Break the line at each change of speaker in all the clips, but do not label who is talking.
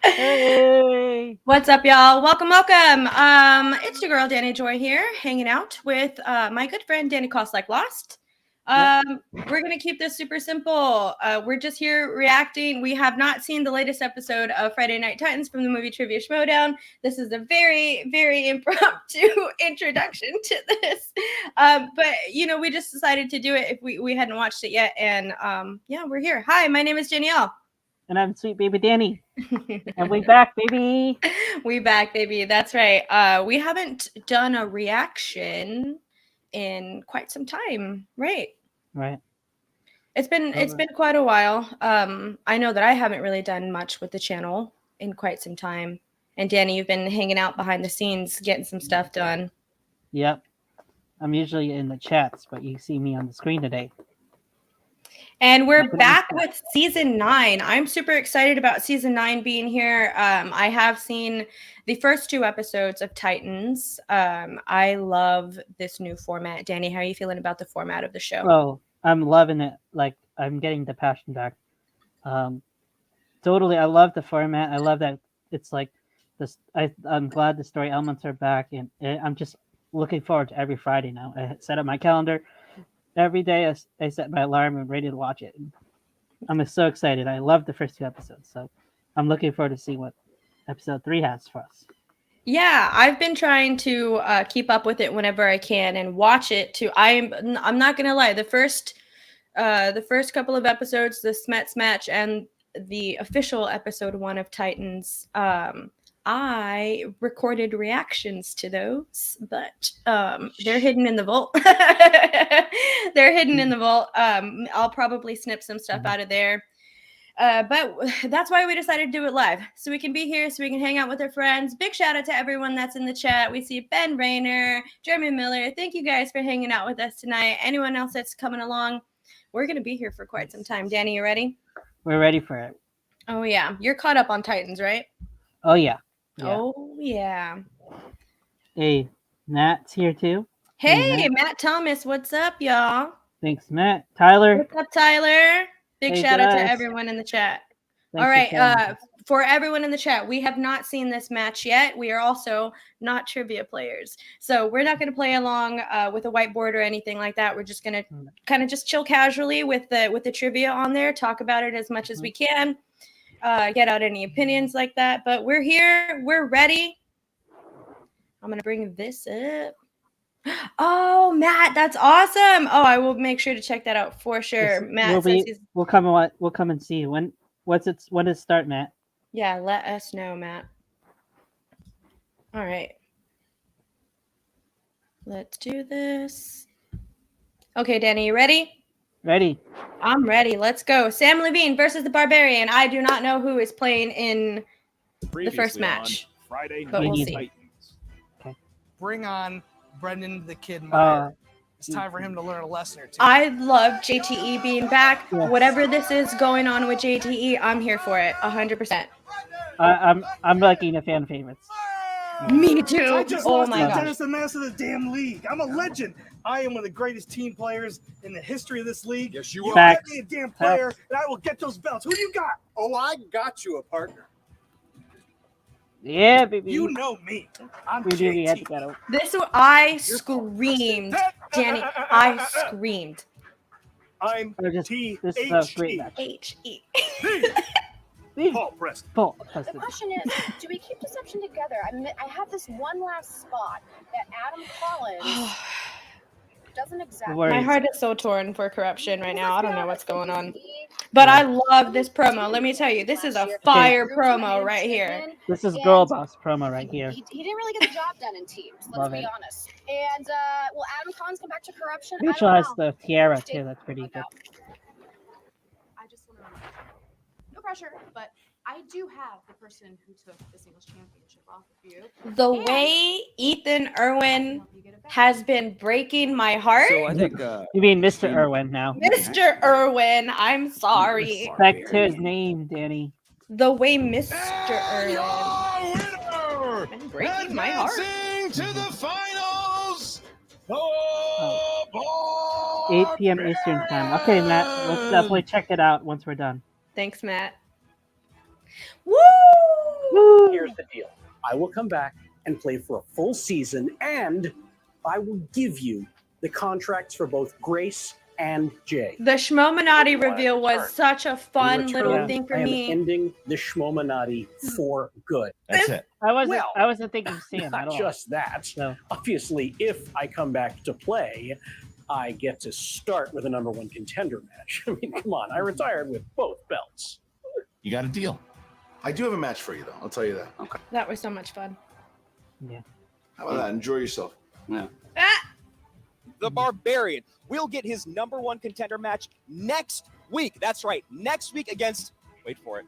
Hey.
What's up, y'all? Welcome. It's your girl Danie Joy here, hanging out with my good friend Danny Kost Like Lost. We're gonna keep this super simple. We're just here reacting. We have not seen the latest episode of Friday Night Titans from the movie Trivia Schmoedown. This is a very, very impromptu introduction to this. But we just decided to do it if we hadn't watched it yet. And yeah, we're here. Hi, my name is Danielle.
And I'm sweet baby Danny. And we back, baby.
We back, baby. That's right. We haven't done a reaction in quite some time, right?
Right.
It's been quite a while. I know that I haven't really done much with the channel in quite some time. And Danny, you've been hanging out behind the scenes, getting some stuff done.
Yep. I'm usually in the chats, but you see me on the screen today.
And we're back with season 9. I'm super excited about season 9 being here. I have seen the first 2 episodes of Titans. I love this new format. Danny, how are you feeling about the format of the show?
Oh, I'm loving it. Like, I'm getting the passion back. Totally, I love the format. I love that it's like this. I'm glad the story elements are back, and I'm just looking forward to every Friday now. I set up my calendar. Every day I set my alarm and ready to watch it. I'm so excited. I love the first 2 episodes, so I'm looking forward to see what episode 3 has for us.
Yeah, I've been trying to keep up with it whenever I can and watch it too. I'm not gonna lie. The first couple of episodes, the Schmoedown match and the official episode 1 of Titans, I recorded reactions to those, but they're hidden in the vault. They're hidden in the vault. I'll probably snip some stuff out of there. But that's why we decided to do it live. So we can be here, so we can hang out with our friends. Big shout out to everyone that's in the chat. We see Ben Rayner, Jeremy Miller. Thank you guys for hanging out with us tonight. Anyone else that's coming along, we're going to be here for quite some time. Danny, you ready?
We're ready for it.
Oh, yeah. You're caught up on Titans, right?
Oh, yeah.
Oh, yeah.
Hey, Matt's here too.
Hey, Matt Thomas. What's up, y'all?
Thanks, Matt. Tyler.
What's up, Tyler? Big shout out to everyone in the chat. All right. For everyone in the chat, we have not seen this match yet. We are also not trivia players. So we're not going to play along with a whiteboard or anything like that. We're just going to kind of just chill casually with the trivia on there, talk about it as much as we can. Get out any opinions like that, but we're here, we're ready. I'm gonna bring this up. Oh, Matt, that's awesome. Oh, I will make sure to check that out for sure. Matt
we'll come and see you. When does it start, Matt?
Yeah, let us know, Matt. All right, let's do this. Okay, Danny, you ready?
Ready.
I'm ready. Let's go. Samm Levine versus the Barbarian. I do not know who is playing in the first match.
Friday
but we'll see.
Titans.
Okay.
Bring on Brendan the Kid Meyer. It's time for him to learn a lesson or two.
I love JTE being back.
Yes.
Whatever this is going on with JTE, I'm here for it. 100%.
I'm liking the fan favorites.
Me too.
I just
Oh
lost
my
to
gosh.
Dennis the Menace of the damn league. I'm a legend. I am one of the greatest team players in the history of this league.
Yes, you
You
are.
get me a damn player, and I will get those belts. Who do you got?
Oh, I got you a partner.
Yeah, baby.
You know me. I'm
we do
JT.
together.
This I screamed, Danny. I screamed.
I'm
This
T
is a great
H
match.
H-E.
Paul Preston.
Paul
The
Preston.
question is, do we keep Deception together? I have this one last spot that Adam Collins doesn't exactly.
My heart is so torn for corruption right now. I don't know what's going on. But I love this promo. Let me tell you, this is a fire promo right here.
This is Girl Boss promo right here.
He didn't really get the job done in teams, let's
Love
be
it.
honest. And will Adam Collins come back to corruption?
Rachel has the tiara too. That's pretty good.
I just want to, no pressure, but I do have the person who took the singles championship off of you.
The way Ethan Irwin has been breaking my heart.
So I think
You mean Mr. Irwin now?
Mr. Irwin, I'm sorry.
Respect his name, Danny.
The way Mr. Irwin
winner,
has been breaking my heart.
advancing to the finals.
8 p.m. Eastern time. Okay, Matt. Let's definitely check it out once we're done.
Thanks, Matt. Woo!
Here's the deal. I will come back and play for a full season, and I will give you the contracts for both Grace and Jay.
The Schmoedown
Return.
reveal was such a fun
In
little
return,
thing for
I am
me.
ending the Schmoedown for good.
That's it.
I
Well,
wasn't thinking of Sam at
Not
all.
just that.
So
Obviously, if I come back to play, I get to start with a #1 contender match. I mean, come on. I retired with both belts.
You got a deal.
I do have a match for you, though. I'll tell you that.
Okay.
That was so much fun.
yeah.
How about that? Enjoy yourself.
The Barbarian will get his #1 contender match next week. That's right, next week against, wait for it.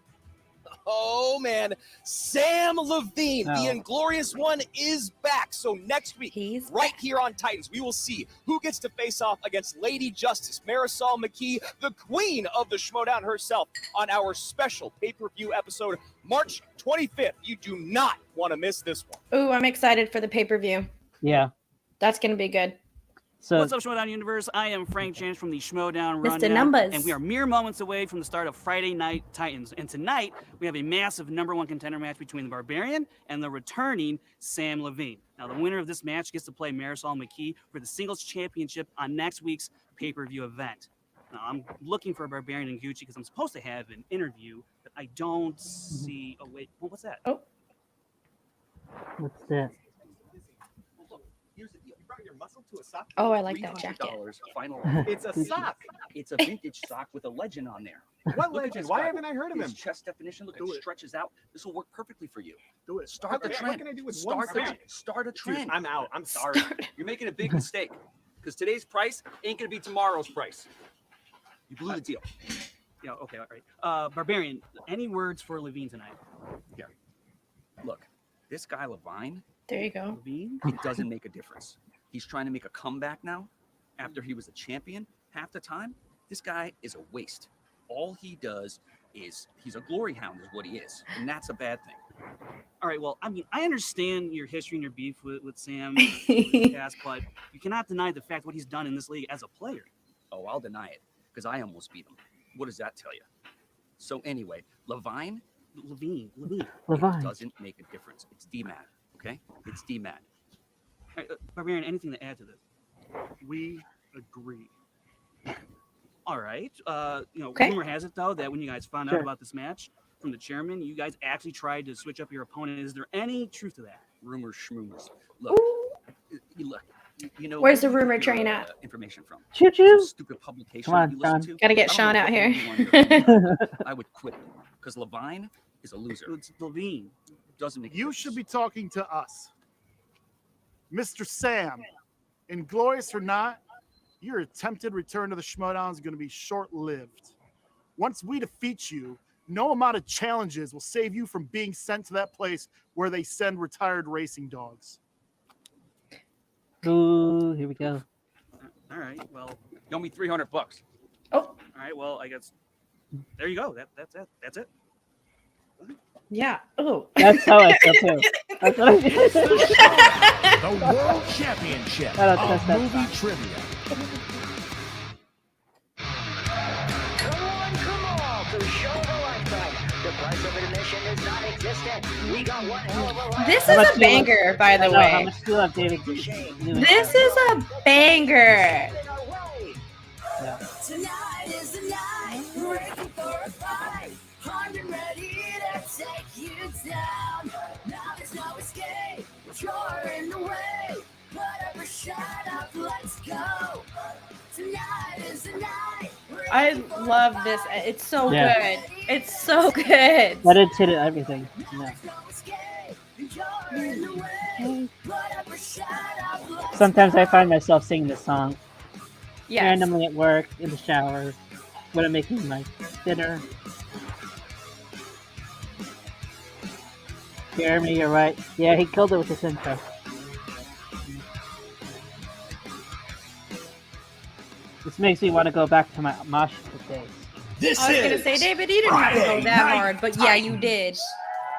Oh man, Samm Levine, the Inglorious One, is back. So next week, right here on Titans, we will see who gets to face off against Lady Justice, Marisol McKee, the queen of the Schmoedown herself, on our special pay-per-view episode, March 25th. You do not want to miss this one.
Ooh, I'm excited for the pay-per-view.
Yeah.
That's going to be good.
So
what's up, Schmoedown Universe? I am Frank James from the Schmoedown
Mr.
Rundown,
Numbers.
and we are mere moments away from the start of Friday Night Titans. And tonight, we have a massive #1 contender match between the Barbarian and the returning Samm Levine. Now, the winner of this match gets to play Marisol McKee for the singles championship on next week's pay-per-view event. Now, I'm looking for Barbarian and Gucci because I'm supposed to have an interview, but I don't see. Oh wait, what's that?
Oh,
what's that?
Here's the deal. You brought your muscle to a sock.
Oh, I like that jacket.
$300 final.
It's a sock.
It's a vintage sock with a legend on there.
What
Look at
legend?
this
Why
guy.
haven't I heard of
His
him?
chest definition, look, it stretches out. This will work perfectly for you.
Do it.
Start the
What
trend.
can I do with one
Start
sock?
start a
Dude,
trend.
I'm out. I'm sorry.
You're making a big mistake because today's price ain't gonna be tomorrow's price. You blew the deal.
Yeah, okay, all right. Barbarian, any words for Levine tonight?
Here, look, this guy Levine,
there you go.
Levine?
it doesn't make a difference. He's trying to make a comeback now after he was a champion. Half the time, this guy is a waste. All he does is he's a glory hound is what he is, and that's a bad thing.
All right, well, I mean, I understand your history and your beef with Sam in the past, but you cannot deny the fact what he's done in this league as a player.
Oh, I'll deny it because I almost beat him. What does that tell you? So anyway, Levine
Levine.
doesn't make a difference. It's DMAT, okay? It's DMAT.
All right, Barbarian, anything to add to this? We agree. All right. Rumor has it, though, that when you guys found out about this match from the chairman, you guys actually tried to switch up your opponent. Is there any truth to that?
Rumors, schmoomers. Look, you know.
Where's the
where you
rumor
get your,
train at?
Information from
Choo-choo.
some stupid publication
Come on,
that you listen
Sean.
to.
Gotta get
I
Sean
don't
out
know
here.
what you want to do. I would quit because Levine is a loser.
It's Levine.
Doesn't make.
You should be talking to us. Mr. Sam, Inglorious or not, your attempted return to the Schmoedown is going to be short-lived. Once we defeat you, no amount of challenges will save you from being sent to that place where they send retired racing dogs.
Ooh, here we go.
All right. Well,
you owe me $300.
Oh.
All right. Well, I guess there you go. That's it. That's it.
Yeah. Oh.
That's how I feel too. That's what I did.
The World Championship
I don't
of
trust that
movie
song.
trivia.
Come on, to the show of a lifetime. The price of admission is non-existent. We got one hell of a life.
This is a banger, by the
How
way.
much do you love David?
This is a banger.
Yeah.
Tonight is the night. We're ready for a fight. Armed and ready to take you down. Now there's no escape. You're in the way. Whatever, shut up. Let's go. Tonight is the night.
I love this. It's so
Yeah.
good. It's so good.
That did hit it everything. Yeah. Sometimes I find myself singing this song
Yes.
randomly at work, in the shower, when I'm making my dinner. Jeremy, you're right. Yeah, he killed it with his intro. This makes me want to go back to my mosh pit days.
This
I was going to say, David, you didn't have to go
Friday
that
Night
hard, but yeah, you did.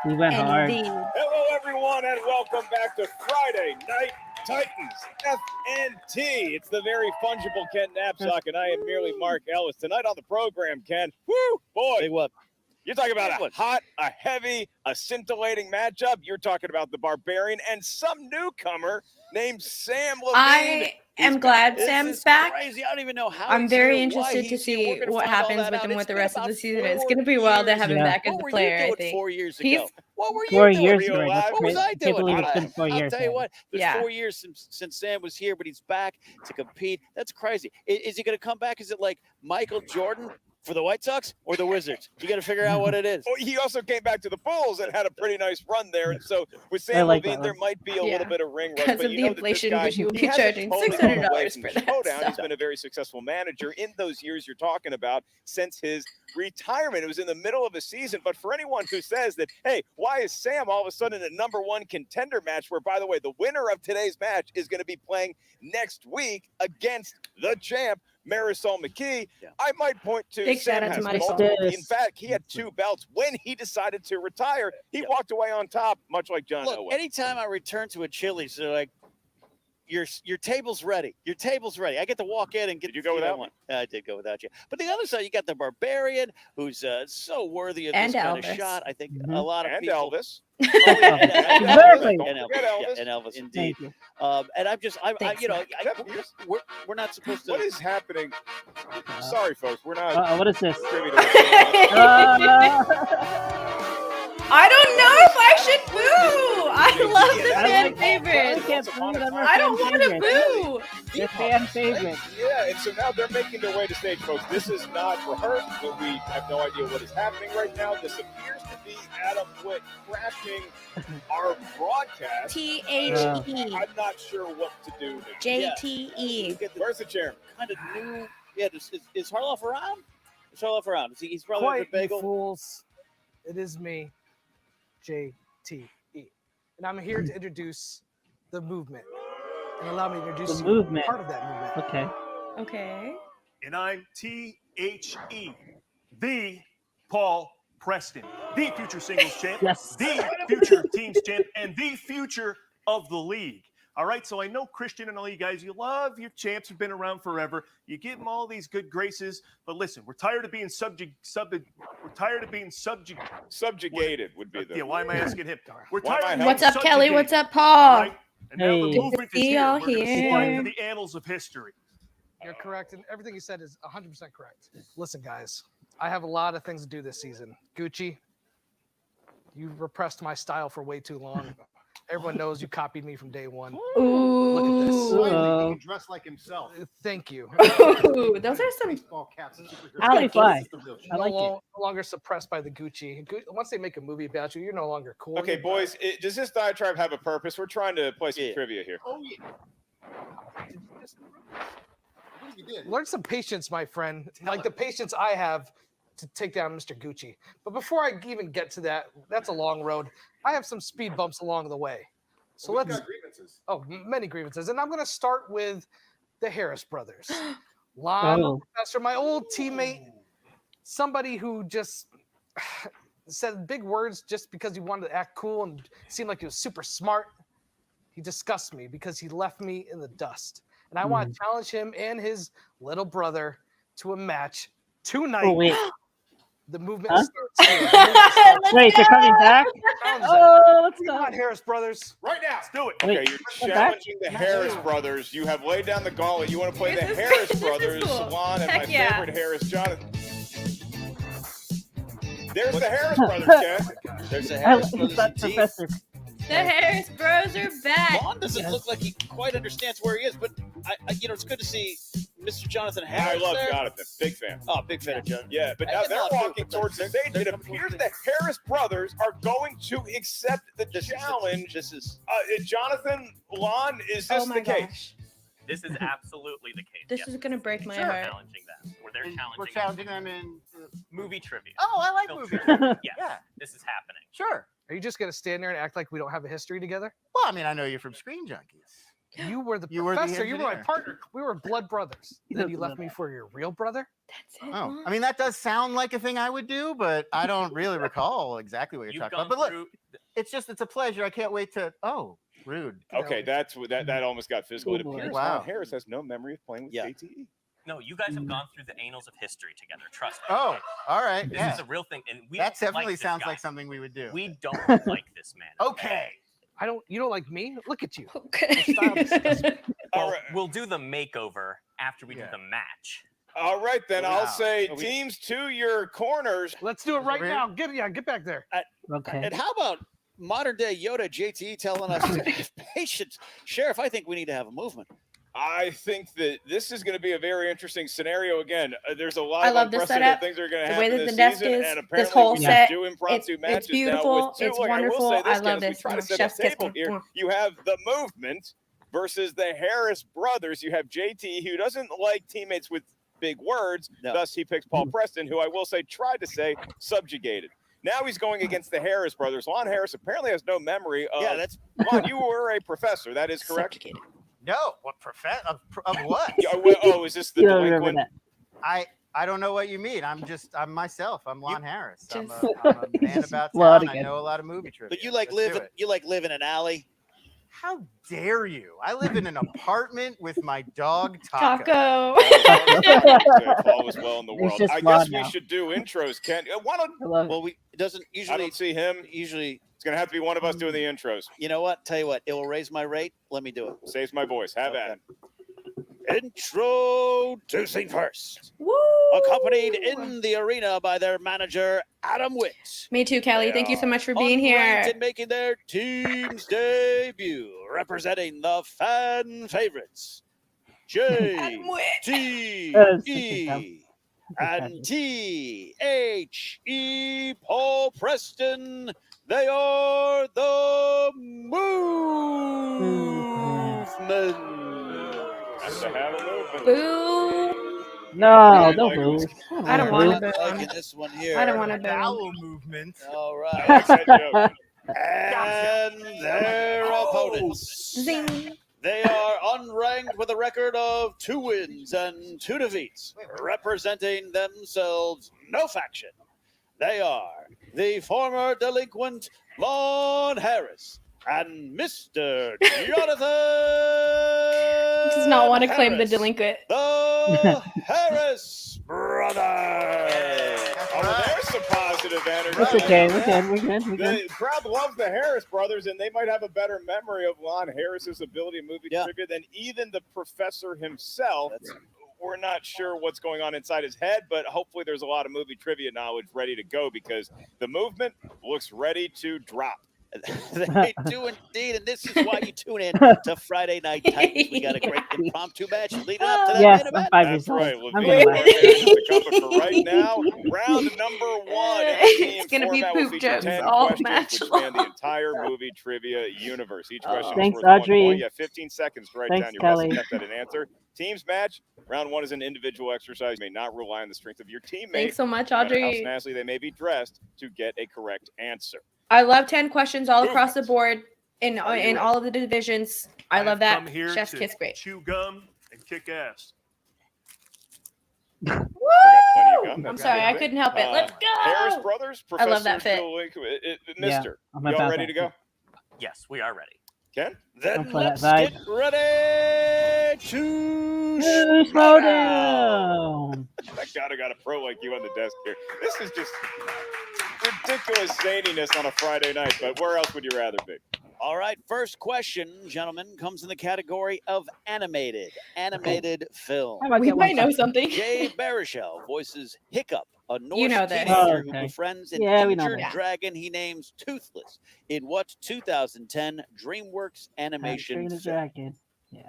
We went hard.
Indeed.
Hello, everyone, and welcome back to Friday Night Titans, FNT. It's the very fungible Ken Knapsack, and I am merely Mark Ellis. Tonight on the program, Ken, woo, boy. Big what? You're talking about a hot, a heavy, a scintillating matchup. You're talking about the Barbarian and some newcomer named Samm Levine.
I am glad Sam's back.
Crazy. I don't even know how.
I'm very interested to see what happens with him with the rest of the season. It's going to be wild to have him back as the player, I think.
4 years
He's
ago? What were you
4
doing?
years
Rio?
ago. That's
What was
crazy.
I
Can't
doing?
believe it's been 4
I'll
years.
tell you what. There's
Yeah.
4 years since Sam was here, but he's back to compete. That's crazy. Is he going to come back? Is it like Michael Jordan for the White Sox or the Wizards? You got to figure out what it is. Oh, he also came back to the Bulls and had a pretty nice run there. And so with Sam
like
Levine,
that
there
one.
might be a little bit of ring rust.
Because
But
of
you
the
know that
inflation,
this guy,
which you will
he
be
hasn't
charging
totally gone away
$600
from
for
the
that.
Schmoedown. He's
So.
been a very successful manager in those years you're talking about since his retirement. It was in the middle of a season. But for anyone who says that, hey, why is Sam all of a sudden in a #1 contender match where, by the way, the winner of today's match is going to be playing next week against the champ, Marisol McKee. I might point to
Big
Sam
shout out to
has
Marisol.
multiple.
Yes.
In fact, he had 2 belts when he decided to retire. He walked away on top, much like John
Look,
Elway.
anytime I return to a Chili's, they're like, your table's ready. Your table's ready. I get to walk in and get.
Did you go without
one? I did go without you. But the other side, you got the Barbarian, who's so worthy of
And
this kind of
Elvis.
shot. I think a lot of
And
people.
Elvis.
Oh, yeah, and
Exactly.
And
Don't forget Elvis.
Yeah, and Elvis, indeed.
Thank you.
And I'm just,
Thanks,
we're not supposed to.
What is happening? Sorry, folks. We're not
What is this?
privy to what's going on.
I don't know if I should boo. I love the fan favorite. I don't want to boo.
They're fan favorite.
Yeah, and so now they're making their way to stage, folks. This is not rehearsed. We have no idea what is happening right now. This appears to be Adam Witt crashing our broadcast.
THE.
I'm not sure what to do.
JTE.
Where's the chairman?
Kind of new. Yeah, is Harloff around? Is Harloff around? He's probably
Quite,
the
you
bagel.
fools. It is me, JTE. And I'm here to introduce the movement. And allow me to introduce
The
you
movement.
part of that movement.
Okay.
Okay.
And I'm THE, the Paul Preston, the future singles champ,
Yes.
the future teams champ, and the future of the league. All right, so I know Christian and all you guys, you love your champs who've been around forever. You give them all these good graces, but listen, we're tired of being subjugated
Would be the.
Yeah, why am I asking him? We're
Why am I
tired of being
What's up, Kelly?
subjugated,
What's up,
all
Paul?
right? And now the
Hey.
movement
Good to
is
see
here.
y'all
We're going to
here.
slide into the annals of history.
You're correct, and everything you said is 100% correct. Listen, guys, I have a lot of things to do this season. Gucci, you repressed my style for way too long. Everyone knows you copied me from day one. Look at this.
Finally, he
can dress like himself.
Thank you.
Ooh, those are some.
Baseball caps and superhero.
I like
like
it.
it.
I like it.
No longer suppressed by the Gucci. Once they make a movie about you, you're no longer cool.
Okay,
You're-
boys, does this diatribe have a purpose? We're trying to play some trivia here.
Oh yeah. What you did?
Learn some patience, my friend. Like the patience I have to take down Mr. Gucci. But before I even get to that, that's a long road. I have some speed bumps along the way. So
We've
let's.
got grievances.
Oh, many grievances. And I'm going to start with the Harris brothers. Lon,
Oh.
Professor, my old teammate, somebody who just said big words just because he wanted to act cool and seemed like he was super smart. He disgusts me because he left me in the dust. And I want to challenge him and his little brother to a match tonight.
Oh, wait.
The movement
Huh?
starts here. The movement starts
Wait, they're coming back?
Challenge
Oh, let's
Come
go.
on, Harris brothers.
Right now, let's do it.
Wait,
Okay, you're
come back?
challenging the Harris brothers. You have laid down the gauntlet. You want to play
This
the
is-
Harris
this is
brothers,
cool.
Salon, and
Heck
my
yeah.
favorite Harris, Jonathan. There's the Harris brothers, Ken.
There's a
I
Harris
like
brothers
that
indeed.
professor.
The Harris Bros are back.
Vaughn doesn't look like he quite understands where he is, but it's good to see Mr. Jonathan Harris.
I love
there.
Jonathan. Big fan.
Oh, big fan of Jonathan.
Yeah, but
I
now
get
they're
a lot of
walking
people,
towards the
but
stage.
they're
It
coming
appears
towards
the Harris brothers are going to accept the challenge.
This is
Jonathan, Lon, is this
Oh my
the case?
gosh.
This is absolutely the case.
This
yes.
is going to break my
We're
heart.
challenging them. Or they're challenging
We're challenging them in.
movie trivia.
Oh, I like
Film
movie
trivia.
trivia.
Yes,
Yeah.
this is happening.
Sure.
Are you just going to stand there and act like we don't have a history together?
Well, I mean, I know you're from Screen Junkies.
You were the
You were the
professor. You were my
engineer.
partner. We were blood brothers.
He
Then you
doesn't
left
know
me for your real brother?
That's it.
Oh, I mean, that does sound like a thing I would do, but I don't really recall exactly what you're
You've
talking
gone
about. But look,
through.
it's a pleasure. I can't wait to. Oh,
Rude.
Okay, that almost got physical. It
Oh, boy.
appears
Wow.
Ron Harris has no memory of playing with JTE.
No, you guys have gone through the annals of history together. Trust me.
Oh, all right.
This
Yeah.
is a real thing, and we
That
don't
definitely
like this
sounds
guy.
like something we would do.
We don't like this man.
Okay.
You don't like me? Look at you.
Well, we'll do the makeover after we do the match.
All right, then I'll
Wow.
say
Are we-
teams to your corners.
Let's do it right now. Get back there.
Okay.
And how about modern day Yoda JT telling us to be patient? Sheriff, I think we need to have a movement.
I think that this is going to be a very interesting scenario. Again, there's a lot
I
of
love this
unprecedented
setup.
things that are going to
The
happen
way that
this
the desk
season,
is,
and
this
apparently
whole
we
set,
do impromptu matches
it's beautiful,
now with two.
it's
Like,
wonderful.
I will say this,
I love
Ken, as we
this.
try to set
Chef's
the
kiss.
table here. You have the movement versus the Harris brothers. You have JT, who doesn't like teammates with big words. Thus, he picks Paul Preston, who I will say tried to say subjugated. Now he's going against the Harris brothers. Lon Harris apparently has no memory of.
Yeah, that's
Lon, you were a professor. That is correct.
No, what of what?
Yeah, oh, is this the delinquent?
I don't know what you mean. I'm myself. I'm Lon Harris. I'm
just-
a man about
Blood
town. I
again.
know a lot of movie trivia.
But you like live in an alley.
How dare you? I live in an apartment with my dog Taco.
All is well in the world. I guess we should do intros, Ken.
Well, it doesn't usually.
I don't see him.
Usually,
it's gonna have to be one of us doing the intros.
You know what? Tell you what, it will raise my rate. Let me do it.
Saves my voice. Have at it.
Introducing first. Accompanied in the arena by their manager, Adam Witt.
Me too, Kelly. Thank you so much for being
Unranked
here.
and making their team's debut, representing the fan favorites, JTE and THE Paul Preston. They are the Movement.
Have to have a movement.
Boo.
No, don't boo.
I don't want to
Liking
boo.
this one here.
I don't want to boo.
Bowel movement.
All
I
right.
like that joke.
And their opponents.
Zing.
They are unranked with a record of 2 wins and 2 defeats, representing themselves no faction. They are the former delinquent Lon Harris and Mr. Jonathan.
Does not want to claim the
Harris,
delinquent.
The Harris brothers.
Oh, well, there's some positive energy.
It's okay. We're good.
The crowd loves the Harris brothers, and they might have a better memory of Lon Harris's ability in movie trivia than even the professor himself. We're not sure what's going on inside his head, but hopefully there's a lot of movie trivia knowledge ready to go because the movement looks ready to drop.
They do indeed, and this is why you tune in to Friday Night Titans. We got a great impromptu match leading up to that
Yes,
main
I'm
event.
5
That's
years old.
right.
I'm
Levine
gonna laugh.
is the cover for right now. Round number 1.
It's gonna be
format will
poop
feature
jokes
10
all
questions
match
which span the entire movie trivia universe. Each question
Thanks,
is worth 1
Audrey.
point. You have 15 seconds to write
Thanks,
down your
Kelly.
best attempt at an answer. Teams match. Round 1 is an individual exercise. You may not rely on the strength of your teammate.
Thanks so much,
no matter
Audrey.
how snazzily they may be dressed to get a correct answer.
I love 10 questions all across the board in all of the divisions. I love that.
Come here
Chef's
to
kiss, great.
chew gum and kick ass.
Plenty of gum.
I'm
That's
sorry, I
good.
couldn't help it. Let's go.
Harris brothers,
I love that
Professor
fit.
Mister,
I'm
y'all
about
ready
that
to go?
Yes, we are ready.
Ken?
Then
for that
let's
vibe.
get ready to
Schmoedown.
Thank God I got a pro like you on the desk here. This is just ridiculous zaniness on a Friday night, but where else would you rather be?
All right, first question, gentlemen, comes in the category of animated film.
I might
We
get one
might know something.
Jay Baruchel voices Hiccup, a Norse
You know this.
teenager
Oh,
who
okay.
befriends an
Yeah, we know
injured
that.
dragon he names Toothless in what 2010 DreamWorks
How to
animation
Train a
film?
Dragon. Yeah.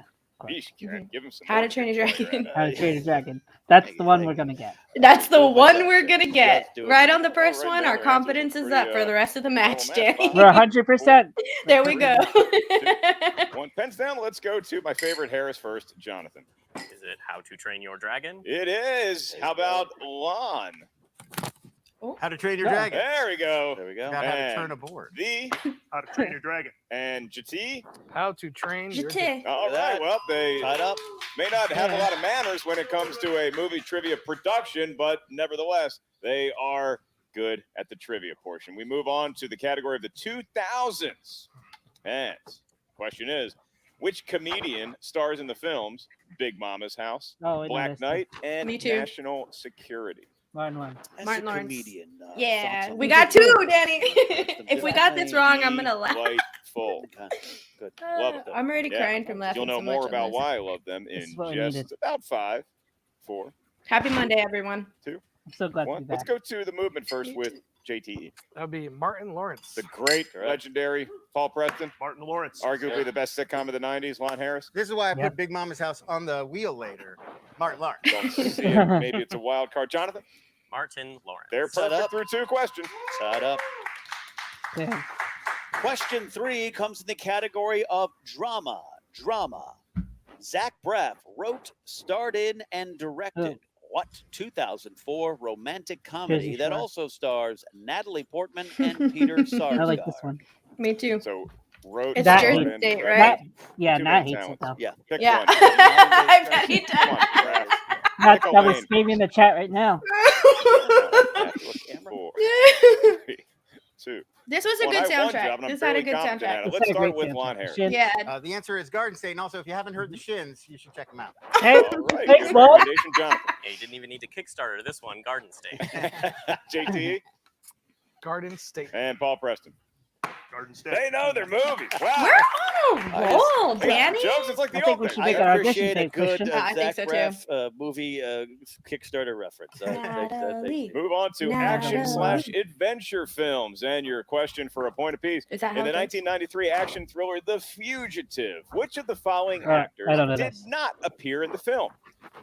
Yeesh, Ken, give him some
How to
more.
Train a Dragon.
How to Train a Dragon. That's the one we're gonna get.
That's the
Doing
one
myself.
we're gonna get.
Yes, doing
Right on the
myself.
first
All right,
one,
man,
our
our
confidence
answers
is
are
up
pretty,
for the rest of the match,
match.
Danny.
We're 100%.
There we go.
One pens down. Let's go to my favorite Harris first, Jonathan.
Is it How to Train Your Dragon?
It is. How about Lon?
How to Train Your Dragon.
There we go.
There we go.
About how to
And
turn a board.
The
How to Train Your Dragon.
and JT.
How to train your
Jete.
All
Look at
right.
that.
Well, they
Tied up.
may not have a lot of manners when it comes to a movie trivia production, but nevertheless, they are good at the trivia portion. We move on to the category of the 2000s. And question is, which comedian stars in the films Big Mama's House,
Oh, I know
Black
this
Knight, and
Me too.
National Security?
Martin Lawrence.
Martin Lawrence.
Comedian.
Yeah,
thoughts
we
on
got
this?
two, Danny. If we got this wrong, I'm gonna laugh.
Delightful.
Good.
Love them.
I'm already
Yeah.
crying from laughing.
You'll know
so
more
much on
about
this.
why I love them
This
in
is what we
just
needed.
about 5, 4,
Happy Monday, everyone.
2,
I'm so glad to
1.
be
Let's
back.
go to the movement first with JTE.
That would be Martin Lawrence.
The great, legendary Paul Preston.
Martin Lawrence.
Arguably the best sitcom of the 90s, Lon Harris.
This is why I
Yeah.
put Big Mama's House on the wheel later. Martin Lawrence.
Don't see it. Maybe it's a wild card. Jonathan?
Martin Lawrence.
They're
Set
perfect
up.
through 2 questions.
Shut up.
Yeah.
Question 3 comes in the category of drama. Zach Braff wrote, starred in, and directed what 2004 romantic comedy
Jersey
that
Shore.
also stars Natalie Portman and Peter Sarsgaard?
I like this one.
Me too.
So, wrote
It's
That-
Jersey
starred in,
State,
directed.
right?
Yeah,
Too
Nat
many
hates it
talents.
though.
Yeah.
Pick
Yeah.
one.
I bet he
Come on, Braff.
That's
Pick a
that was
lane.
screaming in the chat right now.
does.
4, 3, 2.
This was a
Well,
good
I have one
soundtrack.
job, and I'm
This had a
fairly
good
confident at
soundtrack.
it.
This
Let's
had a
start
great
with Lon Harris.
soundtrack.
Yeah.
The answer is Garden State. And also, if you haven't heard the Shins, you should check them out.
Hey,
All right.
thanks,
Good
Bob.
recommendation, Jonathan.
Yeah, you didn't even need to Kickstarter this one, Garden State.
JTE
Garden State.
and Paul Preston.
Garden State.
They know their movies. Wow.
We're on a roll,
They got
Danny.
jokes. It's like the
I think we
opening.
should
I
make an audition
appreciate a
tape,
good
Christian.
I think
Zach
so, too.
Braff movie Kickstarter reference. I think
Natalie.
Move on to
Natalie.
action/adventure films, and your question for a point apiece.
Is that how
In the
it goes?
1993 action thriller The Fugitive, which of the following
I
actors
don't know
did
this.
not appear in the film?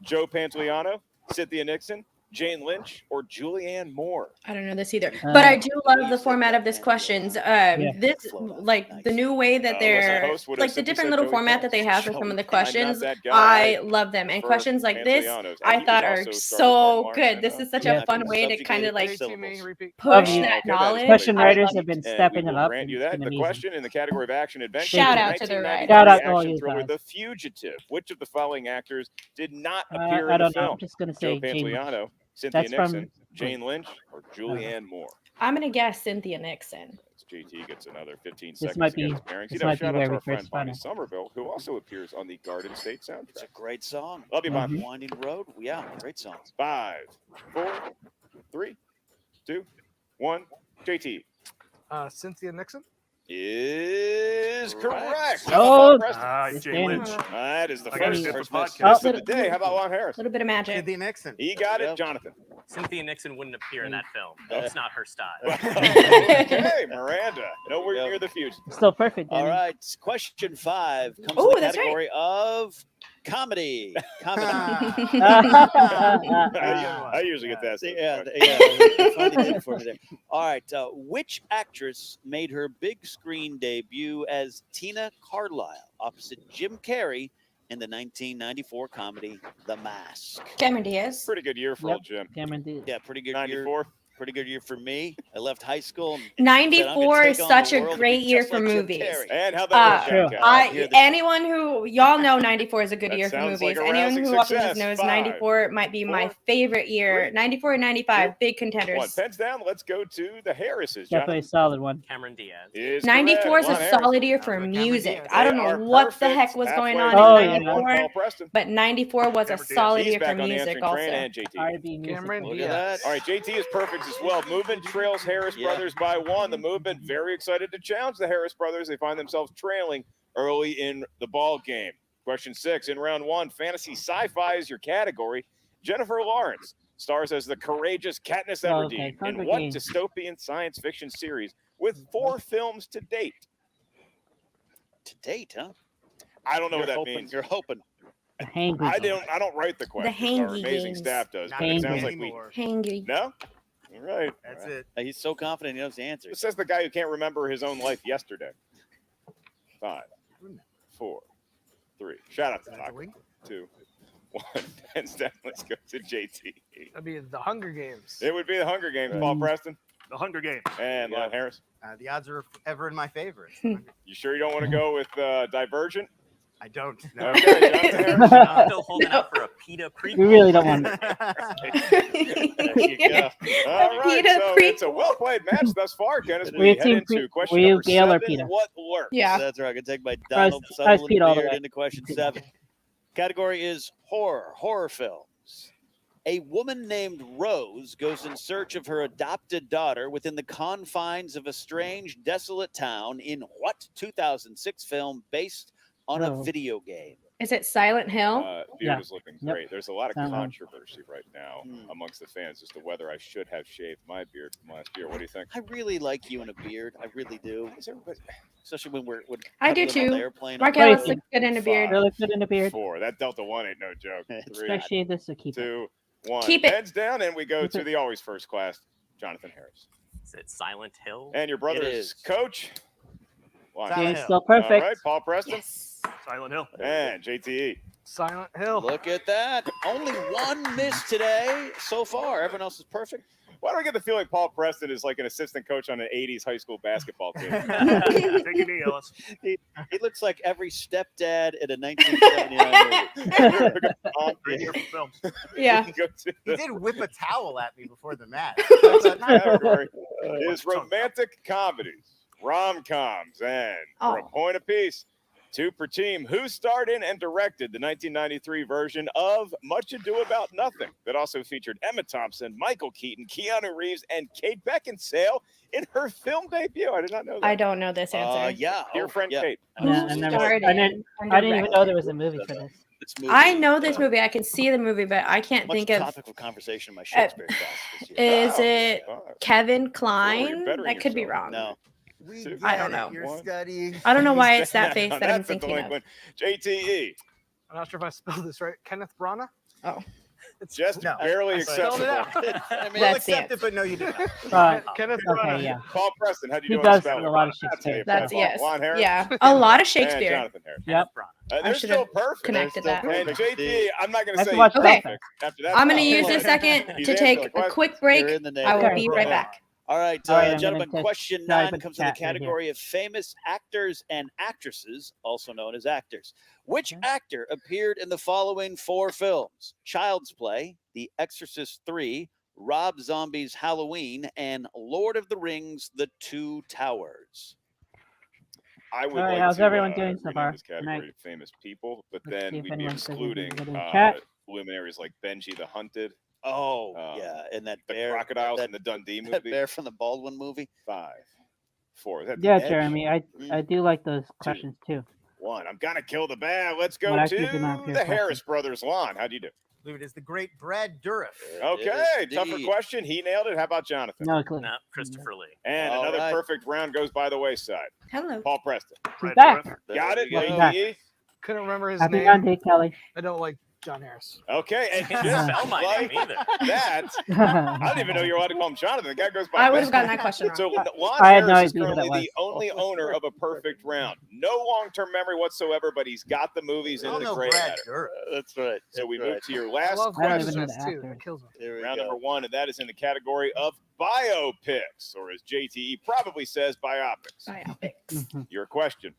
Joe Pantoliano, Cynthia Nixon, Jane Lynch, or Julianne Moore?
I don't know this either, but I do love the format of this questions. This like the new way that
Listen,
they're
host would have
like the
simply
different
said
little
Joey
format that they have for
Pants.
some of the
I'm not
questions.
that guy.
I love them, and
prefer
questions like this
Pantoliano's. And
I
he
thought
was
are
also starred with
so
Martin
good.
Lawrence,
This
I know.
is such
Yeah,
a fun way to kind of like
JT, repeat.
push
you.
that
Okay,
knowledge.
Question
I
writers
love
have been
And
stepping
we
it
will
up.
grant
and
you
it's
that.
been
The
amazing.
question in the category of action adventure.
Shout
in
out to the
1993
Shout out to all
action
you
thriller
guys.
The Fugitive. Which of the following actors did not appear
I
in the
don't know.
film?
I'm just gonna
Joe
say Jane Lynch.
Pantoliano, Cynthia
That's from-
Nixon, Jane Lynch, or Julianne Moore?
I'm gonna guess Cynthia Nixon.
JT gets another 15
This
seconds
might
to get
be-
his bearings.
this
You know,
might be
shout out
where
to
we
our friend
first find
Bonnie
it.
Somerville, who also appears on the Garden State soundtrack.
It's a great song.
Love you, Bonnie.
Winding Road. Yeah, great song.
5, 4, 3, 2, 1. JT
Cynthia Nixon.
is correct.
Oh,
Jay Lynch.
That is the
I gotta
first
skip the
miss
podcast.
of the day. How about Lon Harris?
A little bit of magic.
Cynthia Nixon.
He got it, Jonathan.
Cynthia Nixon wouldn't appear in that film. It's not her style.
Okay, Miranda. Nowhere near the future.
Still perfect.
All
Danny.
right. Question 5 comes
Ooh,
in the
that's right.
category of comedy.
I usually get that.
Yeah, finally did for me there. All right. Which actress made her big screen debut as Tina Carlisle opposite Jim Carrey in the 1994 comedy The Mask?
Cameron Diaz.
Pretty good year for
Yep.
old Jim.
Cameron Diaz.
Yeah, pretty good year.
94.
Pretty good year for me. I left high school. And
94 is
take on
such
the
a
world to
great
be
year
just
for
like Jim
movies.
Carrey.
And how'd that
True.
work out, Cal?
Anyone who y'all know 94 is a good
That
year for
sounds
movies.
like a
Anyone
rousing
who watches
success.
this knows
5,
94 might be my
4,
favorite year.
3,
94 and 95, big
One.
contenders.
Pens down. Let's go to the Harrises.
Definitely a solid one.
Cameron Diaz.
Is
94 is
correct.
a
Lon Harris.
solid year for
Cameron
music.
Diaz.
I don't
They
know
are
what the
perfect.
heck was going on
Halfway
Oh,
in
yeah.
around Paul
94,
Preston.
but 94 was a
Cameron Diaz.
solid
He's
year for
back on the
music
answering
also.
train and JT.
R&B music.
Cameron
Look at
Diaz.
that.
All right, JT is perfect as well. Movement trails Harris
Yeah.
Brothers by 1. The movement very excited to challenge the Harris Brothers. They find themselves trailing early in the ball game. Question 6 in round 1. Fantasy sci-fi is your category. Jennifer Lawrence stars as the courageous Katniss
Oh,
Everdeen
okay. Hunger
in what
Games.
dystopian science fiction series with 4 films to date?
To date, huh?
I don't know
You're
what that
hoping,
means.
You're hoping.
The Hangry
I
Games.
don't write the questions. Our
Hangy
amazing
Games.
staff does.
Not
But it sounds
Hangry
like we
anymore.
Hangy.
no. All right.
That's it.
He's so confident he knows the answer.
It says the guy who can't remember his own life yesterday. 5, 4, 3. Shout out to
That's a
Doc.
wink.
2, 1. Hands down. Let's go to JT.
That'd be the Hunger Games.
It would be the Hunger Games. Paul Preston
The Hunger Games.
and Lon Harris.
The odds are ever in my favor.
You sure you don't want to go with Divergent?
I don't know.
Okay, Jonathan Harris.
I'm still holding out for a PETA prequel.
We really don't want it.
There you go. All right, so it's a well played match thus far, Ken. As
Were
we
you
head
team
into question
were you
number
Gale or
7,
PETA?
what works?
Yeah.
That's right. I can take my
Prize-
Donald
prize
Sutherland
Pete all the
beard
way.
into question 7. Category is horror films. A woman named Rose goes in search of her adopted daughter within the confines of a strange, desolate town in what 2006 film based on a
Oh.
video game?
Is it Silent Hill?
Beard is looking
Yep.
great. There's a lot of
Sound right.
controversy right now amongst the fans as to whether I should have shaved my beard from last year. What do you think?
I really like you in a beard. I really do. Especially when we're
I do
cuddling on the
too.
airplane.
Mark
on the
Ellis
road.
looks good in a beard.
Really good in the beard.
4. That Delta 1 ain't no joke. 3,
Especially this to keep it.
2, 1.
Keep it.
Heads down, and we go to the always first class, Jonathan Harris.
Is it Silent Hill?
And your brother
It
is
is.
Coach.
Yeah, it's still perfect.
All right, Paul Preston.
Silent Hill.
And JTE.
Silent Hill.
Look at that. Only one miss today so far. Everyone else is perfect.
Why do I get the feeling Paul Preston is like an assistant coach on an 80s high school basketball team?
Take a knee, Ellis.
He looks like every stepdad in a 1979 movie.
Great year for films.
Yeah.
Go to
He did whip a towel at me before the match.
Next category is romantic comedies, rom-coms, and for a point apiece, 2 per team. Who starred in and directed the 1993 version of Much Ado About Nothing that also featured Emma Thompson, Michael Keaton, Keanu Reeves, and Kate Beckinsale in her film debut? I did not know that.
I don't know this answer.
Yeah.
Dear friend Kate.
Yeah, I never.
starred
I didn't.
in
I didn't even
and
know there was a movie for this.
I know this movie. I can see the movie, but I can't
Much
think of.
topical conversation in my Shakespeare class this year.
Is it Kevin Kline?
bettering
That could be
yourself.
wrong.
No.
I don't know.
You're studying.
I don't know why it's that face that I'm
That's a
thinking of.
delinquent. JTE.
I'm not sure if I spelled this right. Kenneth Branagh?
Oh.
It's just
No.
barely
I spelled
acceptable.
it out.
I mean,
We'll
That's
accept
it.
it, but no, you did not.
Kenneth
Okay,
Branagh.
yeah.
Paul Preston, how do you
He
do
does
on spelling?
a lot of
I'll tell
Shakespeare.
you,
That's
Paul.
yes.
Juan Harris.
Yeah. A lot of
And
Shakespeare.
Jonathan Harris.
Yep.
I
They're
should
still
have
perfect.
connected that.
And JT, I'm not going
I
to say
have to watch
he's
Okay.
perfect. After that,
I'm going to
Paul.
use this second
He's
to
answering
take
the
a
question.
quick break.
You're in the
I will
neighborhood.
be right back.
All right,
All right, I'm gonna
gentlemen,
just
question
dive
9
into
comes in the
chat right here.
category of famous actors and actresses, also known as actors. Which actor appeared in the following 4 films? Child's Play, The Exorcist 3, Rob Zombie's Halloween, and Lord of the Rings, The Two Towers.
I would
All right,
like
how's
to
everyone doing so
rename
far
this category
tonight?
of famous people, but
Let's
then
see if
we'd be
anyone says
excluding
anything good in chat.
luminaries like Benji the Hunted,
Oh, yeah, and that
the
bear,
crocodiles
that,
in the Dundee
that
movie.
bear from the Baldwin movie.
5, 4. Is that
Yeah,
the edge?
Jeremy, I do like those questions too.
1. I'm gonna kill the bear. Let's go
Well,
to
actually, did not appear
the
question.
Harris brothers. Lon, how'd you do?
I believe it is the great Brad Dourif.
Okay, tougher question. He nailed it. How about Jonathan?
No clue.
No, Christopher Lee.
And
All
another
right.
perfect round goes by the wayside.
Hello.
Paul Preston.
He's back.
Got it.
There we go.
back.
JTE?
Couldn't remember his
Happy
name.
birthday, Kelly.
I don't like John Harris.
Okay, and
Can't
just
spell my
like
name either.
that, I don't even know you're allowed to call him Jonathan. The guy goes by.
I would have
Ben.
gotten that question wrong.
So Lon
I had no
Harris is
idea who that
currently
was.
the only owner of a perfect round. No long-term memory whatsoever, but he's got the movies
I
in
don't
the
know
gray
Brad
matter.
Dourif.
That's right.
So we
That's
move
right.
to your
I
last
love
I don't even
question.
know
questions
the
too.
actor.
It kills me.
Here we
Round
go.
number 1, and that is in the category of biopics, or as JTE probably says, biopics.
Biopics.
Your question.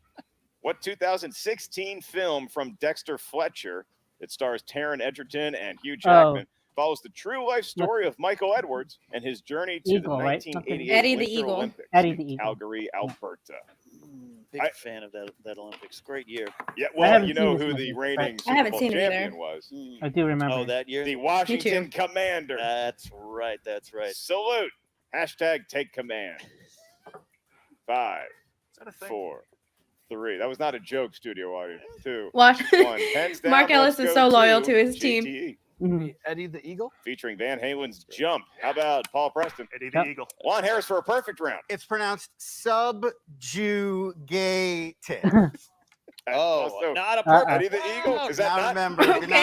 What 2016 film from Dexter Fletcher that stars Taron Egerton and Hugh Jackman follows the true life story of Michael Edwards and his journey to
Eagle,
the
right?
1988
Eddie the
Winter
Eagle.
Olympics
Eddie the
in
Eagle.
Calgary, Alberta.
Big fan of that Olympics. Great year.
Yeah,
I
well,
haven't
you know
seen this
who
movie,
the
but-
reigning
I
Super
haven't
Bowl
seen it either.
champion was.
I do remember.
Oh, that year.
The Washington Commander.
That's right. That's right.
Salute. Hashtag take command. 5,
Is that a thing?
4, 3. That was not a joke, studio audience. 2,
Watch.
1. Hands down.
Mark Ellis
let's
is
go
so loyal to his
JTE.
team.
Mhm.
Eddie the Eagle?
Featuring Van Halen's Jump. How about Paul Preston?
Eddie the Eagle.
Lon Harris for a perfect round.
It's pronounced subjugated.
Oh, not a
Uh-uh.
perfect.
Eddie the Eagle? Is that
Now
not?
remember. did not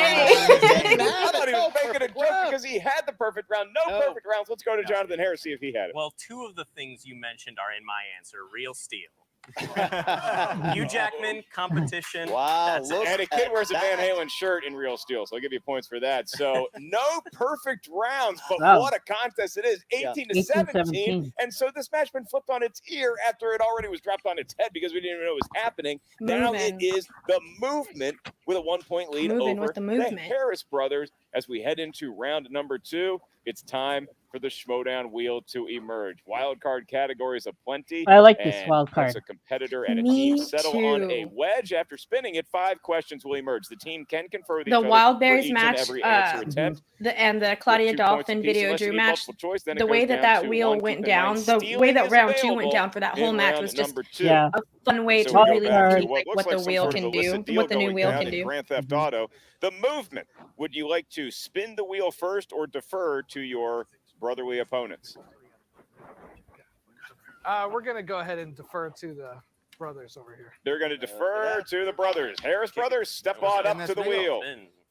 Okay.
remember.
I thought he was making a
Perfect
joke
round.
because he had the perfect round. No
No.
perfect rounds. Let's go to Jonathan Harris, see if he had it.
Well, 2 of the things you mentioned are in my answer. Real Steel. Hugh Jackman competition.
Wow,
That's
look
And a kid
at
wears a Van
that.
Halen shirt in Real Steel, so I'll give you points for that. So no perfect rounds, but
Wow.
what a contest it is. 18 to
18-17.
17. And so this match been flipped on its ear after it already was dropped on its head because we didn't even know it was happening. Now it
Moving.
is the movement with a 1-point lead
Moving
over
with the movement.
Harris brothers. As we head into round number 2, it's time for the Schmoedown wheel to emerge. Wild card categories aplenty.
I like this
and
wild
once
card.
a competitor and a
Me
team settle on a
too.
wedge after spinning it, 5 questions will emerge. The team can confer with each
The
other
Wild
for
Berries
each
match,
and every answer attempt.
the Claudia
2 points
Dolphin
apiece
Video
unless you
Drew
need
match,
multiple choice, then it
the
goes
way
down
that
to
wheel
1.
went
Keep in mind,
down, the way
stealing
that
is
round 2 went
available
down for that whole
in
match
round
was just
number 2.
Yeah.
a fun way
So
to
we go
really
back to
see
what looks
what
like
the
some
wheel
sort of
can
illicit
do,
deal
what the new
going
wheel
down
can
in
do.
Grand Theft Auto. The movement. Would you like to spin the wheel first or defer to your brotherly opponents?
We're gonna go ahead and defer to the brothers over here.
They're going to defer to the brothers. Harris brothers, step on up to the wheel.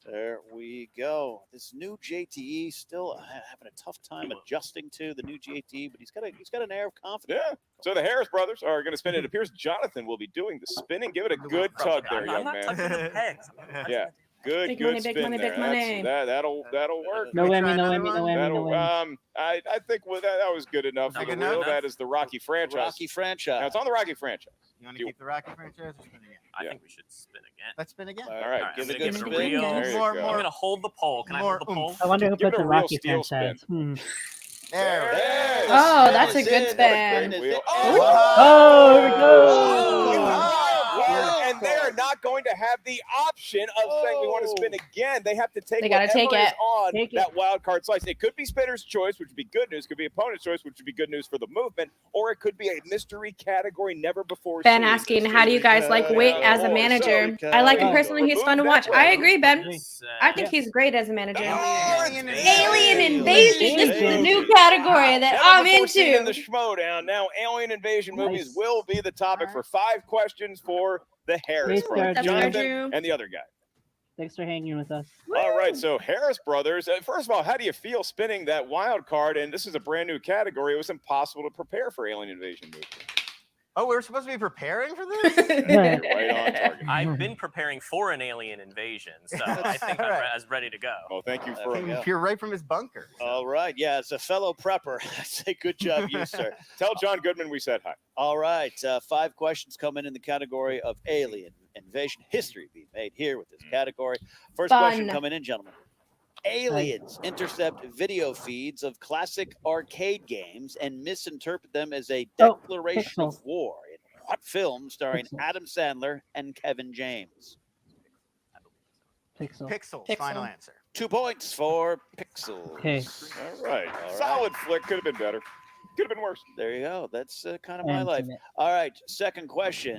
There we go. This new JTE still having a tough time adjusting to the new JTE, but he's got an air of confidence.
Yeah. So the Harris brothers are going to spin it. It appears Jonathan will be doing the spinning. Give it a good tug there,
I'm
young
not
man.
touching the pegs.
Yeah. Good,
Big
good
money, big
spin
money,
there.
big money.
That'll work.
No whammy, no whammy, no whammy, no
That'll,
whammy.
I think that was good enough for the
Good enough?
wheel. That is the Rocky franchise.
Rocky franchise.
Now it's on the Rocky franchise.
You want to keep the Rocky franchise or spin again?
I think we should spin again.
Let's spin again.
All right.
Give
I'm
it
gonna
a
give
good
it a
spin.
real.
There you
More,
go.
I'm gonna hold the pole. Can I hold the pole?
I wonder who
Give
put
it
the
a real
Rocky
steel spin.
franchise.
There it is.
Oh, that's a
It's
good
in.
spin.
It's
Wheel.
in.
Oh, here we go.
And they are not going to have the option of saying we want to spin again. They have to take
They gotta
whatever
take
is
it.
on
Take it.
that wild card slice. It could be spinner's choice, which would be good news. Could be opponent's choice, which would be good news for the movement. Or it could be a mystery category never before
Ben
seen.
asking, how do you guys like Wit as a manager? I like him personally. He's fun to watch. I agree, Ben. I think he's great as a manager. Alien Invasion. This is the new category that I'm
Never before seen in the
into.
Schmoedown. Now, alien invasion movies
Nice.
will be the topic for 5 questions for the Harris
Great
brothers,
start,
Jonathan
Drew.
and the other guy.
Thanks for hanging with us.
All right, so Harris brothers. First of all, how do you feel spinning that wild card? And this is a brand new category. It was impossible to prepare for alien invasion movies.
Oh, we were supposed to be preparing for this?
You're right on target.
I've been preparing for an alien invasion, so I think I'm as ready to go.
Well, thank you
There
for.
we go.
You're right from his bunker.
All right. Yeah, as a fellow prepper, I say good job, you, sir.
Tell John Goodman we said hi.
All right. 5 questions coming in the category of alien invasion history being made here with this category. First question
Fun.
coming in, gentlemen. Aliens intercept video feeds of classic arcade games and misinterpret them as a
Oh,
declaration of
Pixel.
war. In what film starring
Pixel.
Adam Sandler and Kevin James?
Pixel.
Pixel.
Pixel.
Final answer.
2 points for Pixels.
Okay.
All right. Solid flick. Could have been better. Could have been worse.
There you go. That's kind of my
And
life.
submit.
All right. Second question.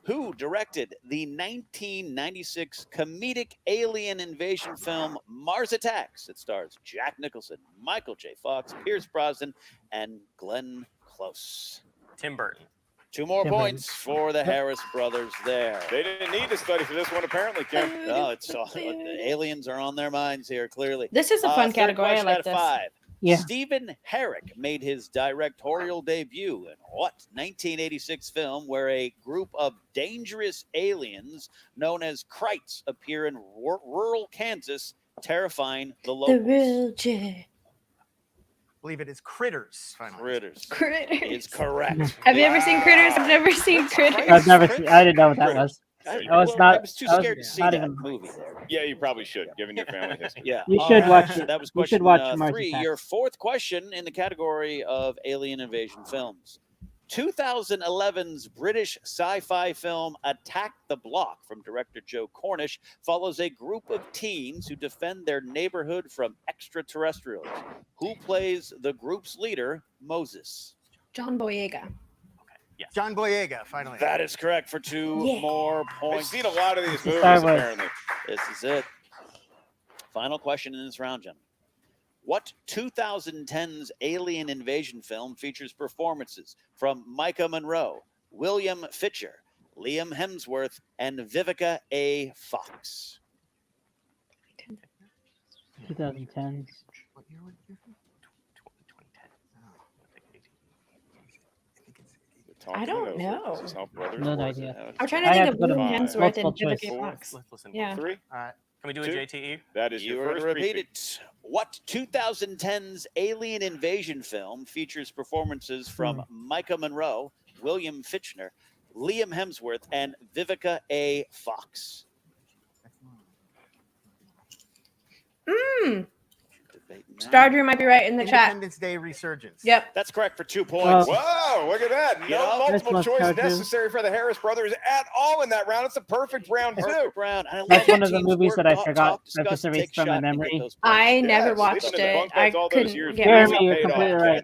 Who directed the 1996 comedic alien invasion film Mars Attacks? It stars Jack Nicholson, Michael J. Fox, Pierce Brosnan, and Glenn Close.
Tim Burton.
2 more
Tim Burton.
points for the Harris brothers there.
They didn't need to study for this one, apparently, Kim.
No, it's all, the aliens are on their minds here, clearly.
This is a fun
Third
category. I
question
like
out
this.
of 5.
Yeah.
Stephen Herrick made his directorial debut in what 1986 film where a group of dangerous aliens known as Krites appear in rural Kansas, terrifying the
The
locals?
real J.
believe it is Critters. Final answer.
Critters
Critters.
is correct.
Have you ever seen Critters? I've never seen Critters.
I've never seen. I didn't know what that was. I was not.
I was too
I was
scared to see
not
that
even.
movie there.
Yeah, you probably should, given your family history.
Yeah,
You
all
should
right.
watch it.
That was
You
question
should watch Mars
3.
Attacks.
Your fourth question in the category of alien invasion films. 2011's British sci-fi film Attack the Block from director Joe Cornish follows a group of teens who defend their neighborhood from extraterrestrials. Who plays the group's leader, Moses?
John Boyega.
John Boyega. Final answer.
That is correct for 2 more
I've
points.
seen a lot of these
Star
movies,
Wars.
apparently.
This is it. Final question in this round, gentlemen. What 2010's alien invasion film features performances from Micah Monroe, William Fitcher, Liam Hemsworth, and Vivica A. Fox?
2010s.
What year was it?
I don't know.
This is Help Brothers.
No
Or is
idea.
it-
I'm trying to
I
think
have
of
to go to
Liam Hemsworth and
multiple
Vivica
choice.
Fox.
Let's listen.
Yeah.
3.
Can we do a
Two.
JTE?
That is
You
your
are
first
going to repeat
repeat.
it. What 2010's Alien Invasion film features performances from Micah Monroe, William Fichtner, Liam Hemsworth, and Vivica A. Fox?
Stardrew might be right in the chat.
Independence Day Resurgence.
Yep.
That's correct for 2 points.
Whoa, look at that.
You
No
know,
multiple
That's
choice
much cartoon.
necessary for the Harris brothers at all in that round. It's a perfect round, too.
Perfect round. I
That's
love
one of the
teams
movies
work,
that I
talk,
forgot.
discuss,
I've just
take
erased from my
shot, and get
memory.
those points.
I never
Yeah,
watched
sleeping in the
it.
bunk
I
beds all those
couldn't
years
get
Jeremy,
really
you're
paid
completely
off.
right.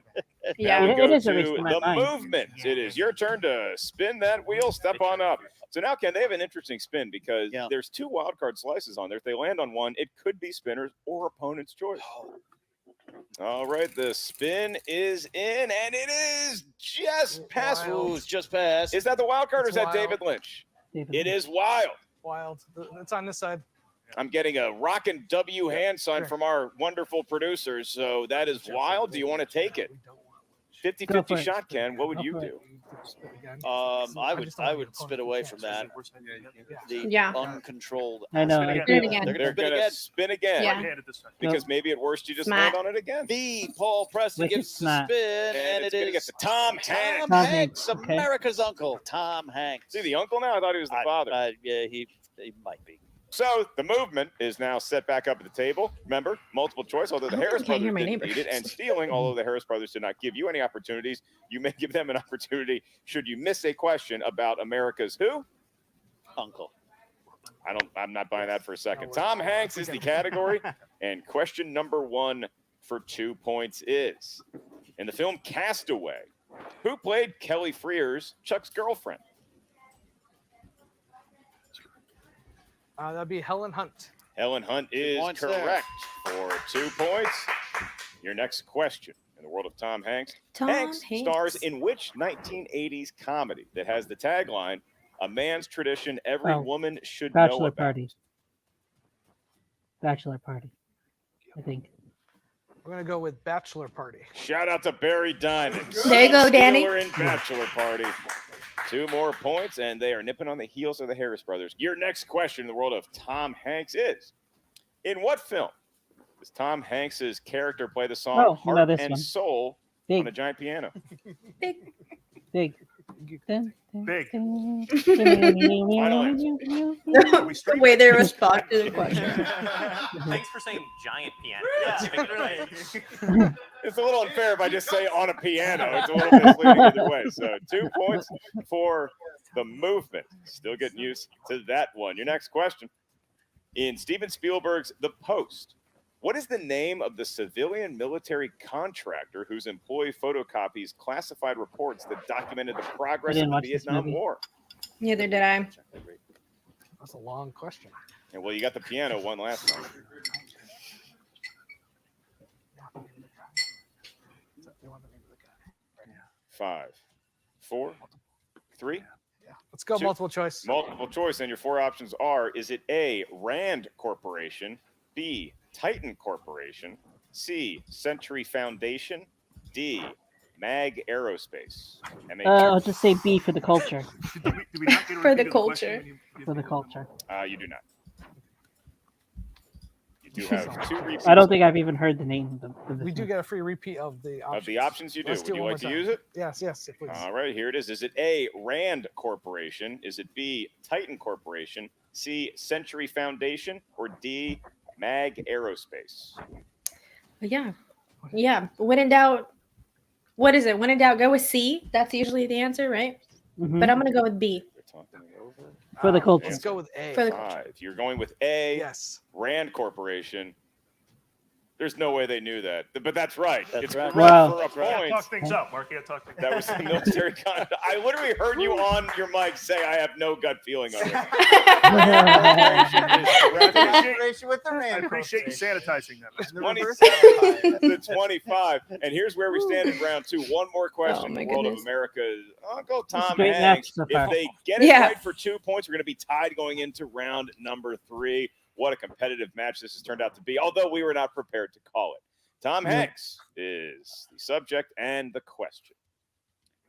Yeah.
Now we
It
go
is erased
to
from my
the
mind.
movement. It is your turn to spin that wheel. Step on up. So now, Ken, they have an interesting spin because there's 2 wild card slices on there. If they land on one, it could be spinners or opponent's choice. All right, the spin is in, and it is just past.
Wild.
Ooh, it's just past.
Is that the wild card or is
It's
that
wild.
David Lynch?
David
It
Lynch.
is wild.
Wild. It's on this side.
I'm getting a rockin' W hand sign from our wonderful producers. So that is wild. Do you want to take it? 50-50
for it.
shot, Ken. What would
Go
you
for
do?
I would spit away from that. The
Yeah.
uncontrolled.
I know.
Spin
I
again.
feel-
Spin again.
They're
They're
going to
gonna
spin again.
spin again
Yeah.
Right-handed this time.
because maybe at worst you just
Smart.
land on it again.
The Paul Preston
Wicked
gives the
smart.
spin, and
it's
it
gonna
is
get to Tom Hanks.
Tom
Tom
Hanks,
Hanks, okay.
America's uncle, Tom Hanks.
See the uncle now? I thought he was the father.
Yeah, he might be.
So the movement is now set back up at the table. Remember, multiple choice, although the
I
Harris
can't hear
brothers
my
didn't
neighbor.
need it, and stealing, although the Harris brothers did not give you any opportunities, you may give them an opportunity should you miss a question about America's who?
Uncle.
I'm not buying that for a second. Tom Hanks is the category, and question number 1 for 2 points is, in the film Castaway, who played Kelly Frears, Chuck's girlfriend?
That'd be Helen Hunt.
Helen Hunt is
points there.
correct for 2 points. Your next question in the world of Tom Hanks.
Tom
Hanks
Hanks.
stars in which 1980s comedy that has the tagline, "A man's tradition every
Oh,
woman should know
Bachelor
about"?
Party. Bachelor Party. I think.
We're gonna go with Bachelor Party.
Shout out to Barry Diamond.
There you go, Danny.
Steeler in Bachelor Party. 2 more points, and they are nipping on the heels of the Harris brothers. Your next question in the world of Tom Hanks is, in what film does Tom Hanks's character play the song
Oh, I know
Heart
this
and
one.
Soul
Big.
on a giant piano?
Big.
Big.
Big.
The way they respond to the question.
Thanks for saying giant piano.
It's a little unfair if I just say on a piano. It's a little misleading either way. So 2 points for the movement. Still getting used to that one. Your next question. In Steven Spielberg's The Post, what is the name of the civilian military contractor whose employee photocopies classified reports that documented the progress
didn't
of the
watch this
Vietnam
movie.
War?
Neither did I.
That's a long question.
And well, you got the piano one last time. Five, four, three.
Let's go
2.
multiple choice.
Multiple choice, and your 4 options are: is it A, Rand Corporation, B, Titan Corporation, C, Century Foundation, D, Mag Aerospace?
I'll just say B for the culture.
Did we not get a
For the
repeat of
culture.
question?
For the culture.
You do not. You do have 2 repeats.
I don't think I've even heard the name of
We do get a free repeat of the options.
Of the options you do.
Let's
Would you
one
like to
more time.
use it?
Yes, yes, please.
All right, here it is. Is it A, Rand Corporation? Is it B, Titan Corporation? C, Century Foundation? Or D, Mag Aerospace?
Yeah. Yeah. When in doubt, what is it? When in doubt, go with C. That's usually the answer, right?
Mhm.
But I'm going to go with B.
For the culture.
Let's go with A.
For the
Five. You're going with A,
Yes.
Rand Corporation. There's no way they knew that, but that's right. It's
right.
correct
Wow.
for a
You gotta
point.
talk things up, Mark. You gotta talk things
That was the military con. I literally heard you on your mic say, "I have no gut feeling on it."
Collaboration with the
I
Rand
appreciate you
Corporation.
sanitizing them.
The
27 to 25. And here's where we stand in round 2. One more question.
my
The world
goodness.
of America's Uncle
This is a
Tom
great
Hanks.
match so far.
If they get it
Yeah.
right for 2 points, we're going to be tied going into round number 3. What a competitive match this has turned out to be, although we were not prepared to call it. Tom Hanks is the subject and the question.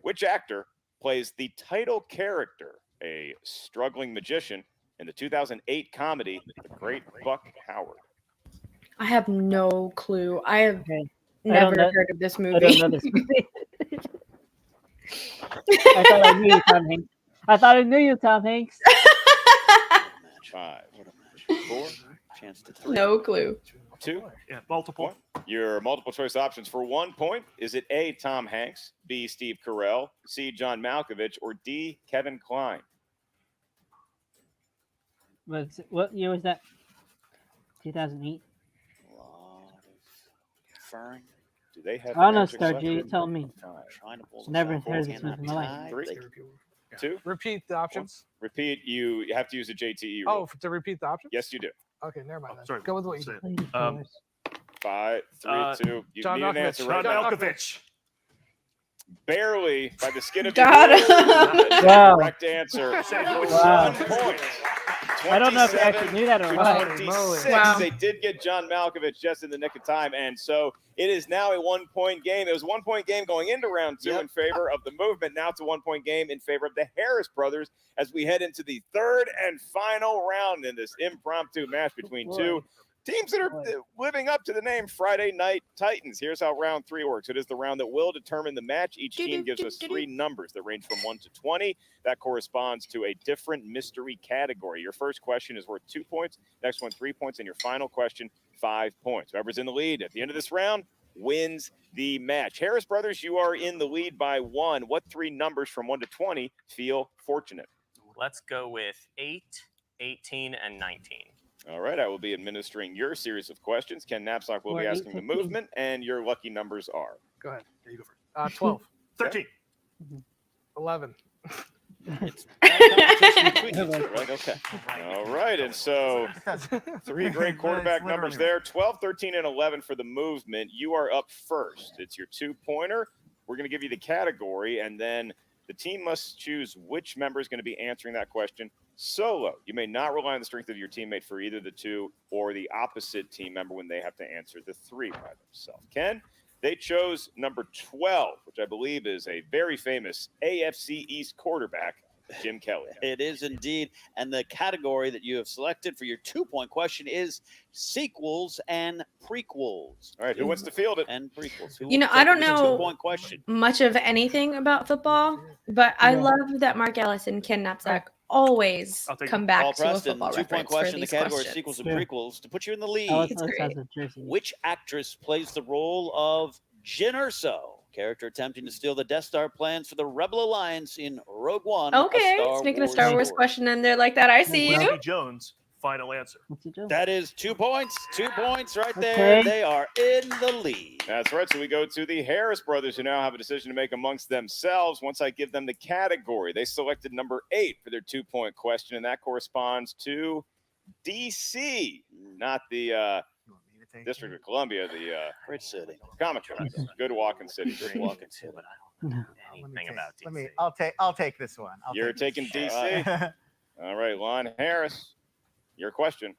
Which actor
plays the title character, a struggling magician, in the 2008 comedy The Great Buck Howard?
I have no clue. I have
I
never
don't know-
heard of this movie.
I don't know this movie. I thought I knew you, Tom Hanks. I thought I knew you, Tom Hanks.
5, 4,
chance to 3.
No clue.
2.
Yeah, multiple.
1. Your multiple choice options for 1 point. Is it A, Tom Hanks, B, Steve Carell, C, John Malkovich, or D, Kevin Kline?
What year was that? 2008.
Conferring. Do they have?
I don't know,
magic
Star
left
G.
in
Tell
them?
me.
Trying to pull this
Never
off.
heard of this movie in my life.
3, 2.
Repeat the options.
Repeat. You have to use a JTE rule.
Oh, to repeat the options?
Yes, you do.
Okay, never mind. Then.
Sorry.
Go with what you said.
5, 3, 2. You
John
need an
Malkovich.
answer
John
right now.
Malkovich.
Barely by the skin of
Got
your
it.
nose.
Wow.
Correct answer.
Wow.
1 point.
I don't know if I actually knew that or what.
26.
Wow.
They did get John Malkovich just in the nick of time, and so it is now a 1-point game. It was a 1-point game going into round 2 in favor of the movement. Now it's a 1-point game in favor of the Harris brothers as we head into the third and final round in this impromptu match between two teams that are living up to the name Friday Night Titans. Here's how round 3 works. It is the round that will determine the match. Each team gives us 3 numbers that range from 1 to 20. That corresponds to a different mystery category. Your first question is worth 2 points. Next one, 3 points. And your final question, 5 points. Whoever's in the lead at the end of this round wins the match. Harris brothers, you are in the lead by 1. What 3 numbers from 1 to 20 feel fortunate?
Let's go with 8, 18, and 19.
All right, I will be administering your series of questions. Ken Knapsack will be
Or
asking the
18.
movement, and your lucky numbers are.
Go ahead. There you go first. 12.
13.
11.
Right, okay. All right, and so 3 great quarterback numbers there, 12, 13, and 11 for the movement. You are up first. It's your 2-pointer. We're going to give you the category, and then the team must choose which member is going to be answering that question solo. You may not rely on the strength of your teammate for either the 2 or the opposite team member when they have to answer the 3 by themselves. Ken, they chose number 12, which I believe is a very famous AFC East quarterback, Jim Kelly.
It is indeed. And the category that you have selected for your 2-point question is sequels and prequels.
All right, who wants to field it?
And prequels. Who
You know,
will
I
take
don't
the
know
2-point question.
much of anything about football, but I
Yeah.
love that Mark Ellis and Ken Knapsack always
I'll take
come
it.
back
Paul
to a
Preston,
football
2-point
reference for
question. The
these
category is
questions.
sequels and
Sure.
prequels. To put you in the lead,
Ellis
great.
has a jersey.
which actress plays the role of Jyn Erso, character attempting to steal the Death Star plans for the Rebel Alliance in Rogue One?
Okay, sneaking a Star Wars question in there like that. I see you.
Wendy Jones, final answer.
What's he doing?
That is 2 points. 2 points right there.
Okay.
They are in the lead.
That's right. So we go to the Harris brothers, who now have a decision to make amongst themselves. Once I give them the category, they selected number 8 for their 2-point question, and that corresponds to DC, not the District of Columbia, the
Great city.
comic book. Good walking city.
Great walking city.
Anything about
Let
DC.
me. I'll take this one.
You're taking DC. All right, Lon Harris, your question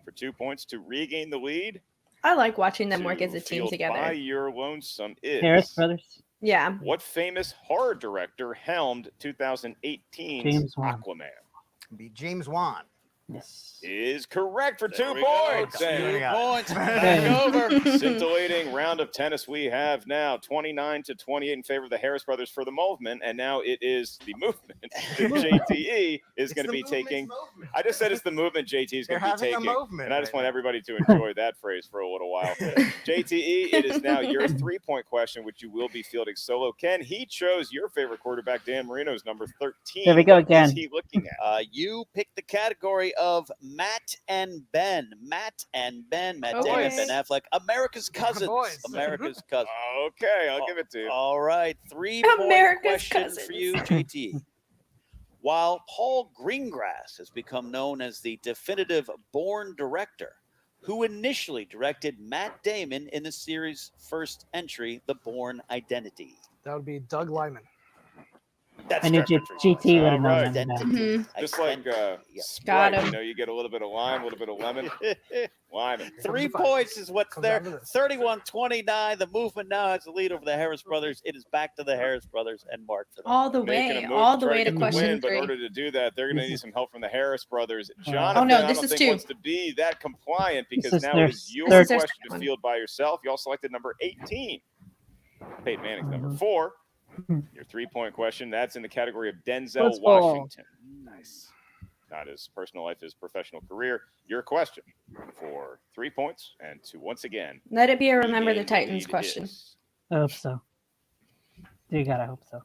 for 2 points to regain the lead.
I like watching them work
to
as a team
field By
together.
your lonesome is
Harris brothers.
Yeah.
what famous horror director helmed 2018's
James Wan.
Aquaman?
Be James Wan.
Yes.
Is correct for 2
There we go.
points.
2
And
points.
Okay.
Back over.
scintillating round of tennis we have now, 29-28 in favor of the Harris brothers for the movement, and now it is the movement that JTE is going to be taking. I just said it's the movement JT is going
They're
to be
having a
taking,
movement
and I just
right
want
now.
everybody to enjoy that phrase for a little while. JTE, it is now your 3-point question, which you will be fielding solo. Ken, he chose your favorite quarterback, Dan Marino's number 13.
There we go
What
again.
is he looking at?
You picked the category of Matt and Ben. Matt and Ben. Matt
Okay.
Damon, Ben Affleck. America's cousins.
Boys.
America's cousins.
Okay, I'll give it to you.
All right. 3-point
America's
question
cousins.
for you, JT. While Paul Greengrass has become known as the definitive Bourne director, who initially directed Matt Damon in the series' first entry, The Bourne Identity?
That would be Doug Lyman.
That's
I knew GT would have known that.
Mhm.
Just like
Got
Sprite,
him.
you know, you get a little bit of lime, a little bit of lemon. Lemon.
3 points is what's there. 31-29. The movement now has the lead over the Harris brothers. It is back to the Harris brothers and Mark for them.
All the
Making a
way,
move
all the
try
way to
get the
question
win, but in
3.
order to do that, they're going to need some help from the Harris brothers.
Oh,
Jonathan,
no,
I
this
don't
is
think
2.
wants to be that compliant because
is
now
their
it is your
third-
question to
one.
field by yourself. You all selected number 18. Peyton Manning's number 4. Your 3-point question, that's in the category of Denzel
Football.
Washington. Nice. Not his personal life, his professional career. Your question for 3 points and to once again.
Let it be a remember the
regain
Titans
lead
question.
is,
I hope so. You gotta hope so.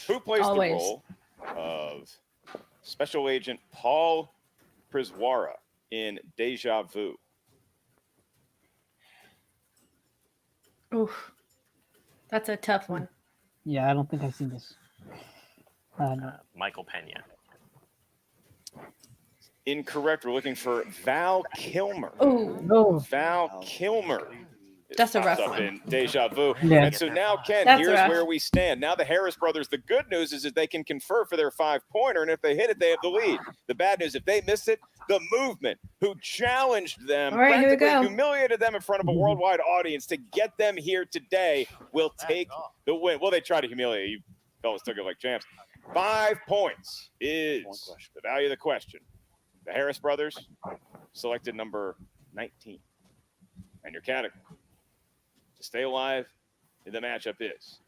who plays
Always.
the role of Special Agent Paul Priswara in Deja Vu?
Oof. That's a tough one.
Yeah, I don't think I've seen this. No.
Michael Pena.
Incorrect. We're looking for Val Kilmer.
Oh,
Val Kilmer.
That's a
pops
rough
up
one.
in Deja Vu.
Yeah.
And so now, Ken,
That's
here's
rough.
where we stand. Now the Harris brothers, the good news is that they can confer for their 5-pointer, and if they hit it, they have the lead. The bad news, if they miss it, the movement who challenged them,
All right, here we
practically
go.
humiliated them in front of a worldwide audience to get them here today, will take the win. Well, they try to humiliate you. Fellas took it like champs. 5 points is the value of the question. The Harris brothers selected number 19. And your category to stay alive in the matchup is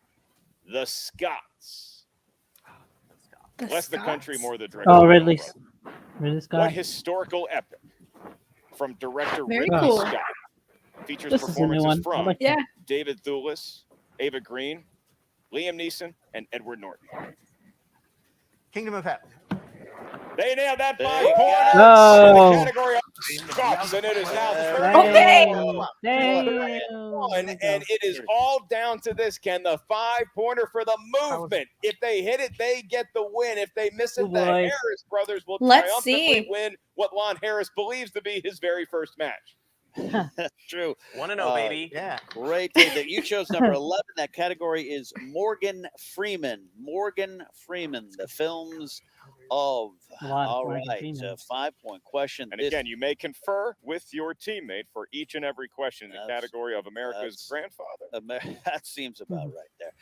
the Scots. Less the country, more the director.
Oh, Ridley
What
Scott.
historical epic from director
Very
Ridley
cool.
Scott features
This is a new
performances
one. I
from
like
Yeah.
David Thewlis, Ava Green, Liam Neeson, and Edward Norton?
Kingdom of Heaven.
They nailed that by
There you
points
go.
in the category of Scots, and it is now
Okay.
31, and it is all down to this, Ken, the 5-pointer for the movement. If they hit it, they get the win. If they miss it,
Oh,
the
boy.
Harris brothers will
Let's
triumphantly
see.
win what Lon Harris believes to be his very first match.
That's true.
1-0, baby.
Yeah.
Great day that you chose number 11. That category is Morgan Freeman. Morgan Freeman, the films of.
A lot of
All
Morgan
right,
Freeman.
5-point question.
And
This-
again, you may confer with your teammate for each and every question in the
That's-
category of America's grandfather.
that seems about right there.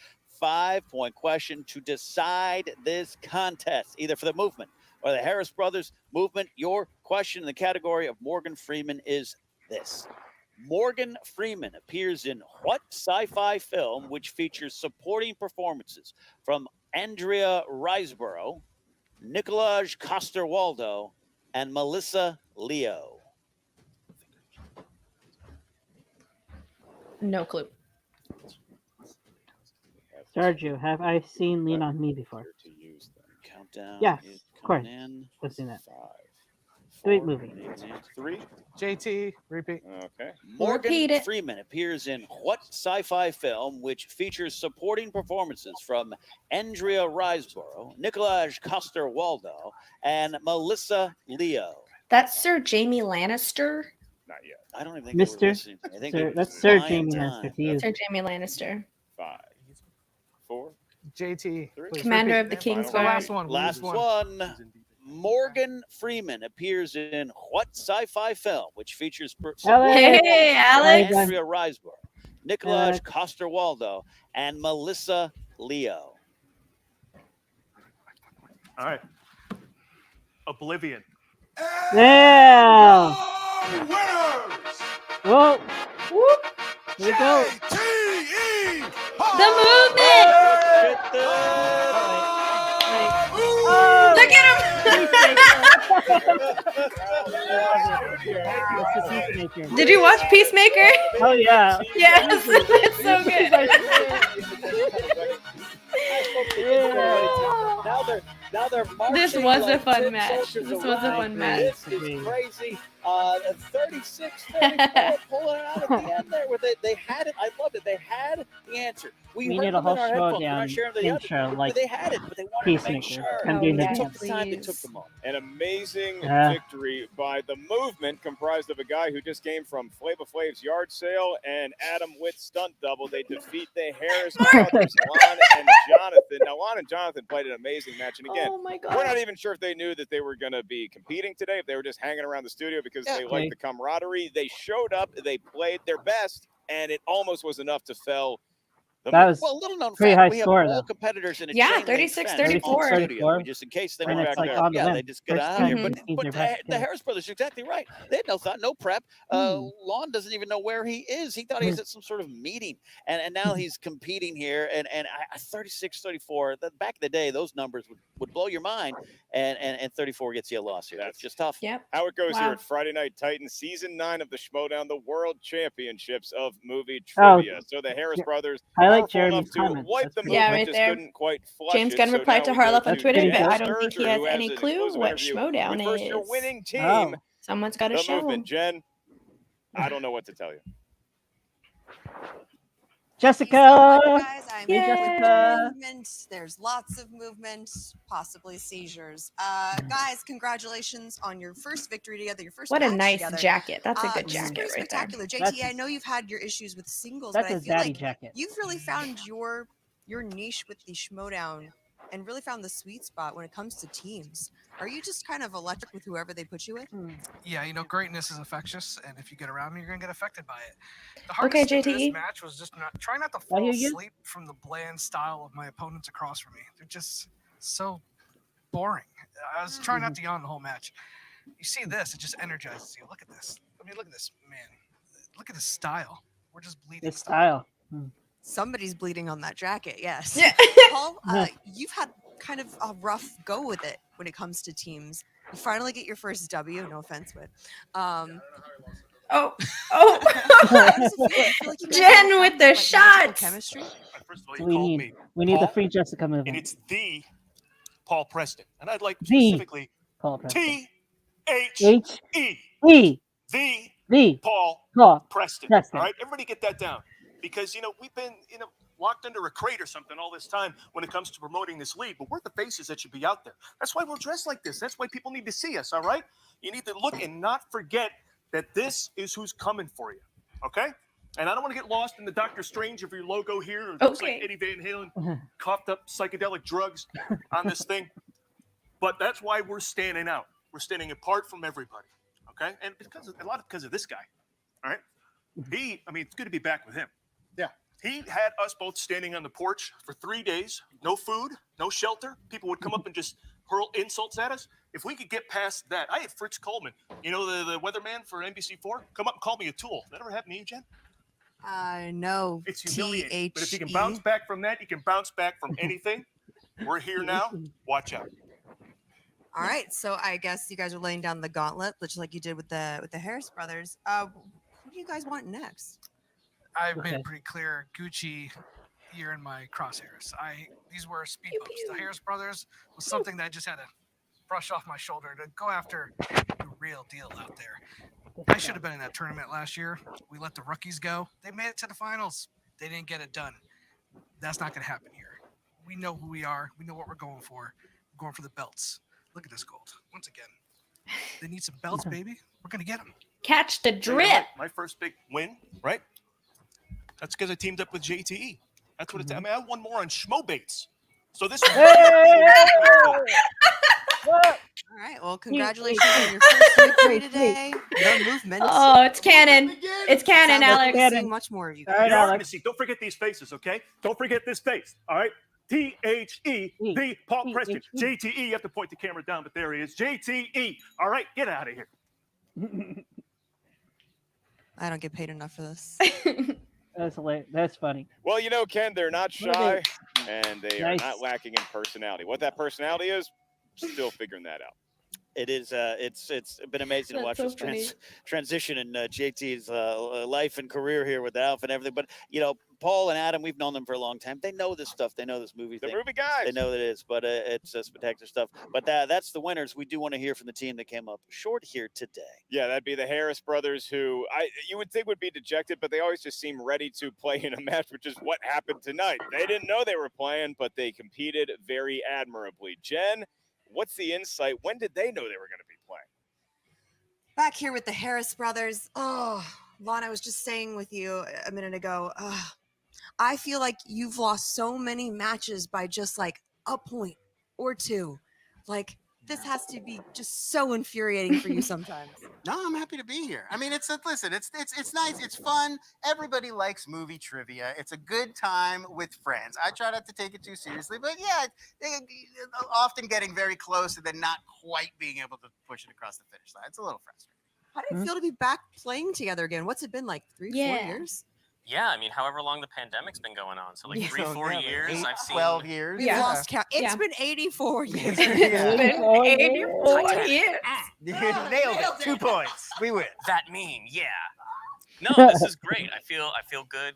5-point question to decide this contest, either for the movement or the Harris brothers movement. Your question in the category of Morgan Freeman is this. Morgan Freeman appears in what sci-fi film which features supporting performances from Andrea Riseborough, Nicolaj Coster-Waldau, and Melissa Leo?
No clue.
Sergio, have I seen Lean on Me before?
Countdown.
Yes,
is
of course.
coming in.
I've seen that.
5,
Great
4,
movie.
3.
JT, repeat.
Okay.
Morgan
Repeat it.
Freeman appears in what sci-fi film which features supporting performances from Andrea Riseborough, Nicolaj Coster-Waldau, and Melissa Leo?
That's Sir Jamie Lannister.
Not yet.
I don't even think they were
Mister.
listening to me. I think
Sir,
it was
that's Sir
buying
Jamie
time.
Lannister to you.
Sir Jamie Lannister.
5, 4.
JT, please
Commander
repeat.
of the King's
The
Guard.
last one.
Last one. Morgan Freeman appears in what sci-fi film which features supporting
Hey, Alex.
from Andrea Riseborough, Nicolaj Coster-Waldau, and Melissa Leo?
All right. Oblivion.
Yeah. Whoa.
Whoop.
Here we go.
The movement. Look at him. Did you watch Peacemaker?
Oh yeah.
Yes, it's so good.
Now they're
This
marching
was a
like
fun
10
match.
soldiers
This was a
around.
fun match.
This is crazy. 36-34, pulling it out at the end there. Where they had it. I loved it. They had the answer.
We
heard
need a
them
whole
in our headphones. We're
Schmoedown
not sharing the other.
intro like
They had it, but they wanted to make
Peacemaker.
sure.
I'm doing
They
that.
took the time. They took the moment.
An amazing
Yeah.
victory by the movement, comprised of a guy who just came from Flava Flav's yard sale and Adam Witt's stunt double. They defeat the Harris brothers, Lon and Jonathan. Jonathan. Now, Lon and Jonathan played an amazing match. And again,
Oh my
we're not
God.
even sure if they knew that they were going to be competing today, if they were just hanging around the studio because they
Okay.
liked the camaraderie. They showed up, they played their best, and it almost was enough to fell.
That was
Well, little known
pretty
fact,
high
we have
score,
all
though.
competitors in a
Yeah,
chain link
36,
fence
34.
on studio,
34.
just in case they
And
were
it's
back
like
there.
on the
Yeah,
limb.
they just get
First
out of here.
time
But,
they've seen
but
their
the,
best
the
skill.
Harris brothers are exactly right. They had no thought, no prep. Lon doesn't even know where he is. He thought he was at some sort of meeting, and now he's competing here. And 36, 34. Back in the day, those numbers would blow your mind. And 34 gets you a loss here. That's just tough.
Yep.
How it goes here
Wow.
at Friday Night Titans, Season 9 of the Schmoedown, the World Championships of Movie
Oh,
Trivia. So the Harris brothers
I like
powerful enough
Jeremy's
to
comments.
wipe
That's
the
pretty
Yeah,
movement,
right
just
there.
couldn't quite flush
James
it.
Gunn
So
replied
now
to
we go
Harloff on
That's
Twitter,
pretty
but I
cool.
don't think he
Sturger,
has
who
any
an
clue
exclusive
what
interview
Schmoedown
with first your
is.
winning team,
Oh.
Someone's got to
the
show him.
movement. Jen, I don't know what to tell you.
Jessica!
Guys, I'm
Hey,
with
Jessica!
movement. There's lots of movement, possibly seizures. Guys, congratulations on your first victory together, your first
What a
match
nice
together.
jacket. That's a good
This is
jacket
pretty
right there.
spectacular.
That's
JT, I know you've had your issues with singles,
That's
but I
his
feel
daddy
like
jacket.
you've really found your niche with the Schmoedown and really found the sweet spot when it comes to teams. Are you just kind of electric with whoever they put you with?
Yeah, you know, greatness is infectious, and if you get around me, you're gonna get affected by it. The
Okay,
hardest thing for this
JTE.
match was just try not to
I
fall
hear you.
asleep from the bland style of my opponents across from me. They're just so boring. I was trying not to yawn the whole match. You see this, it just energizes you. Look at this. I mean, look at this, man. Look at this style. We're just bleeding.
His style.
Somebody's bleeding on that jacket, yes.
Yeah.
Paul, you've had kind of a rough go with it when it comes to teams. You finally get your first W, no offense, but
Oh,
how does it feel? Do you feel like you guys
Jen
have
with
found
the
that, like, magical
shots.
chemistry?
First of all,
So
you
we
called
need
me
the
Paul,
free Jessica
and
movement.
it's the Paul Preston. And I'd like
The
specifically
Paul Preston.
T-H-E.
E.
The Paul Preston.
Preston.
All right, everybody get that down. Because, we've been, locked under a crate or something all this time when it comes to promoting this league, but we're the faces that should be out there. That's why we're dressed like this. That's why people need to see us, all right? You need to look and not forget that this is who's coming for you, okay? And I don't want to get lost in the Doctor Strange of your logo here. It looks like
Okay.
Eddie Van Halen coughed up psychedelic drugs on this thing. But that's why we're standing out. We're standing apart from everybody, okay? And because of this guy, all right? It's good to be back with him.
Yeah.
He had us both standing on the porch for 3 days, no food, no shelter. People would come up and just hurl insults at us. If we could get past that, I had Fritz Coleman, the weatherman for NBC4, come up and call me a tool. That ever happen to you, Jen?
No.
It's humiliating.
T-H-E.
But if you can bounce back from that, you can bounce back from anything. We're here now. Watch out.
All right, so I guess you guys are laying down the gauntlet, just like you did with the Harris brothers. Who do you guys want next?
I've made it pretty clear. Gucci, you're in my crosshairs. These were speed bumps. The Harris brothers was something that I just had to brush off my shoulder to go after the real deal out there. I should have been in that tournament last year. We let the rookies go. They made it to the finals. They didn't get it done. That's not going to happen here. We know who we are. We know what we're going for. We're going for the belts. Look at this gold. Once again, they need some belts, baby. We're going to get them.
Catch the drip.
My first big win, right? That's because I teamed up with JTE. That's what it's. I won more on Schmoebaits. So this.
All right, well, congratulations on your first victory today. The movement.
Oh, it's canon. It's canon,
Sounds like we're
Alex.
seeing much more of you
You're
guys.
going to see. Don't forget these faces, okay? Don't forget this face. All right. T-H-E, the Paul Preston. JTE, you have to point the camera down, but there he is. JTE. All right, get out of here.
I don't get paid enough for this.
That's hilarious. That's funny.
Well, Ken, they're not
What are
shy, and they
Nice.
are not lacking in personality. What that personality is, still figuring that out.
It is. It's been amazing to watch
That's so
this transition in JT's life and career here with Alf and everything. But Paul and Adam, we've known them for a long time. They know this stuff. They know this movie
The
thing.
movie guys.
They know that it is. But it's spectacular stuff. But that's the winners. We do want to hear from the team that came up short here today.
Yeah, that'd be the Harris brothers, who you would think would be dejected, but they always just seem ready to play in a match, which is what happened tonight. They didn't know they were playing, but they competed very admirably. Jen, what's the insight? When did they know they were going to be playing?
Back here with the Harris brothers. Oh, Lon, I was just saying with you a minute ago. I feel like you've lost so many matches by just like a point or two. Like, this has to be just so infuriating for you sometimes.
No, I'm happy to be here. I mean, listen, it's nice, it's fun. Everybody likes movie trivia. It's a good time with friends. I try not to take it too seriously, but yeah, often getting very close and then not quite being able to push it across the finish line. It's a little frustrating.
How do you feel to be back playing together again? What's it been like? 3-4 years?
Yeah, I mean, however long the pandemic's been going on. So like 3-4 years, I've seen
12 years.
We've lost count. It's been 84 years.
It's
been 84 years.
You nailed it. 2 points. We win.
That meme, yeah. No, this is great. I feel good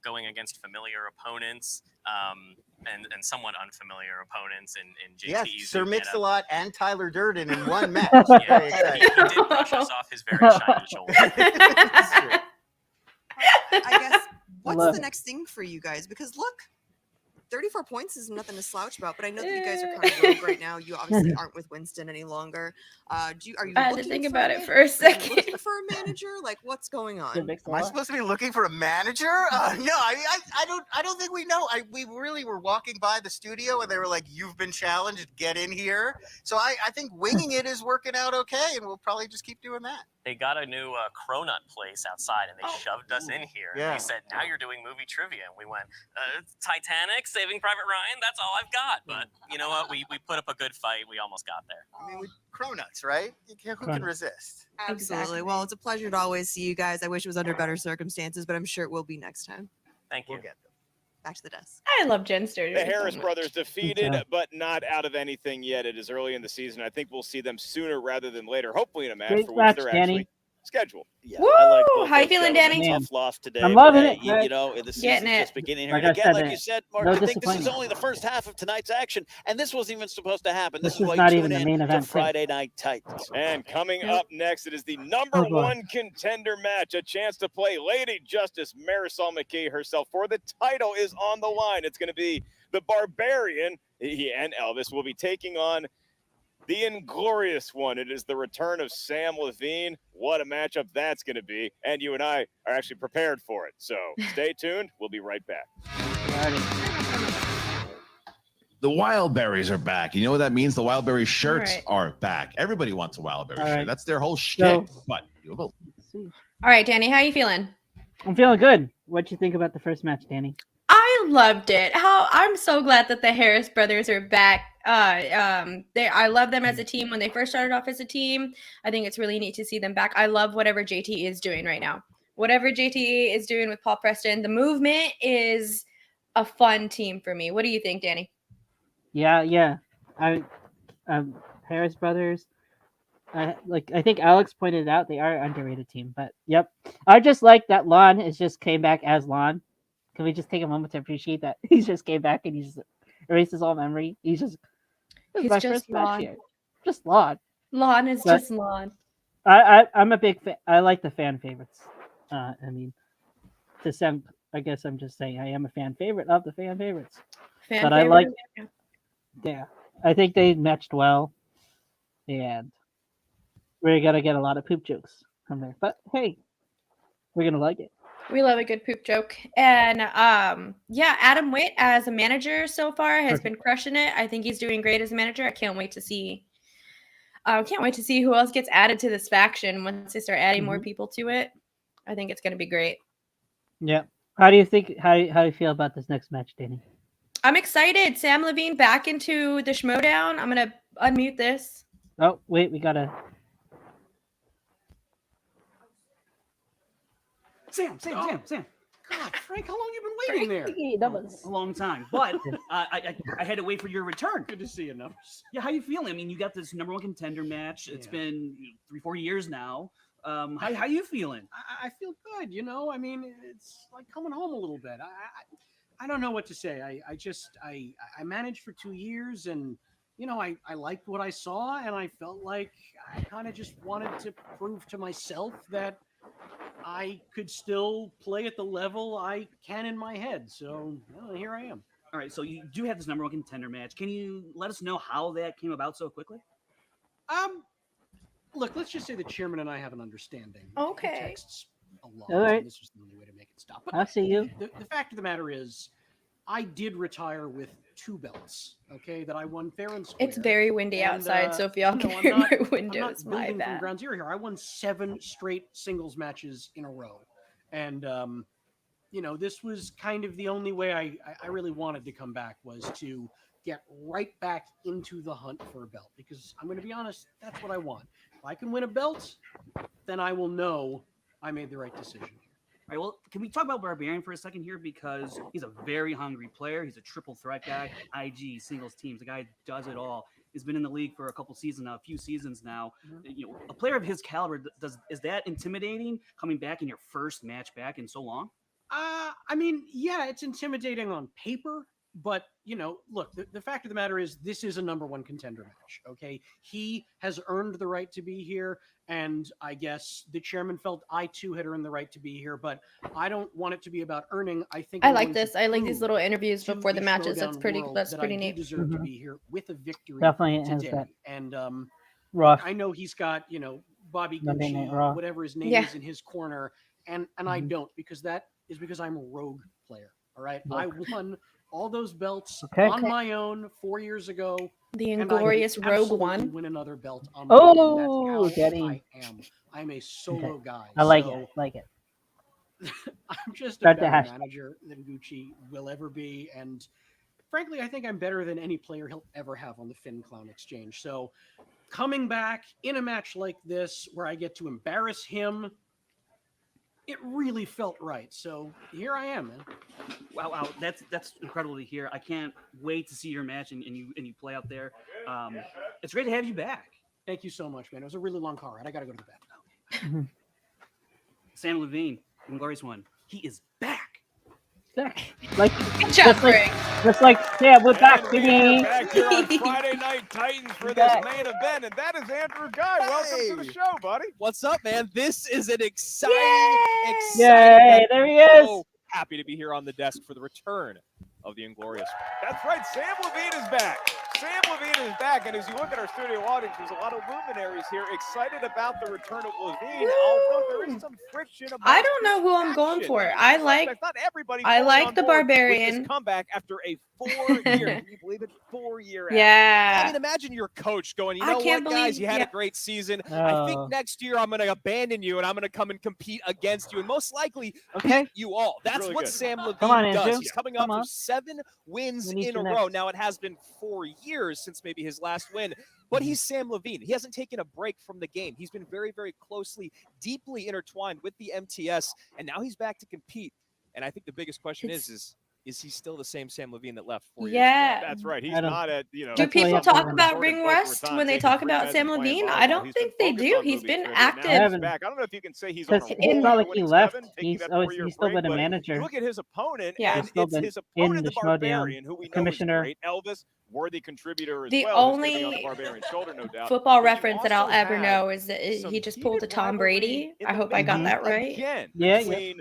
going against familiar opponents and somewhat unfamiliar opponents in JT's.
Yes, Sir Mix-a-Lot and Tyler Durden in one match.
Yeah,
Very
he
exciting.
did brush us off his very shiny shoulder.
I guess, what's
love
the
it.
next thing for you guys? Because look, 34 points is nothing to slouch about, but I know that you guys are kind of rogue right now. You obviously aren't with Winston any longer. Are you
I had to
looking
think
for
about
a
it
man-
for a
are you
second.
looking for a manager? Like, what's going on?
Am I supposed to be looking for a manager? No, I don't think we know. We really were walking by the studio and they were like, "You've been challenged. Get in here." So I think winging it is working out okay, and we'll probably just keep doing that.
They got a new cronut place outside, and they shoved us in here.
Yeah.
And they said, "Now you're doing movie trivia." And we went, "Titanic, Saving Private Ryan. That's all I've got." But you know what? We put up a good fight. We almost got there.
I mean, cronuts, right? Who can resist?
Absolutely. Well, it's a pleasure to always see you guys. I wish it was under better circumstances, but I'm sure it will be next time.
Thank you.
We'll get them.
Back to the desk.
I love Jen Sturger.
The Harris
so much.
brothers defeated,
Yeah.
but not out of anything yet. It is early in the season. I think we'll see them sooner rather than later, hopefully in a match
Great
for
match,
which they're
Danny.
actually scheduled.
Yeah,
Woo!
I like both
How you
those
feeling,
gentlemen.
Danny?
Tough loss today.
I'm
but,
loving
hey,
it,
you
Greg.
know, the
Getting
season's
it.
just beginning here.
Like
And
I
again,
said,
like you said, Mark,
no
I think this is
disappointment.
only the first half of tonight's action, and this wasn't even supposed to happen. This
This
is
is
why
not
you
even
tune
the
in
main
to
event, too.
Friday Night Titans.
And coming up next, it is the number
Oh, boy.
one contender match. A chance to play Lady Justice Marisol McKee herself for the title is on the line. It's going to be the Barbarian. He and Elvis will be taking on the Inglorious One. It is the return of Samm Levine. What a matchup that's going to be. And you and I are actually prepared for it. So stay tuned. We'll be right back.
The Wildberries are back. You know what that means? The Wildberry shirts
Right.
are back. Everybody wants a Wildberry
All
shirt.
right.
That's their whole shtick.
So-
But you will.
All right, Danny, how you feeling?
I'm feeling good. What'd you think about the first match, Danny?
I loved it. I'm so glad that the Harris brothers are back. I love them as a team when they first started off as a team. I think it's really neat to see them back. I love whatever JT is doing right now. Whatever JT is doing with Paul Preston, the movement is a fun team for me. What do you think, Danny?
Yeah. Harris brothers. I think Alex pointed out they are an underrated team, but yep. I just like that Lon came back as Lon. Can we just take a moment to appreciate that he just came back and he just erased his all memory? This is my
just
first match
Lon.
here. Just Lon.
Lon is
But-
just Lon.
I'm a big fan. I like the fan favorites. I mean, to some, I guess I'm just saying I am a fan favorite of the fan favorites.
Fan
But I
favorite
like,
of Danny.
yeah, I think they matched well, and we're gonna get a lot of poop jokes from there. But hey, we're gonna like it.
We love a good poop joke. And Adam Witt as a manager so far has been crushing it. I think he's doing great as a manager. I can't wait to see who else gets added to this faction once they start adding more people to it. I think it's going to be great.
Yeah. How do you think? How do you feel about this next match, Danny?
I'm excited. Samm Levine back into the Schmoedown. I'm going to unmute this.
Oh wait, we gotta.
Sam. God, Frank, how long you been waiting there?
A long time, but I had to wait for your return.
Good to see you, Numbers.
Yeah, how you feeling? I mean, you got this number one contender match. It's been 3-4 years now. How you feeling?
I feel good. You know, I mean, it's like coming home a little bit. I don't know what to say. I managed for 2 years, and you know, I liked what I saw, and I felt like I kind of just wanted to prove to myself that I could still play at the level I can in my head. So here I am.
All right, so you do have this number one contender match. Can you let us know how that came about so quickly?
Look, let's just say the chairman and I have an understanding.
Okay.
He texts a lot.
All right.
And this was the only way to make it stop. But
I see you.
The fact of the matter is, I did retire with 2 belts, okay, that I won fair and square.
It's very windy
And,
outside, so if y'all
you know,
can
I'm
hear
not-
my
I'm
windows,
not
my
building from
bad.
ground zero here. I won 7 straight singles matches in a row. And, you know, this was kind of the only way I really wanted to come back, was to get right back into the hunt for a belt. Because I'm going to be honest, that's what I want. If I can win a belt, then I will know I made the right decision.
All right, well, can we talk about Barbarian for a second here? Because he's a very hungry player. He's a triple threat guy, IG, singles teams. The guy does it all. He's been in the league for a few seasons now. You know, a player of his caliber, is that intimidating coming back in your first match back in so long?
I mean, yeah, it's intimidating on paper, but you know, look, the fact of the matter is, this is a #1 contender match. Okay, he has earned the right to be here, and I guess the chairman felt I too had earned the right to be here. But I don't want it to be about earning. I think
I
I'm
like
going to
this. I like these
prove
little interviews
to
before the matches.
Schmoedown
That's pretty.
world
That's
that
pretty
I do
neat.
deserve to
Mhm.
be here with a victory
Definitely has
today.
that
And
rough
I know he's got, you know, Bobby
Monday Night
Gucci,
Raw.
whatever his name
Yeah.
is, in his corner, and I
Mhm.
don't, because that is because I'm a rogue player. All right,
Yeah.
I won all those belts
Okay.
on my own 4 years ago.
The
and I will
Inglorious Rogue
absolutely
One.
win another belt on my own.
Oh,
That's
Daddy.
how I am. I'm a solo
Okay.
guy.
I like
so
it. Like it.
I'm just a
Start the
better
hashtag.
manager than Gucci will ever be, and frankly, I think I'm better than any player he'll ever have on the Finn Clown Exchange. So, coming back in a match like this, where I get to embarrass him, it really felt right. So here I am, man.
Wow, that's incredible to hear. I can't wait to see your match and you play out there. It's great to have you back.
Thank you so much, man. It was a really long car ride. I got to go to bed.
Samm Levine, Inglorious One, he is back.
Like,
Good job, Greg.
just like, yeah, we're back,
We
baby.
are back here on Friday Night Titans for this main event, and that is Andrew Guy. Welcome to the show, buddy.
What's up, man? This is an exciting
Yay,
event.
there he is.
So happy to be here on the desk for the return of the Inglorious One.
That's right, Samm Levine is back. Samm Levine is back, and as you look at our studio audience, there's a lot of luminaries here excited about the return of Levine, although there is some friction about
I don't know who I'm going
action.
for. I like.
Not everybody
I
fully
like
on
the
board with this
Barbarian.
comeback after a 4-year, can you believe it? 4-year
Yeah.
I mean, imagine your coach going, you
I
know
can't
what, guys,
believe-
you had
yeah.
a great season. I
Oh.
think next year I'm going to abandon you and I'm going to come and compete against you and most likely
Okay.
beat you all. That's
really
what
good.
Samm Levine
Come on,
does.
Andrew.
He's coming
Come
off
on.
of 7 wins
We need
in a
you
row.
next.
Now, it has been 4 years since maybe his last win, but he's Samm Levine. He hasn't taken a break from the game. He's been very, very closely, deeply intertwined with the MTS, and now he's back to compete. And I think the biggest question is he still the same Samm Levine that left 4 years
Yeah.
That's right. He's
I don't-
not at, you know.
Do
That's why
people
you have
talk
to
about
Jordan
ring
Boca
rust
Raton
when they
taking
talk
free
about
meds
Sam
and playing
Levine?
volleyball.
I don't
He's
think
been
they
focused
do.
on
He's
movie
been
trivia. Now he's
active.
back. I don't know if you can say he's on
Because
a
it's
roll
not like
when
he
he's
left.
7, taking
He's
that
always
4-year
he's still
break,
been a
but
manager.
You look at his opponent,
Yeah.
and
He's still
it's
been
his
in
opponent,
the
the
Schmoedown.
Barbarian, who we know
Commissioner.
is great. Elvis, worthy contributor as
The
well. Who's gonna be on
only
the Barbarian's shoulder, no doubt.
football
But you
reference that I'll
also
ever
have
know is that
some
he just pulled a
heated
Tom
rivalry
Brady.
in
I
the
hope I got
main
that right.
Again,
Yeah,
between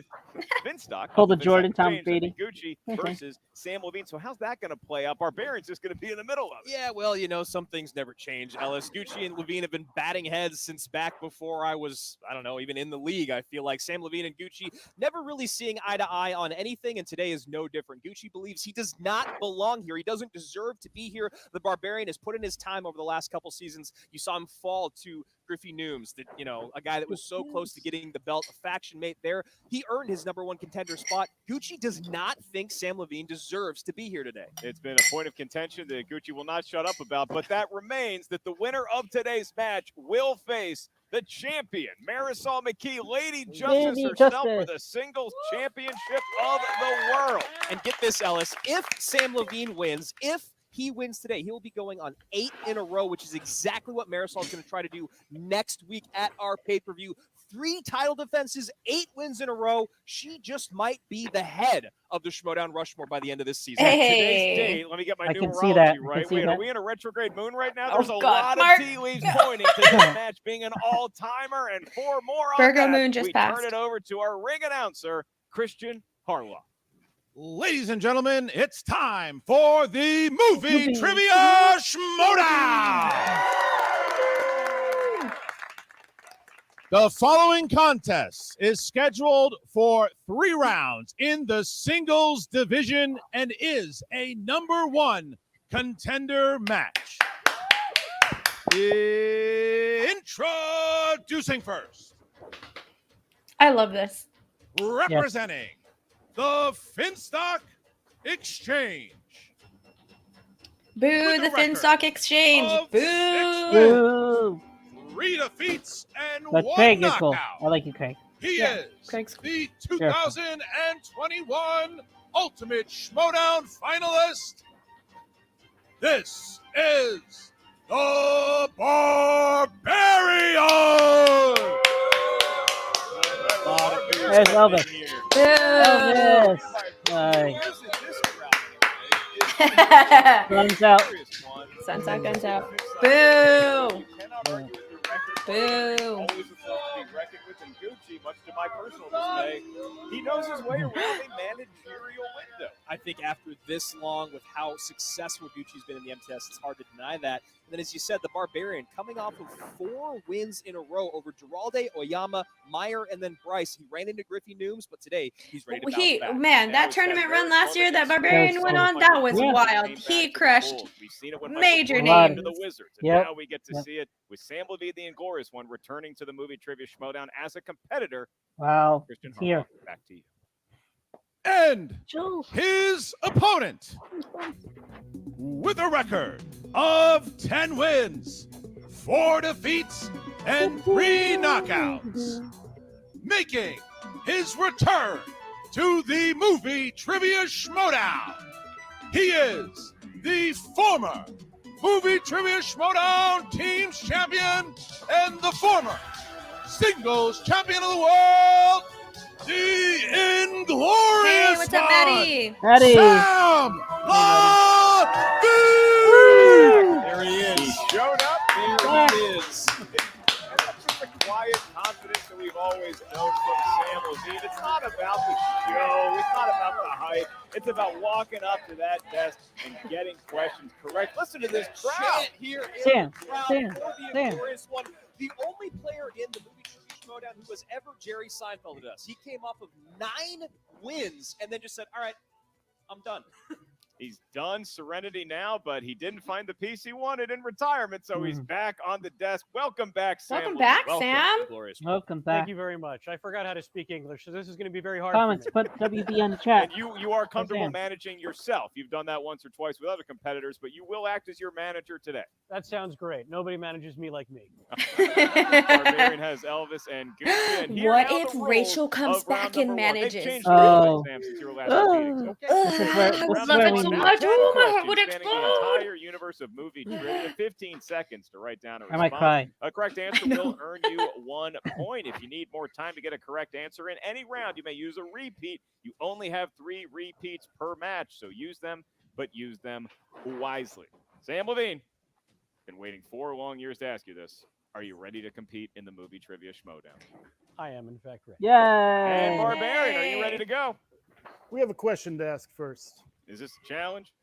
Finstock,
Pulled the
Finstock
Jordan Tom
James,
Brady.
and Gucci
Okay.
versus Samm Levine. So how's that going to play out? Barbarian's just going to be in the middle of it.
Yeah, well, you know, some things never change, Ellis. Gucci and Levine have been batting heads since back before I was, I don't know, even in the league. I feel like Samm Levine and Gucci never really seeing eye to eye on anything, and today is no different. Gucci believes he does not belong here. He doesn't deserve to be here. The Barbarian has put in his time over the last couple seasons. You saw him fall to Griffey Nooms, that, you know, a guy that was so close to getting the belt, a faction mate there. He earned his #1 contender spot. Gucci does not think Samm Levine deserves to be here today.
It's been a point of contention that Gucci will not shut up about, but that remains that the winner of today's match will face the champion, Marisol McKee, Lady Justice
Lady
herself for
Justice.
the singles championship of the world.
And get this, Ellis, if Samm Levine wins, if he wins today, he will be going on 8 in a row, which is exactly what Marisol is going to try to do next week at our pay-per-view. 3 title defenses, 8 wins in a row. She just might be the head of the Schmoedown Rushmore by the end of this season.
Today's date, let me get my
I can
numerology
see that. I can
right.
see
Wait,
that.
are we in a retrograde moon right now?
Oh,
There's a
God,
lot
Mark.
of tea leaves pointing to this match being an all-timer, and for more on
Virgo
that,
moon just
we
passed.
turn it over to our ring announcer, Christian Harlow.
Ladies and gentlemen, it's time for the Movie Trivia Schmoedown! The following contest is scheduled for 3 rounds in the singles division and is a number 1 contender match. Introducing first,
I love this.
representing the Finstock Exchange.
Boo the Finstock Exchange. Boo.
Boo.
3 defeats and
But
1
Craig is cool.
knockout.
I like you, Craig.
He
Yeah,
is
Craig's
the 2021 Ultimate Schmoedown finalist. This is the Barbarian.
There's Elvis. Elvis. Guns out.
Sun's out, guns out. Boo. Boo.
Always a force to be reckoned with in Gucci, much to my personal dismay. He knows his way around a managerial window.
I think after this long, with how successful Gucci's been in the MTS, it's hard to deny that. And then, as you said, the Barbarian coming off of 4 wins in a row over Giralde, Oyama, Meyer, and then Bryce. He ran into Griffey Nooms, but today he's ready to bounce back.
Man, that tournament run last year that Barbarian went on, that was wild. He crushed
We've seen it when
major
names
names.
to the Wizards, and now we get to see it with Samm Levine, the Inglorious One, returning to the movie Trivia Schmoedown as a competitor.
Wow.
Christian
Here.
Harbaugh, back to you.
And his opponent, with a record of 10 wins, 4 defeats, and 3 knockouts, making his return to the movie Trivia Schmoedown. He is the former Movie Trivia Schmoedown Teams Champion and the former Singles Champion of the World, the Inglorious
Hey, what's up, Maddie?
Maddie.
Samm Levine!
There he is. He showed up. There he is. And that's just the quiet confidence that we've always known from Samm Levine. It's not about the show. It's not about the hype. It's about walking up to that desk and getting questions correct. Listen to this crowd here in
Sam,
the crowd
Sam,
for the
Sam.
Inglorious One. The only player in the movie Trivia Schmoedown who was ever Jerry Seinfeld at us. He came off of 9 wins and then just said, all right, I'm done. He's done Serenity now, but he didn't find the piece he wanted in retirement, so he's back on the desk. Welcome back, Sam.
Welcome back,
Welcome,
Sam.
Inglorious One.
Welcome back.
Thank you very much. I forgot how to speak English, so this is going to be very hard.
Comments,
for me.
put WB on the chat.
And you are comfortable
Sam.
managing yourself. You've done that once or twice with other competitors, but you will act as your manager today.
That sounds great. Nobody manages me like me.
Barbarian has Elvis and Gucci. And here
What
now
if
the rules
Rachel comes
of round
back and
number 1. They've
manages?
changed
Oh.
Sam, since your last meetings. Okay.
This is where
I
we
love it so much. Oh, my heart would
Spanning the
explode.
entire universe of movie trivia. 15 seconds to write down a
I
response.
might cry.
A correct answer will earn you 1 point. If you need more time to get a correct answer in any round, you may use a repeat. You only have 3 repeats per match, so use them, but use them wisely. Samm Levine, been waiting 4 long years to ask you this. Are you ready to compete in the movie Trivia Schmoedown?
I am, in fact, ready.
Yay!
And Barbarian, are you ready to go?
We have a question to ask first.
Is this a challenge?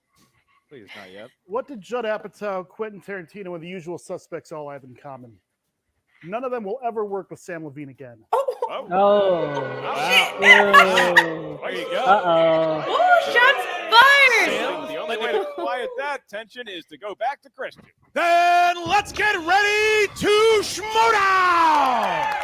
Please, not yet.
What did Judd Apatow, Quentin Tarantino, and the usual suspects all have in common? None of them will ever work with Samm Levine again.
Oh.
Oh.
There you go.
Uh-oh.
Oh, shots fired.
Sam, the only way to quiet that tension is to go back to Christian.
Then let's get ready to Schmoedown!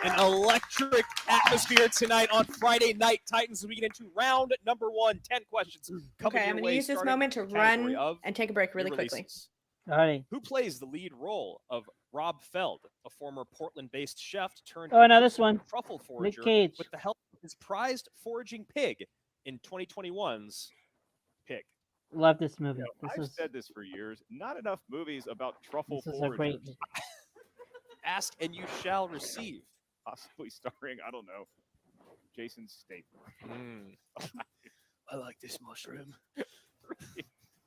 An electric atmosphere tonight on Friday Night Titans. We get into round number 1. 10 questions.
Okay, I'm going to use this moment to run and take a break really quickly.
Alrighty.
Who plays the lead role of Rob Feld, a former Portland-based chef turned
Oh, now this one.
truffle
Nick
forager
Cage.
with the help of his prized foraging pig in 2021's Pig?
Love this movie. This
I've
is
said this for years. Not enough movies about truffle
this is a great.
foragers.
Ask and you shall receive.
Possibly starring, I don't know, Jason Statham.
I like this mushroom.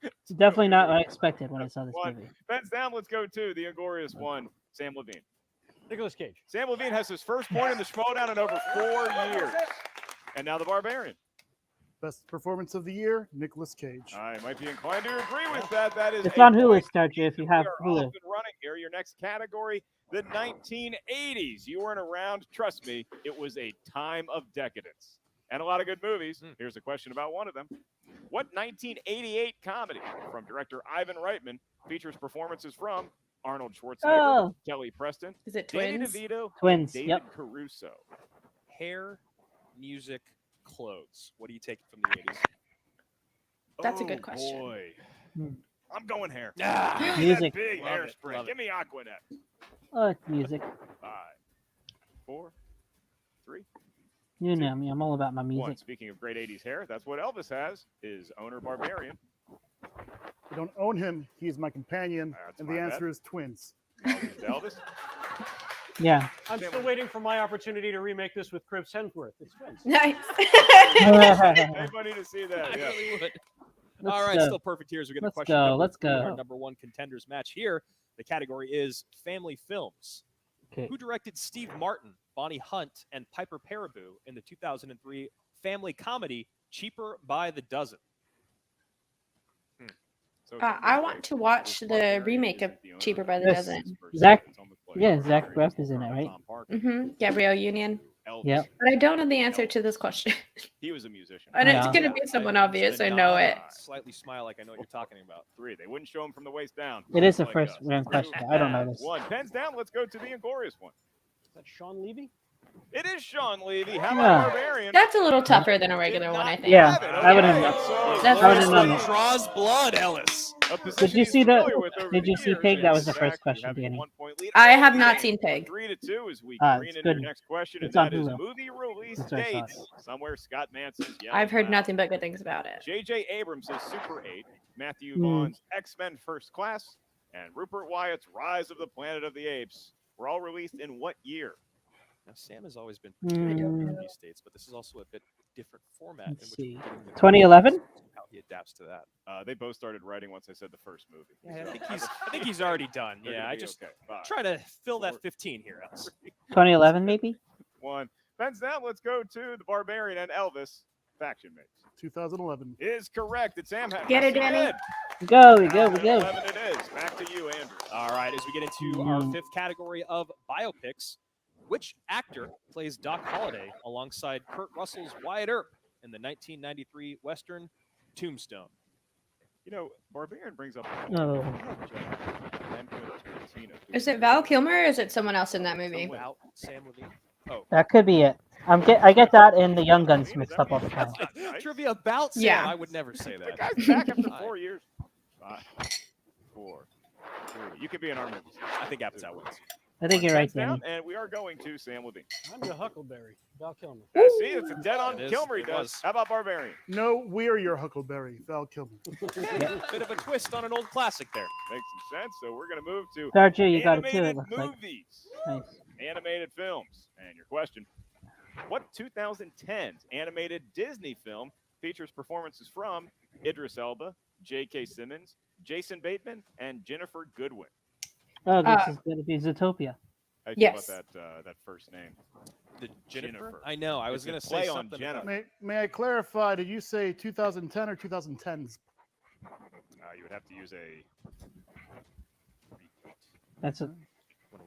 It's definitely not what I expected when I saw this movie.
Ben's down. Let's go to the Inglorious One, Samm Levine.
Nicolas Cage.
Samm Levine has his first point in the Schmoedown in over 4 years. And now the Barbarian.
Best performance of the year, Nicolas Cage.
I might be inclined to agree with that. That is
It's
a
on Hulu,
point.
Star J, if you have
We are
Hulu.
off and running here. Your next category,
The 1980s. You weren't around. Trust me, it was a time of decadence. And a lot of good movies. Here's a question about one of them. What 1988 comedy from director Ivan Reitman features performances from Arnold Schwarzenegger, Kelly Preston,
Is it
Danny
Twins?
DeVito,
Twins,
and
yep.
David Caruso?
Hair, music, clothes. What do you take from the 80s?
That's a good question.
Boy.
Hmm.
I'm going hair.
Ah,
Give me
music.
that big
Love it,
hairspray.
love it.
Give me Aquanet.
Oh, it's music.
5, 4, 3,
You know me. I'm all about my
1.
music.
Speaking of great 80s hair, that's what Elvis has. His owner, Barbarian.
I don't own him. He's my companion. And the
my
answer
bad.
is twins.
Elvis.
Yeah.
I'm still waiting for my opportunity to remake this with Chris Hemsworth. It's Twins.
Nice.
Anybody to see that? Yeah.
Really would.
Let's
All right,
go.
still perfect here as we get to
Let's
question
go,
number
let's
3 in
go.
our number 1 contenders match here. The category is family films.
Okay.
Who directed Steve Martin, Bonnie Hunt, and Piper Perabo in the 2003 family comedy Cheaper by the Dozen?
I want to watch the remake of Cheaper by the
Yes.
Dozen.
Zach. Yeah, Zach Braff is in it, right?
Gabrielle Union.
Yep.
But I don't know the answer to this question.
He was a musician.
And it's
Yeah.
going to be someone obvious. I know it.
Slightly smile like I know what you're talking about.
3. They wouldn't show him from the waist down.
It is a
Like
first
us.
round question. I don't know this.
1. Pens down. Let's go to the Inglorious One.
Is that Sean Levy?
It is Sean Levy. How
Yeah.
about Barbarian?
That's a little tougher than a regular one, I think.
Yeah, I would have.
That's
I would have known it.
Draws blood, Ellis.
Did you see Did you see Pig? That was the first question, Danny.
I have not seen Pig.
3-2 as we
Ah,
green
it's
into your
good.
next question,
It's
and
on
that is
Hulu.
movie release
That's where I saw it.
dates. Somewhere Scott Manson's yelling
I've heard
loud.
nothing but good things about it.
J.J. Abrams' Super 8, Matthew
Hmm.
Vaughn's X-Men First Class, and Rupert Wyatt's Rise of the Planet of the Apes were all released in what year?
Now, Sam has always been
Mm.
these states, but this is also a bit different format.
Let's
in which
see.
we're getting the
2011?
How he adapts to that.
They both started writing once I said the first movie.
Yeah,
So-
I think he's already done.
They're
Yeah,
gonna
I
be
just
okay. 5,
try to fill that 15 here, Ellis.
2011, maybe?
1. Pens down. Let's go to the Barbarian and Elvis. Faction mates
2011
is correct. It's Sam.
Get it, Danny.
Go, we go, we go.
11 it is. Back to you, Andrew.
All right, as we get into our 5th category of biopics, which actor plays Doc Holliday alongside Kurt Russell's Wyatt Earp in the 1993 Western Tombstone?
You know, Barbarian brings up.
Oh.
Is it Val Kilmer or is it someone else in that movie?
Without Sam Levine. Oh,
That could be it. I get that and the Young Guns mixed up all the time.
trivia about Sam.
Yeah.
I would never say that.
Guy's back after 4 years. 5, 4, 3. You could be an army.
I think Apatow wins.
I think you're right,
Pens down,
Danny.
and we are going to Sam Levine.
I'm the Huckleberry. Val Kilmer.
See, it's a dead on
It is.
Kilmer he
It
does.
was.
How about Barbarian?
No, we're your Huckleberry, Val Kilmer.
Bit of a twist on an old classic there.
Makes some sense. So we're going to move to
Darju, you got it too, it
animated
looks like.
movies.
Nice.
Animated films. And your question, what 2010's animated Disney film features performances from Idris Elba, J.K. Simmons, Jason Bateman, and Jennifer Goodwin?
Oh, this is going to be Zootopia.
How do you
Yes.
feel about that first name?
The Jennifer?
Jennifer.
I know. I was
It's a
going to say
play on
something.
Jennifer.
May I clarify? Did you say 2010 or 2010s?
You would have to use a.
That's a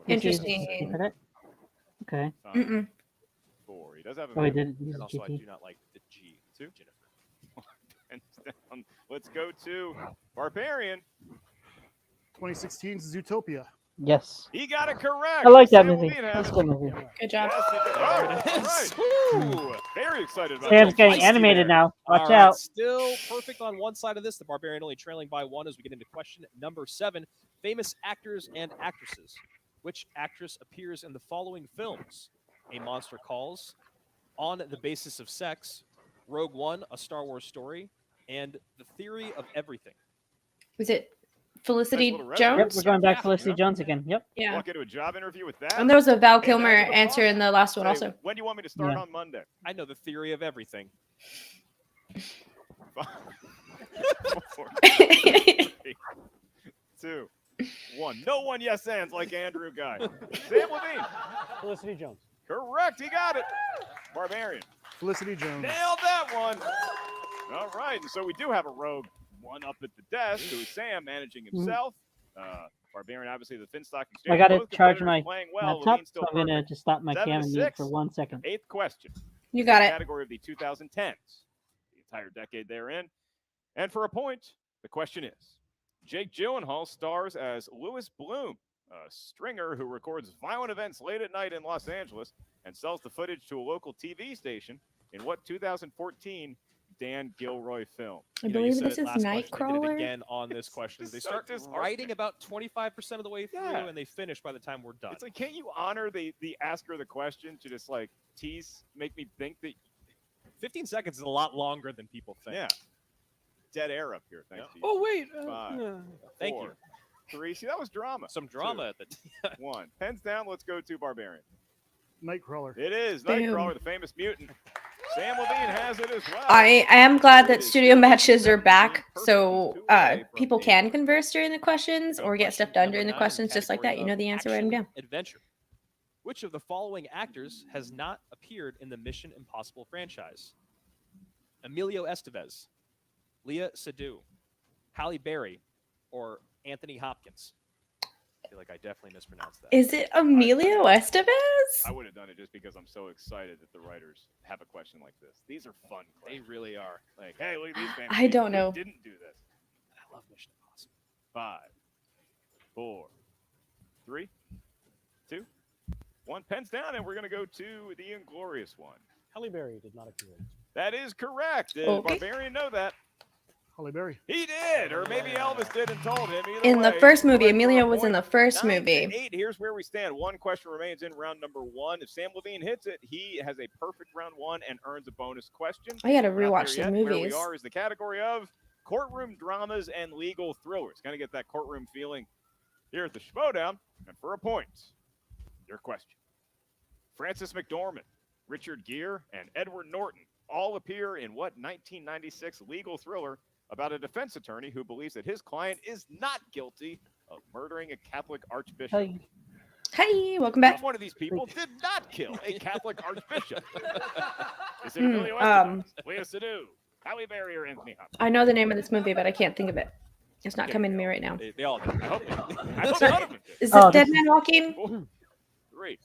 Interesting.
Okay.
5, 4. He does have a.
Oh, he didn't use
And also, I
GT.
do not like the G.
Two. Jennifer. Pens down. Let's go to Barbarian.
2016's Zootopia.
Yes.
He got it correct.
I like that
Sam
movie.
Levine
That's
has
a
it.
good movie.
Good job.
Yes, he did. Oh, all right. Woo! Very excited about
Sam's
that.
getting
Feisty
animated
there.
now. Watch
All right,
out.
Still perfect on one side of this. The Barbarian only trailing by 1 as we get into question number 7. Famous actors and actresses. Which actress appears in the following films? A Monster Calls, On the Basis of Sex, Rogue One, A Star Wars Story, and The Theory of Everything.
Was it Felicity
Nice little
Yep,
Jones?
we're going back to Felicity Jones again. Yep.
Yeah.
Walk into a job interview with that.
And there was a Val
And
Kilmer
that's the
answer in the last one
Say,
also.
When do you want me to start
Yeah.
on Monday?
I know The Theory of Everything.
5, 4, 3, 2, 1. No one yes ands like Andrew Guy. Sam Levine.
Felicity Jones.
Correct. He got it. Barbarian.
Felicity Jones.
Nailed that one. All right. And so we do have a rogue one up at the desk who is Sam managing himself.
Barbarian, obviously, the Finstock Exchange.
I gotta
Both
charge
competitors
my
playing well.
laptop,
Levine's
so
still
I'm gonna
perfect.
just stop my
7
cam
to
and mute
6.
for 1 second.
Eighth question.
You got it.
Category of the 2010s, the entire decade they're in. And for a point, the question is, Jake Gyllenhaal stars as Louis Bloom, a stringer who records violent events late at night in Los Angeles and sells the footage to a local TV station in what 2014 Dan Gilroy film?
I
You
believe
said
this
it
is
last question. They did it
Nightcrawler.
again on this question. They start writing about 25% of the way through, and they finish by the time we're done.
It's like, can't you honor the asker of the question to just like tease, make me think that
15 seconds is a lot longer than people think.
Yeah. Dead air up here. Thanks to you.
Oh wait.
5,
Thank
4,
you.
3. See, that was drama.
Some drama
2,
at the
1. Pens down. Let's go to Barbarian.
Nightcrawler.
It is Nightcrawler, the famous mutant. Samm Levine has it as well.
I am glad that studio matches are back, so people can converse during the questions or get stuff done during the questions, just like that. You know the answer, write them down.
Adventure. Which of the following actors has not appeared in the Mission Impossible franchise? Emilio Estevez, Leah Seydoux, Halle Berry, or Anthony Hopkins? I feel like I definitely mispronounced that.
Is it Emilio Estevez?
I would have done it just because I'm so excited that the writers have a question like this. These are fun questions.
They really are.
Like, hey, look at these fans.
I don't know.
Didn't do this.
I love Mission Impossible.
5, 4, 3, 2, 1. Pens down, and we're going to go to the Inglorious One.
Halle Berry did not appear.
That is correct. Did
Okay.
Barbarian know that?
Halle Berry.
He did, or maybe Elvis did and told him. Either
In the
way,
first movie,
correct for
Emilio
a
was in
point.
the first
9 to
movie.
8. Here's where we stand. One question remains in round number 1. If Samm Levine hits it, he has a perfect round 1 and earns a bonus question.
I gotta
We're not
rewatch
there
the
yet. Where we
movies.
are is the category of courtroom dramas and legal thrillers. Kind of get that courtroom feeling here at the Schmoedown. And for a point, your question. Frances McDormand, Richard Gere, and Edward Norton all appear in what 1996 legal thriller about a defense attorney who believes that his client is not guilty of murdering a Catholic archbishop.
Hey.
Hey, welcome back.
Which one of these people did not kill a Catholic archbishop? Is it Emilio Estevez, Leah Seydoux, Halle Berry, or Anthony Hopkins?
I know the name of this movie, but I can't think of it. It's not coming to me right now.
They all did.
I hope none of them did.
Is it Dead Man Walking?
4, 3.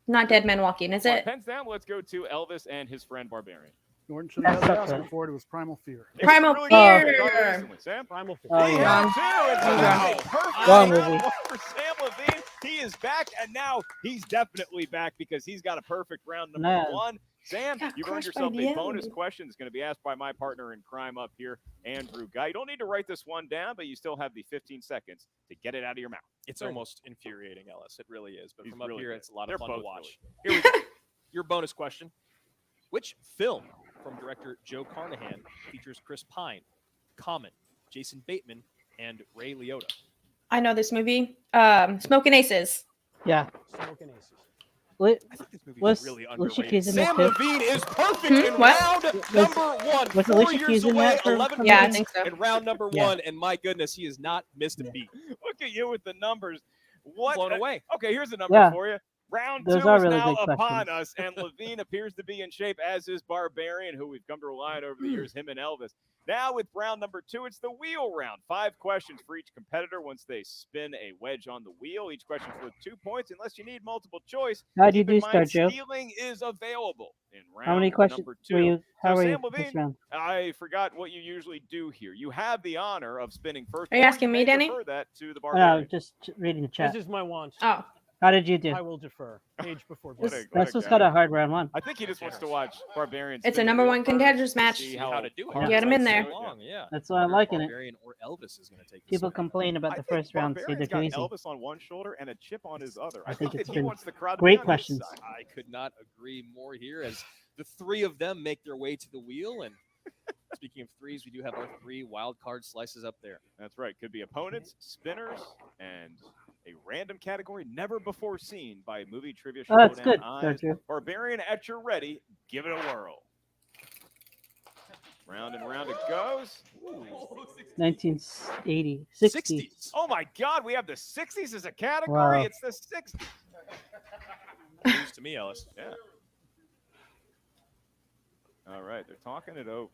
Not Dead Man Walking, is it?
Pens down. Let's go to Elvis and his friend Barbarian.
Norton should have had the Oscar for it. It was Primal Fear.
Primal
Really
Fear.
good. Recently, Sam?
Primal Fear.
Oh,
He
yeah.
had 2. It's a perfect
Wrong
round
movie.
one for Samm Levine. He is back, and now he's definitely back because he's got a perfect round number
Man.
1. Sam,
Got
you've earned
crushed by
yourself
the
a bonus
end.
question. It's going to be asked by my partner in crime up here, Andrew Guy. You don't need to write this one down, but you still have the 15 seconds to get it out of your mouth.
It's almost infuriating, Ellis. It really is. But
He's
from up
really
here,
good.
it's a lot
They're
of fun to
both
watch.
really
Here we go. Your bonus question. Which film from director Joe Carnahan features Chris Pine, Common, Jason Bateman, and Ray Liotta?
I know this movie. Smoking Aces.
Yeah.
Smoking Aces.
Li-
I think this movie
was
is really
Alicia
underrated.
Keys in this
Samm
too?
Levine is perfect in
What?
round number 1.
was
4
Alicia
years
Keys in
away,
that for
11
Yeah, I
points
think so.
in round number
Yeah.
1, and my goodness, he has not missed a beat.
Look at you with the numbers. What?
Blown away.
Okay, here's a number
Yeah.
for you. Round
Those
2
are
is
really
now
big
upon
questions.
us, and Levine appears to be in shape, as is Barbarian, who we've come to rely on over the years, him and Elvis. Now with round number 2, it's the wheel round. 5 questions for each competitor once they spin a wedge on the wheel. Each question for 2 points, unless you need multiple choice.
How'd you
Keep in
do,
mind,
Star Joe?
stealing is available in round
How many questions
number 2.
were you? How
so
were you
Samm
this
Levine,
round?
I forgot what you usually do here. You have the honor of spinning first.
Are you
or
asking me,
may
Danny?
defer that to the
No,
Barbarian.
just reading the chat.
This is my want.
Oh.
How did you do?
I will defer. Page before
What
page.
a-
This was
guy.
kind of hard round 1.
I think he just wants to watch Barbarians.
It's a number 1 contenders match.
See
How to do it.
hard
Get him in
it's
there.
so
Long, yeah.
That's why I'm liking it.
Barbarian or Elvis is going to take this
People
one.
complain about the first round, say they're
Barbarian's
too
got
easy.
Elvis on one shoulder and a chip on his other.
I
I
think
think
it's
that he
been
wants the crowd to
great
be on his
questions.
side.
I could not agree more here as the 3 of them make their way to the wheel. And speaking of 3s, we do have our 3 wild card slices up there.
That's right. Could be opponents, spinners, and a random category never before seen by Movie Trivia
Oh, that's
Schmoedown
good,
Eyes.
Sergio.
Barbarian at your ready. Give it a whirl. Round and round it goes. Ooh.
1980, 60.
60s.
Oh my God, we have the 60s as a category.
Wow.
It's the 60s.
News to me, Ellis.
Yeah. All right, they're talking it over.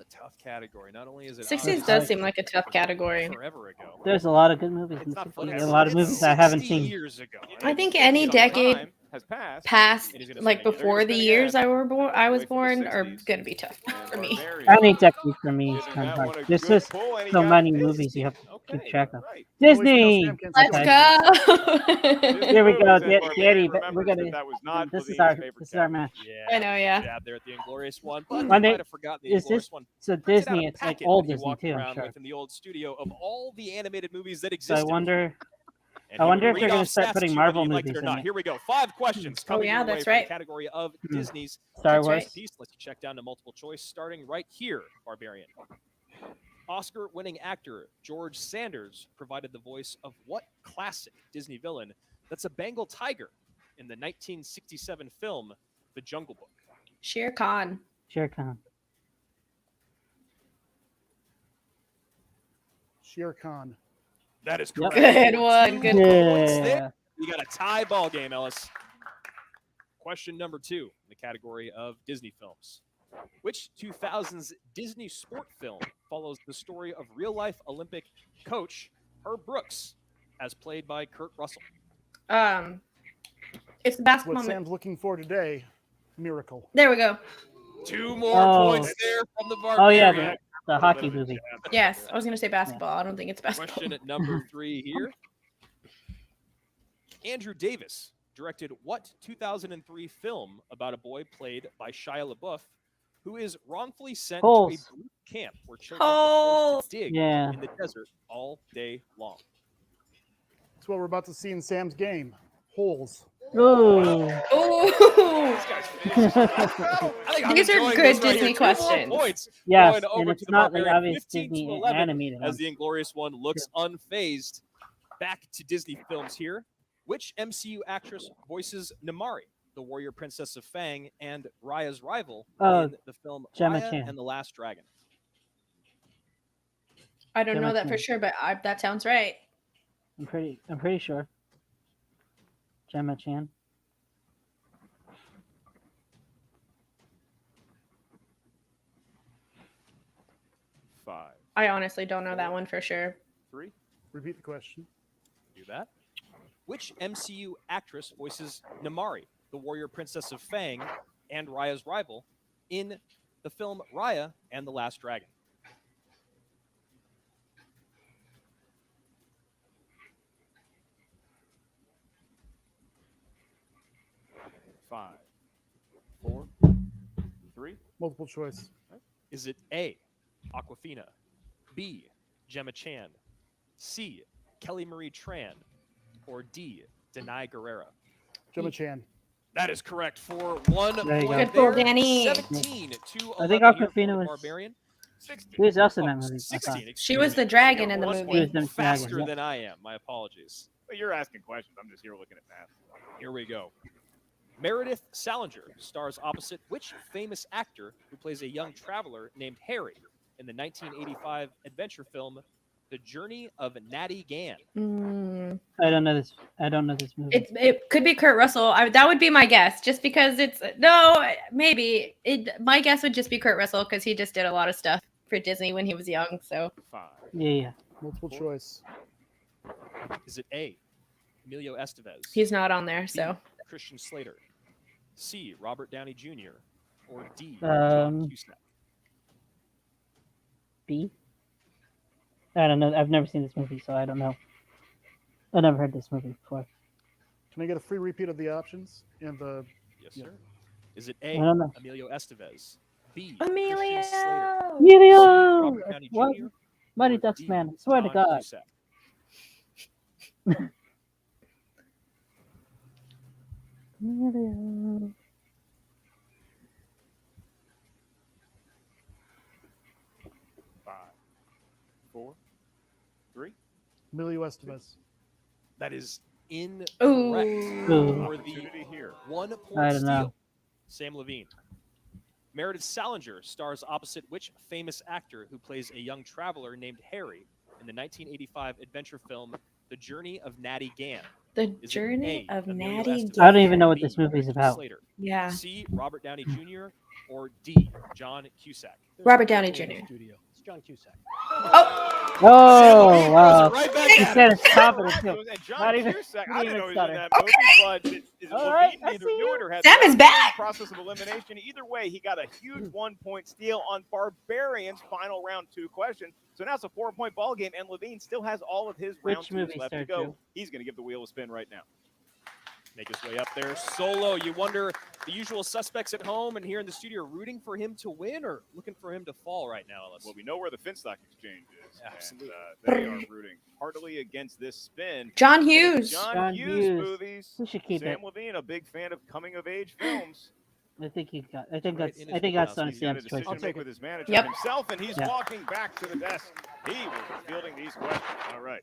It's a tough category. Not only is it
60s does seem like a tough category.
forever ago.
There's a lot of good movies. In
It's not
60s.
footage.
A lot of
It's
movies I haven't
60
seen.
years ago.
I think any
Some
decade
time has passed.
past,
and he's gonna
like
spin again.
before the years I was born, are gonna be tough for me.
Any decade for me is kind of hard. There's just so many movies you have to keep track of. Disney.
Let's
Okay.
go.
Here we go,
Movies, and
Daddy.
Barbarian
We're gonna.
remembers that was not
This is
Levine's
our
favorite
match.
Yeah,
I know, yeah.
Jab there at the Inglorious One, but
When
you
they-
might have forgotten the
is
Inglorious
this-
One.
so
Printed out
Disney,
a
it's like
packet
old
that he
Disney
walked
too, I'm
around
sure.
with in the old studio of all the animated movies that
So I
existed.
wonder.
And
I
he
wonder
will
if
read
they're gonna
off
start
stats
putting
to you whether
Marvel
you like it
movies
or
in
not.
it.
Here we go. 5 questions coming
yeah,
your way
that's
from
right.
the category of Disney's
Star
Pixar
Wars.
piece. Let's check down to multiple choice, starting right here, Barbarian. Oscar-winning actor George Sanders provided the voice of what classic Disney villain that's a Bengal tiger in the 1967 film The Jungle Book?
Shere Khan.
Shere Khan.
Shere Khan.
That is
Yep.
correct.
Good one. Good
Points there.
Yeah.
You got a tie ball game, Ellis. Question number 2 in the category of Disney films. Which 2000s Disney sport film follows the story of real-life Olympic coach Herb Brooks, as played by Kurt Russell?
It's the basketball.
What Sam's looking for today, Miracle.
There we go.
2 more
Oh.
points there from the
Oh
Barbarian.
yeah, the hockey movie.
Yes, I was gonna say basketball. I don't think it's basketball.
Question at number 3 here. Andrew Davis directed what 2003 film about a boy played by Shia LaBeouf who is wrongfully sent
Holes.
to a boot camp where children are forced to dig
Yeah.
in the desert all day long?
That's what we're about to see in Sam's game. Holes.
Ooh.
Ooh.
I think I'm
These are
enjoying
good
this right
Disney
here. 2 more
questions.
points
Yes,
going over
and it's
to the
not the
Barbarian,
obvious
15
Disney
to 11,
animated
as
ones.
the Inglorious One looks unfazed. Back to Disney films here. Which MCU actress voices Namari, the warrior princess of Fang, and Raya's rival in the film
Gemma
Raya
Chan.
and the Last Dragon?
I don't know
Gemma
that for
Chan.
sure, but that sounds right.
I'm pretty sure. Gemma Chan.
Five,
I honestly don't know that one for sure.
3,
Repeat the question.
do that. Which MCU actress voices Namari, the warrior princess of Fang, and Raya's rival in the film Raya and the Last Dragon? Five, 4, 3.
Multiple choice.
Is it A, Aquafina, B, Gemma Chan, C, Kelly Marie Tran, or D, Denai Guerrera?
Gemma Chan.
That is correct for 1
There you
point
go.
Good pull,
there.
Danny.
17 to
I think
11 here
Awkwafina
for
was-
Barbarian.
Who was else in that movie? I
16.
thought.
excuse
She was
me.
the dragon in the
1
movie.
point
She was the
faster
dragon, yeah.
than I am. My apologies.
Well, you're asking questions. I'm just here looking at math.
Here we go. Meredith Salinger stars opposite which famous actor who plays a young traveler named Harry in the 1985 adventure film The Journey of Natty Gann?
I don't know this. I don't know this movie.
It could be Kurt Russell. That would be my guess, just because it's maybe my guess would just be Kurt Russell because he just did a lot of stuff for Disney when he was young. So
5.
Yeah.
Multiple choice.
Is it A, Emilio Estevez?
he's not on there.
B,
So
Christian Slater. C, Robert Downey Jr. Or D,
Um,
John Cusack?
B. I don't know. I've never seen this movie, so I don't know. I never heard this movie before.
Can I get a free repeat of the options and the?
Yes,
yeah.
sir. Is it
I
A,
don't know.
Emilio Estevez? B,
Emilio.
Christian Slater? C,
Emilio!
Robert Downey
What?
Jr.
Mighty
or
Ducks
D,
man. I swear to
John
God.
Cusack?
Emilio.
Five, 4, 3.
Emilio Estevez.
That is incorrect.
Ooh.
For the
Opportunity here.
1
I
point
don't
steal,
know.
Sam Levine. Meredith Salinger stars opposite which famous actor who plays a young traveler named Harry in the 1985 adventure film The Journey of Natty Gann?
The
Is it
Journey
A,
of
Emilio
Natty
Estevez,
I don't even know what
B,
this movie's
Christian
about.
Slater,
Yeah.
C, Robert Downey Jr., or D, John Cusack?
Robert Downey Jr.
Studio. It's John Cusack.
Oh, wow.
Right back
He
at
said
it.
it's confident too.
And John
Not even,
Cusack,
he
I
didn't
didn't
even
know he was in
stutter.
that movie, but is
All right,
Levine
I
either
see
knew
you.
it or had
Sam
the
is back.
process of elimination. Either way, he got a huge 1-point steal on Barbarian's final round 2 question. So now it's a 4-point ball game, and Levine still has all of his round
Which
2s
movie
left to
star,
go.
Drew?
He's going to give the wheel a spin right now.
Make his way up there solo. You wonder, the usual suspects at home and here in the studio are rooting for him to win or looking for him to fall right now, Ellis?
Well, we know where the Finstock Exchange is.
Absolutely.
And, they are rooting heartily against this spin.
John
And it's
Hughes.
John Hughes movies.
We should keep
Sam
it.
Levine, a big fan of coming-of-age films.
I think he got. I think
Right
that's.
in
I
his
think that's
wheelhouse.
on
He's got a
Sam's
decision
choice.
to make with his manager
Yep.
himself, and he's
Yeah.
walking back to the desk. He will be fielding these questions. All right.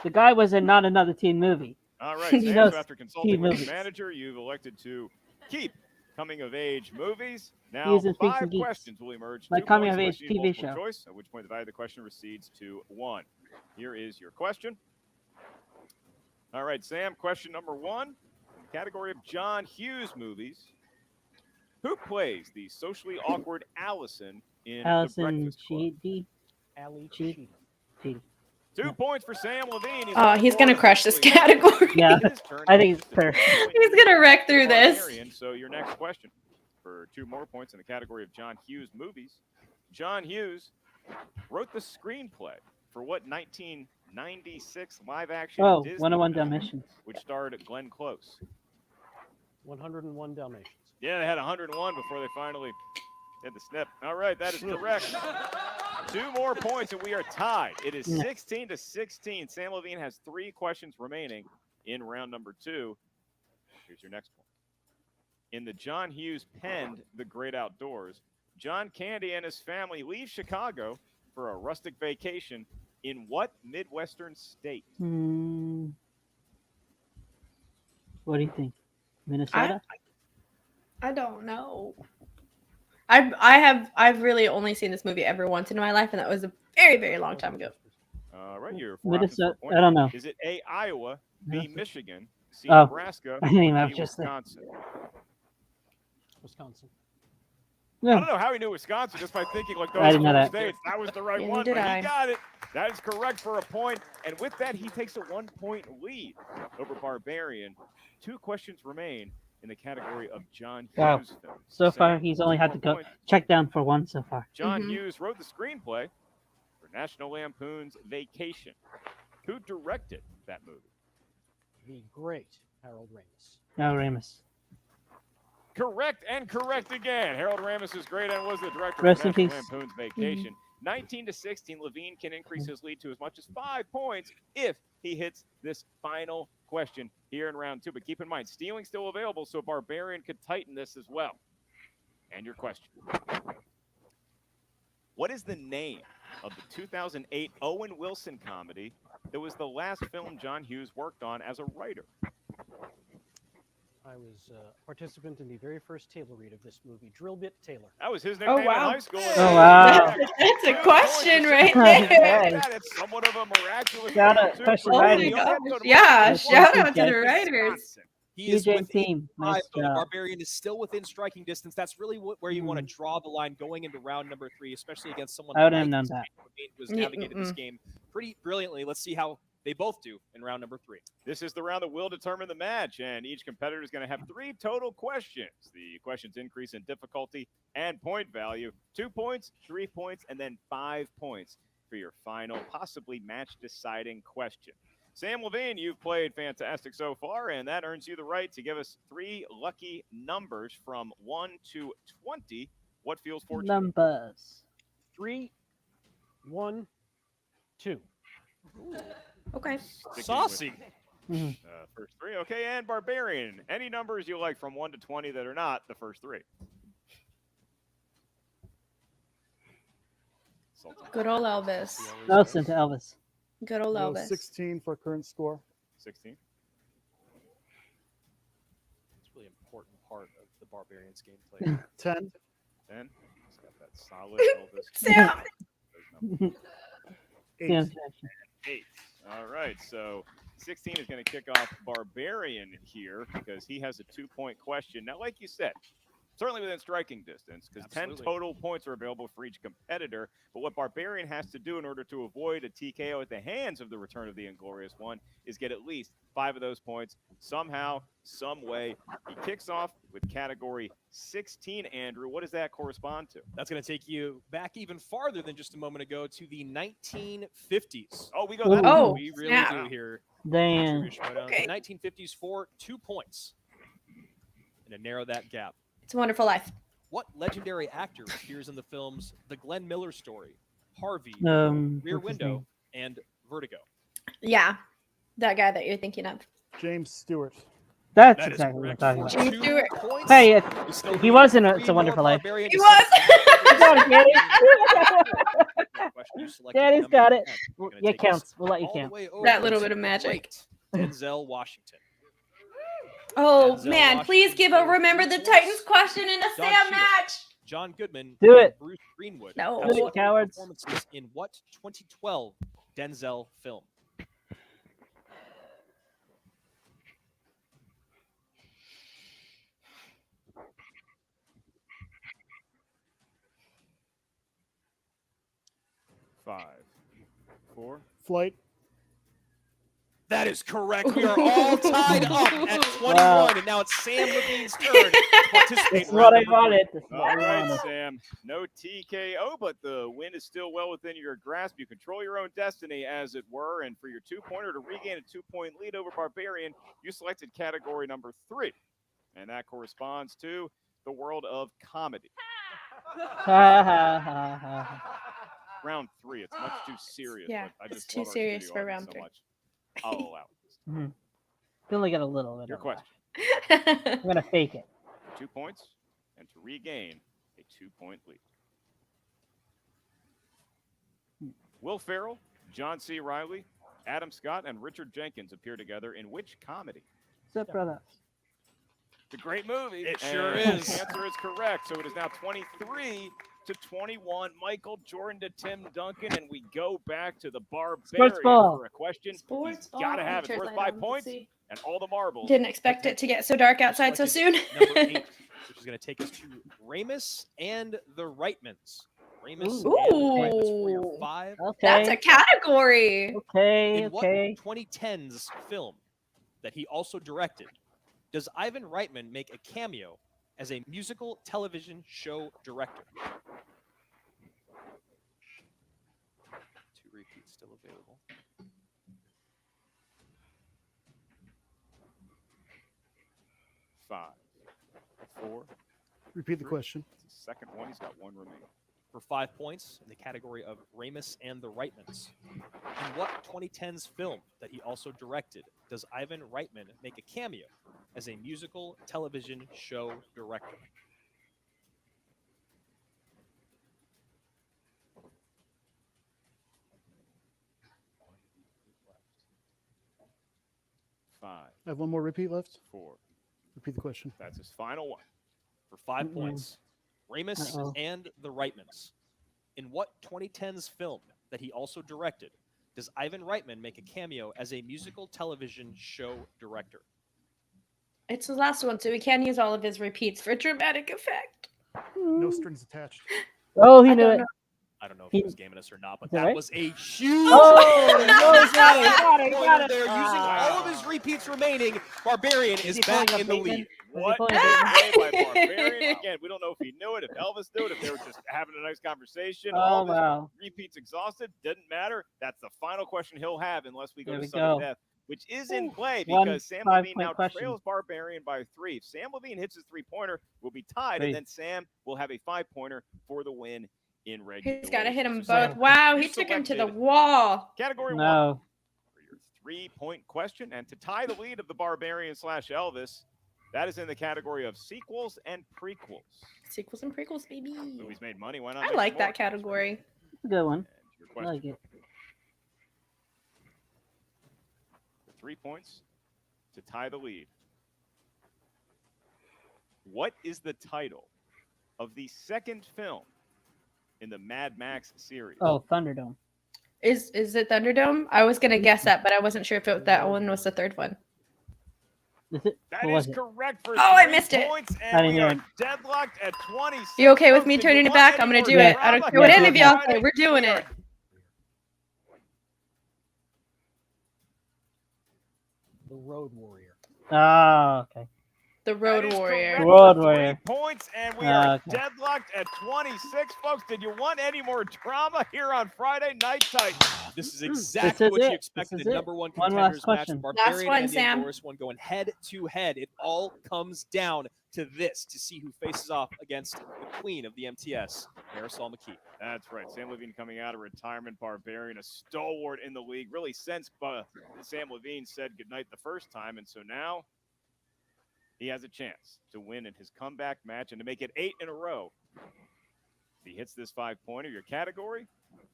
The guy was in Not Another Teen Movie.
All right,
He
Sam,
knows
so after consulting
teen
with his
movies.
manager, you've elected to keep coming-of-age movies.
He
Now,
is in Freaks
5
and Geeks.
questions will emerge.
Like
2
coming
points
of
unless
age
you need
TV
multiple
show.
choice, at which point the value of the question recedes to 1. Here is your question. All right, Sam, question number 1. Category of John Hughes movies. Who plays the socially awkward Allison in The
Allison
Breakfast Club?
Cheedy.
Ali
Cheedy.
2 points for Sam Levine.
Oh,
on the
he's
board
gonna crush this
officially.
category.
Yeah,
It is turn
I think it's
to
fair.
2-point
He's gonna wreck through this.
Barbarian. So your next question for 2 more points in the category of John Hughes movies. John Hughes wrote the screenplay for what 1996 live-action
Oh,
Disney
101
film,
Dalmatians.
which starred Glenn Close.
101 Dalmatians.
Yeah, they had 101 before they finally hit the snip. All right, that is correct. 2 more points, and we are tied. It is 16 to 16. Sam Levine has 3 questions remaining in round number 2. Here's your next one. In the John Hughes penned The Great Outdoors, John Candy and his family leave Chicago for a rustic vacation in what Midwestern state?
What do you think? Minnesota?
I don't know. I've really only seen this movie ever once in my life, and that was a very, very long time ago.
All right, your 4 options
Minnesota.
for a point.
I don't know.
Is it A, Iowa, B,
Minnesota.
Michigan, C,
Oh,
Nebraska,
I didn't even
or
have
D,
just that.
Wisconsin?
Wisconsin.
I don't know how he knew Wisconsin just by thinking like
I
those
didn't know
four
that.
states. That was the right
Neither
one,
did
but
I.
he got it. That is correct for a point. And with that, he takes a 1-point lead over Barbarian. 2 questions remain in the category of John Hughes
Wow.
films.
So far,
Sam,
he's only
2
had
more
to go
points.
check down for 1 so far.
John Hughes wrote the screenplay for National Lampoon's Vacation. Who directed that movie?
The great Harold Ramis.
No, Ramus.
Correct and correct again. Harold Ramis is great and was the director
Rest in
of National
peace.
Lampoon's Vacation. 19 to 16, Levine can increase his lead to as much as 5 points if he hits this final question here in round 2. But keep in mind, stealing still available, so Barbarian could tighten this as well. And your question. What is the name of the 2008 Owen Wilson comedy that was the last film John Hughes worked on as a writer?
I was a participant in the very first table read of this movie, Drill Bit Taylor.
That was his
Oh,
nickname
wow.
in high school.
Oh, wow.
That's a question right
Okay.
there.
It's somewhat of a miraculous
Shout
round
out,
two
question
for
Oh my
writers.
you.
gosh.
Good
Yeah,
one.
shout
Thank
out to
you,
the
guys.
writers.
He is
DJ
within
team.
5,
Nice
though. The
job.
Barbarian is still within striking distance. That's really where you want to draw the line going into round number 3, especially against someone
I wouldn't have
like
known
Sam
that.
Levine, who has navigated this game pretty brilliantly. Let's see how they both do in round number 3.
This is the round that will determine the match, and each competitor is going to have 3 total questions. The questions increase in difficulty and point value. 2 points, 3 points, and then 5 points for your final, possibly match-deciding question. Sam Levine, you've played fantastic so far, and that earns you the right to give us 3 lucky numbers from 1 to 20. What feels fortunate?
Numbers.
3, 1, 2.
Okay.
Saucy.
First 3. Okay, and Barbarian. Any numbers you like from 1 to 20 that are not the first 3.
Good old Elvis.
Nelson to Elvis.
Good old
Well,
Elvis.
16 for current score.
16.
It's a really important part of the Barbarian's gameplay.
10.
10. It's got that solid Elvis.
Sam.
Yeah.
8. All right, so 16 is going to kick off Barbarian here because he has a 2-point question. Now, like you said, certainly within striking distance, because 10 total points are available for each competitor. But what Barbarian has to do in order to avoid a TKO at the hands of the return of the Inglorious One is get at least 5 of those points somehow, some way. He kicks off with category 16. Andrew, what does that correspond to?
That's going to take you back even farther than just a moment ago to the 1950s.
Oh, we go that
Oh,
we really
snap.
do here.
Damn.
Okay.
The 1950s for 2 points. And to narrow that gap.
It's a Wonderful Life.
What legendary actor appears in the films The Glenn Miller Story, Harvey,
What's
Rear
his
Window,
name?
and Vertigo?
Yeah, that guy that you're thinking of.
James Stewart.
That's
That is
exactly what I'm
correct.
talking
James
about.
Stewart.
Points.
Hey,
You still
he
need
was in
three
It's a
more
Wonderful Life.
Barbarian
He
to
was.
You got it, Danny.
Question you selected
Daddy's
number
got it.
10. Gonna
Yeah,
take us
counts. We'll let you
all the
count.
way over
That little
to
bit of magic.
great Denzel Washington.
Oh
Denzel
man,
Washington
please give a
scores
Remember
3
the
points.
Titans question in a
Don
Sam
Cheadle,
match.
John Goodman,
Do
and
it.
Bruce Greenwood.
No.
have
Do it,
scored
cowards.
performances in what 2012 Denzel film?
Five, 4.
Flight.
That is correct. We are all tied up at 21,
Wow.
and now it's Sam Levine's turn to participate.
This is
in
what
round
I
number 3.
wanted. This is
All
what I
right,
wanted.
Sam. No TKO, but the win is still well within your grasp. You control your own destiny, as it were. And for your 2-pointer to regain a 2-point lead over Barbarian, you selected category number 3. And that corresponds to the world of comedy.
Ha ha ha ha.
Round 3. It's much too serious.
Yeah,
but I
it's
just
too
love our
serious
studio
for
audience
round
so
3.
much. I'll allow it.
Mhm. You only got a little bit.
Your
of it.
question.
I'm gonna fake it.
2 points, and to regain a 2-point lead. Will Ferrell, John C. Reilly, Adam Scott, and Richard Jenkins appear together in which comedy?
What's up, brother?
It's a great movie.
It sure
and
is.
The answer is correct. So it is now 23 to 21. Michael Jordan to Tim Duncan, and we go back to the Barbarian
Sports ball.
for a question.
Sports
He's got to
ball.
have it. It's
Cheers,
worth
light
5
on.
points,
Let's see.
and all the marbles.
Didn't expect it to get so dark outside so soon.
Number 8, which is going to take us to Ramus and the Reitmans. Ramus and the Reitmans for your
Ooh.
5.
Okay.
That's a category.
Okay.
In what
Okay.
2010s film that he also directed does Ivan Reitman make a cameo as a musical television show director? 2 repeats still available.
5, 4.
Repeat the question.
It's the second one. He's got 1 remaining.
For 5 points in the category of Ramus and the Reitmans. In what 2010s film that he also directed does Ivan Reitman make a cameo as a musical television show director?
Five,
I have one more repeat left.
4.
Repeat the question.
That's his final one.
For 5 points, Ramus
Uh-oh.
and the Reitmans. In what 2010s film that he also directed does Ivan Reitman make a cameo as a musical television show director?
It's the last one, so we can use all of his repeats for dramatic effect.
No strings attached.
Oh, he knew
don't
it.
know.
I don't know if
He-
he was gaming us or not, but
Is it
that
right?
was a huge.
Oh, no, he got it, got it, got it.
There, using all of
Ah.
his repeats remaining, Barbarian
Is
is
he
back
pulling a
in the
Bateman?
lead.
What
pulling
a
a
play by Barbarian. Again, we don't know if he knew it, if Elvis knew it, if they were just having a nice conversation.
Oh,
All of his
wow.
repeats exhausted. Didn't matter. That's the final question he'll have unless we go
There
to
we
sudden
go.
death, which is in play
One
because Sam
5-point
Levine now
question.
trails Barbarian by 3. If Sam Levine hits his 3-pointer, we'll be tied,
Three.
and then Sam will have a 5-pointer for the win in regular.
He's got to hit them
So
both.
Sam,
Wow,
you
he took him to the
selected
wall.
Category 1
No.
for your 3-point question. And to tie the lead of the Barbarian / Elvis, that is in the category of sequels and prequels.
Sequels and prequels, baby.
Movies made money. Why not?
I
make
like
more?
that category.
It's a good one.
And your
I
question
like it.
for 3 points to tie the lead. What is the title of the second film in the Mad Max series?
Oh, Thunderdome.
Is it Thunderdome? I was gonna guess that, but I wasn't sure if that one was the third one.
Is it?
That
What
is
was it?
correct for
Oh, I
3
missed it.
points,
I
and
didn't
we
hear
are
it.
deadlocked at 26.
You okay with me
Folks, did
turning
you
it
want
back?
any
I'm gonna
more
do it. I
drama
don't care
here
what
on
any of y'all
Friday?
say. We're doing
We are
it.
The Road Warrior.
Oh, okay.
The Road
That is
Warrior.
correct
Road
for 3
Warrior.
points, and we are
Okay.
deadlocked at 26. Folks, did you want any more drama here on Friday Night Titans?
This is
This
exactly
is
what you
it.
expect
This
in
is
the
it.
number one
One
contenders
last
match. The
question.
Barbarian
one,
and the
Sam.
Inglorious One going head to head. It all comes down to this to see who faces off against the queen of the MTS, Marisol McKee.
That's right. Sam Levine coming out of retirement, Barbarian, a stalwart in the league, really since Sam Levine said goodnight the first time. And so now he has a chance to win in his comeback match and to make it 8 in a row. If he hits this 5-pointer, your category,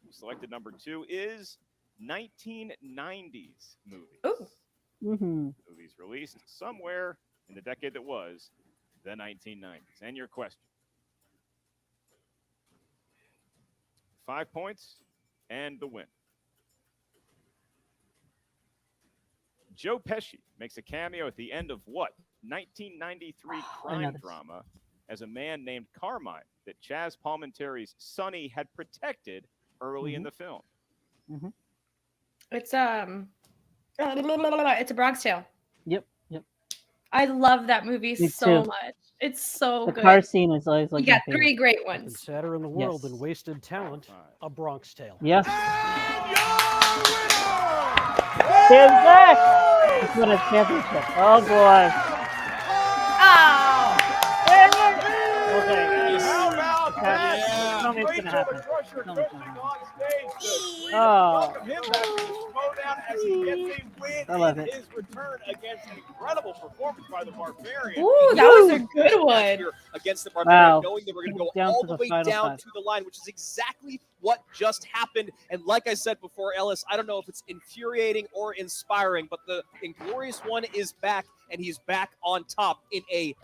selected number 2 is 1990s movies.
Mm-hmm.
Movies released somewhere in the decade that was the 1990s. And your question. 5 points and the win. Joe Pesci makes a cameo at the end of what 1993 crime drama as a man named Carmine that Chaz Palminteri's Sonny had protected early in the film.
It's it's a Bronx Tale.
Yep.
I love that movie
Me
so
too.
much. It's so
The
good.
car scene is always like
You
my
got
favorite.
3 great
Nothing
ones.
sadder in the world
Yes.
than wasted talent. A Bronx Tale.
Yes. Sam's back. He's won a championship. Oh boy.
Oh.
Okay.
How about that?
Something's gonna
Rachel
happen.
the Crusher
Something's
pushing
gonna
on stage.
Oh.
Welcome him back to the Schmoedown as he gets a win
I love
in
it.
his return against an incredible performance by the Barbarian.
Ooh, that was a good one.
Here against the Barbarian,
Wow.
knowing that we're going to go
Down
all
to
the
the
way
final
down
5.
to the line, which is exactly what just happened. And like I said before, Ellis, I don't know if it's infuriating or inspiring, but the Inglorious One is back, and he's back on top in a,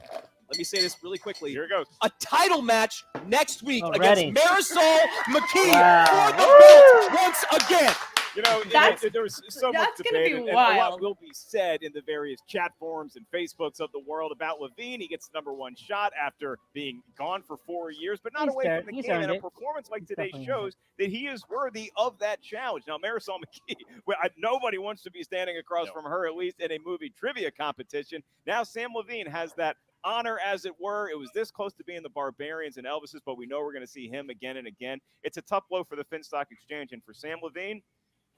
let me say this really quickly.
Here it goes.
A title match next week
Already.
against Marisol McKee
Wow.
for the belt once again.
You know, there's so much
that's gonna
debate,
be
and a lot
wild.
will be said in the various chat forums and Facebooks of the world about Levine. He gets the number 1 shot after being gone for 4 years, but not
He's
away
there.
from the
He's
game. And
earned
a
it.
performance like
He's
today
definitely earned
shows that he is worthy of that challenge. Now, Marisol McKee, well, nobody wants to be standing across from her, at least in a movie trivia competition. Now, Sam Levine has that honor, as it were. It was this close to being the Barbarians and Elvises, but we know we're going to see him again and again. It's a tough blow for the Finstock Exchange, and for Sam Levine,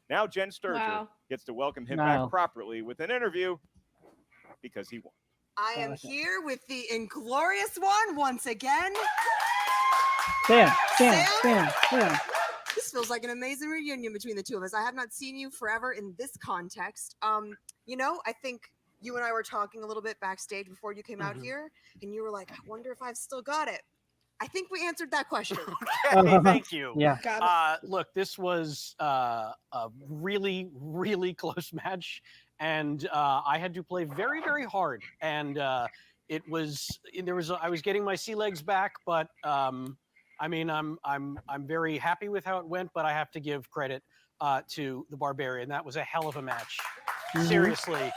now Jen Sturger gets to welcome him back properly with an interview because he won.
I am here with the Inglorious One once again.
Sam.
This feels like an amazing reunion between the two of us. I have not seen you forever in this context. I think you and I were talking a little bit backstage before you came out here, and you were like, I wonder if I've still got it. I think we answered that question.
Okay, thank you.
Yeah.
Look, this was a really, really close match, and I had to play very, very hard. And I was getting my sea legs back, but I'm very happy with how it went. But I have to give credit to the Barbarian. That was a hell of a match.
Mhm.
Seriously.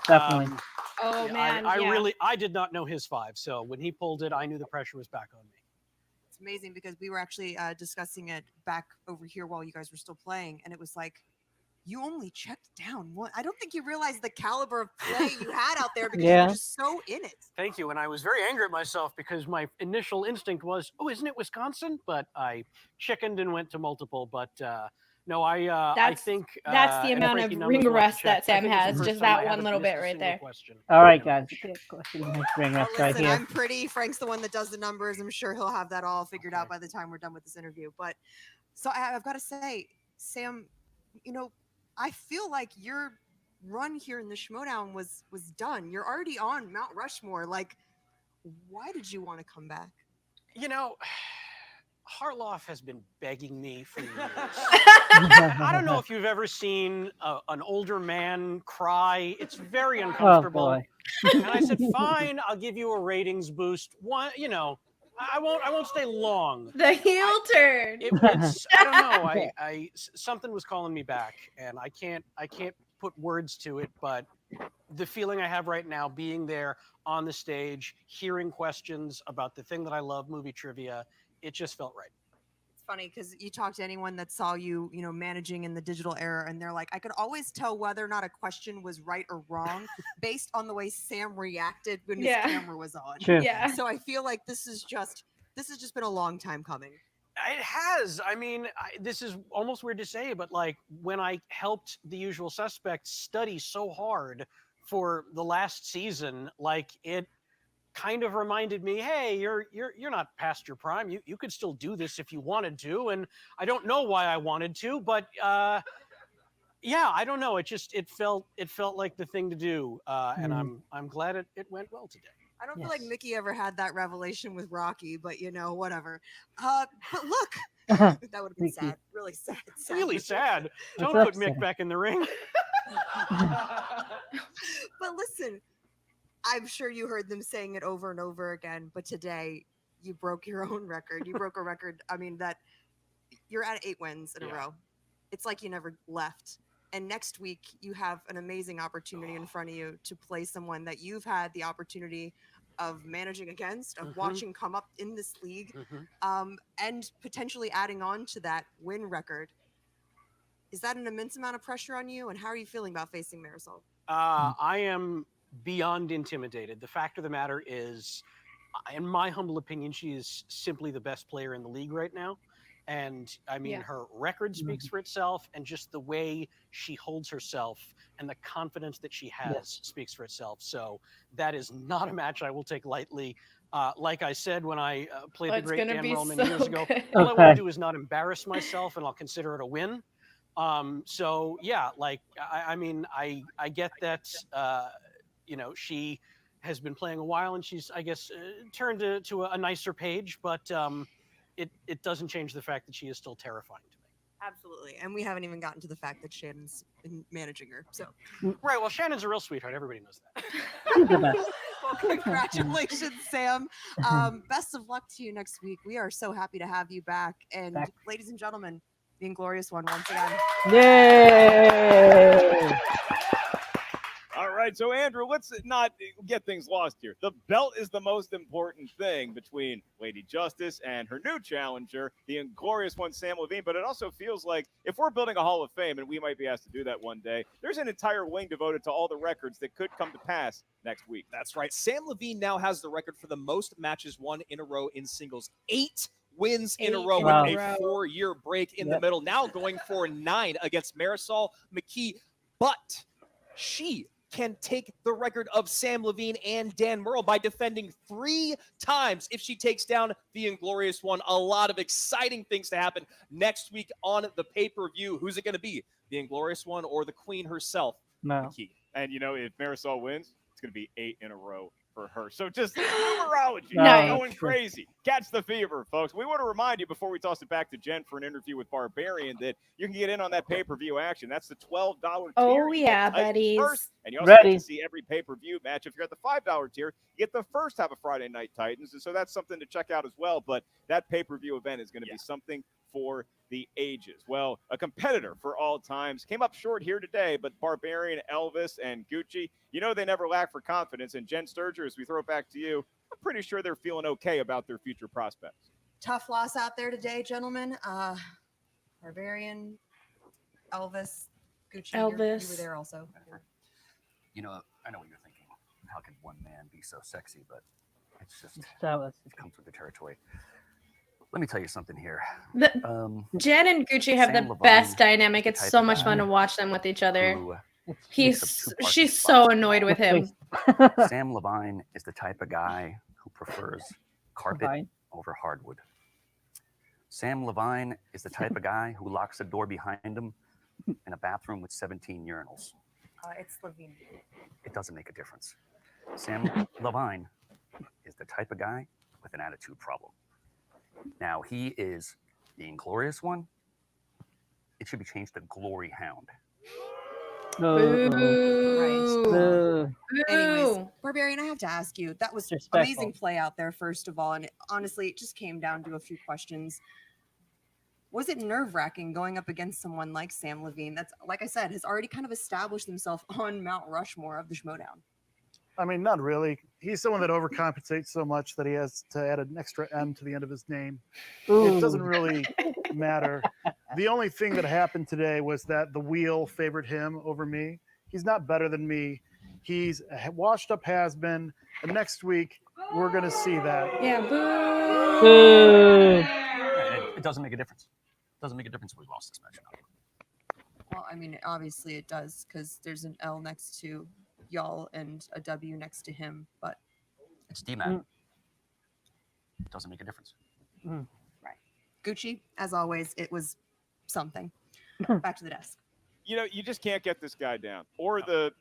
Definitely.
Oh man,
I did not know his 5, so when he pulled it, I knew the pressure was back on me.
It's amazing because we were actually discussing it back over here while you guys were still playing, and it was like, you only checked down one. I don't think you realized the caliber of play you had out there because you were just so in it.
Thank you. And I was very angry at myself because my initial instinct was, oh, isn't it Wisconsin? But I chickened and went to multiple. But no, I think
that's the
and
amount
Frankie
of
numbers
ring
will have to
rust
check.
that
I
Sam
think it's the
has,
first
just
time I
that one
haven't
little
missed
bit
a
right
single
there.
question.
All right, guys. Question ring us right
Listen,
here.
I'm pretty. Frank's the one that does the numbers. I'm sure he'll have that all figured out by the time we're done with this interview. But so I've got to say, Sam, I feel like your run here in the Schmoedown was done. You're already on Mount Rushmore. Like, why did you want to come back?
Harloff has been begging me for years. I don't know if you've ever seen an older man cry. It's very uncomfortable.
boy.
And I said, fine, I'll give you a ratings boost.
I won't stay long.
The heel turn.
It's I don't know. Something was calling me back, and I can't put words to it, but the feeling I have right now, being there on the stage, hearing questions about the thing that I love, movie trivia, it just felt right.
It's funny because you talk to anyone that saw you, managing in the digital era, and they're like, I could always tell whether or not a question was right or wrong based on the way Sam reacted when his camera was on.
True.
Yeah.
So I feel like this has just been a long time coming.
It has. I mean, this is almost weird to say, but like when I helped The Usual Suspects study so hard for the last season, like it kind of reminded me, hey, you're not past your prime. You could still do this if you wanted to, and I don't know why I wanted to, but yeah, I don't know. It felt like the thing to do, and I'm glad it went well today.
I don't feel like Mickey ever had that revelation with Rocky, but whatever. But look, that would have been sad. Really sad.
Really sad. Don't put Mick back in the ring.
But listen, I'm sure you heard them saying it over and over again, but today you broke your own record. You broke a record. I mean, that you're at 8 wins in a row. It's like you never left. And next week, you have an amazing opportunity in front of you to play someone that you've had the opportunity of managing against, of watching come up in this league, and potentially adding on to that win record. Is that an immense amount of pressure on you? And how are you feeling about facing Marisol?
I am beyond intimidated. The fact of the matter is, in my humble opinion, she is simply the best player in the league right now. And I mean, her record speaks for itself, and just the way she holds herself and the confidence that she has speaks for itself. So that is not a match I will take lightly. Like I said when I played the great Dan Roman years ago, all I want to do is not embarrass myself, and I'll consider it a win. So yeah, like I mean, I get that. She has been playing a while, and she's, I guess, turned to a nicer page, but it doesn't change the fact that she is still terrifying to me.
Absolutely. And we haven't even gotten to the fact that Shannon's been managing her. So
Right. Well, Shannon's a real sweetheart. Everybody knows that.
well, congratulations, Sam. Best of luck to you next week. We are so happy to have you back. And ladies and gentlemen, the Inglorious One once again.
Yay!
All right, so Andrew, let's not get things lost here. The belt is the most important thing between Lady Justice and her new challenger, the Inglorious One Samm Levine, but it also feels like if we're building a Hall of Fame, and we might be asked to do that one day, there's an entire wing devoted to all the records that could come to pass next week.
That's right. Samm Levine now has the record for the most matches won in a row in singles. 8 wins in a row with a 4-year break in the middle, now going for 9 against Marisol McKee, but she can take the record of Samm Levine and Dan Murrell by defending 3 times if she takes down the Inglorious One. A lot of exciting things to happen next week on the pay-per-view. Who's it going to be? The Inglorious One or the Queen herself? McKee.
And, if Marisol wins, it's going to be 8 in a row for her. So just numerology going crazy. Catch the fever, folks. We want to remind you before we toss it back to Jen for an interview with Barbarian that you can get in on that pay-per-view action. That's the $12 tier.
Oh, yeah, buddies.
And you also get to see every pay-per-view match. If you're at the $5 tier, you get the first half of Friday Night Titans. And so that's something to check out as well. But that pay-per-view event is going to be something for the ages. Well, a competitor for all times came up short here today, but Barbarian, Elvis, and Gucci, they never lack for confidence. And Jen Sturger, as we throw it back to you, I'm pretty sure they're feeling okay about their future prospects.
Tough loss out there today, gentlemen. Barbarian, Elvis, Gucci. You were there also.
I know what you're thinking. How can one man be so sexy? But it's just, it comes with the territory. Let me tell you something here.
Jen and Gucci have the best dynamic. It's so much fun to watch them with each other. She's so annoyed with him.
Samm Levine is the type of guy who prefers carpet over hardwood. Samm Levine is the type of guy who locks the door behind him in a bathroom with 17 urinals.
It's Levine.
It doesn't make a difference. Samm Levine is the type of guy with an attitude problem. Now, he is the Inglorious One. It should be changed to Glory Hound.
Right. Anyways,
Boo.
Barbarian, I have to ask you, that was
Disrespectful.
amazing play out there, first of all. And honestly, it just came down to a few questions. Was it nerve-wracking going up against someone like Samm Levine that's, like I said, has already kind of established himself on Mount Rushmore of the Schmoedown?
I mean, not really. He's someone that overcompensates so much that he has to add an extra M to the end of his name.
Ooh.
It doesn't really matter. The only thing that happened today was that the wheel favored him over me. He's not better than me. He's a washed up has-been. And next week, we're going to see that.
Yeah,
Boo.
It doesn't make a difference. It doesn't make a difference if we lost this match or not.
Well, I mean, obviously it does, because there's an L next to y'all and a W next to him, but
It's D-man. It doesn't make a difference.
right. Gucci, as always, it was something. Back to the desk.
You know, you just can't get this guy down, or the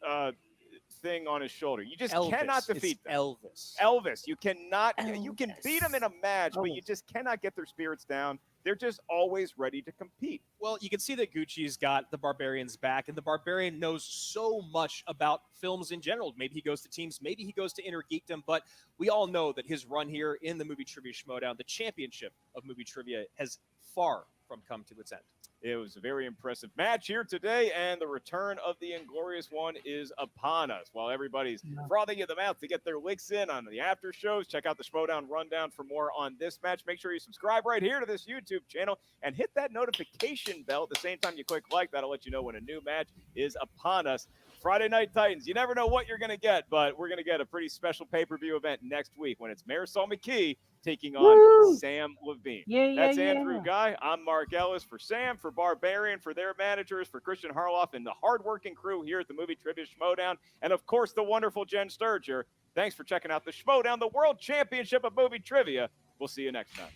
thing on his shoulder. You just
Elvis.
cannot defeat
It's
them.
Elvis.
Elvis. You cannot. You can beat them in a match, but you just cannot get their spirits down. They're just always ready to compete.
Well, you can see that Gucci's got the Barbarian's back, and the Barbarian knows so much about films in general. Maybe he goes to teams, maybe he goes to Inner Geekdom, but we all know that his run here in the Movie Trivia Schmoedown, the championship of movie trivia, has far from come to its end.
It was a very impressive match here today, and the return of the Inglorious One is upon us. While everybody's frothing at the mouth to get their licks in on the after shows, check out the Schmoedown Rundown for more on this match. Make sure you subscribe right here to this YouTube channel and hit that notification bell at the same time you click like. That'll let you know when a new match is upon us. Friday Night Titans, you never know what you're going to get, but we're going to get a pretty special pay-per-view event next week when it's Marisol McKee taking on Samm Levine. That's Andrew Guy. I'm Mark Ellis for Sam, for Barbarian, for their managers, for Christian Harloff, and the hardworking crew here at the Movie Trivia Schmoedown, and of course the wonderful Jen Sturger. Thanks for checking out the Schmoedown, the World Championship of Movie Trivia. We'll see you next time.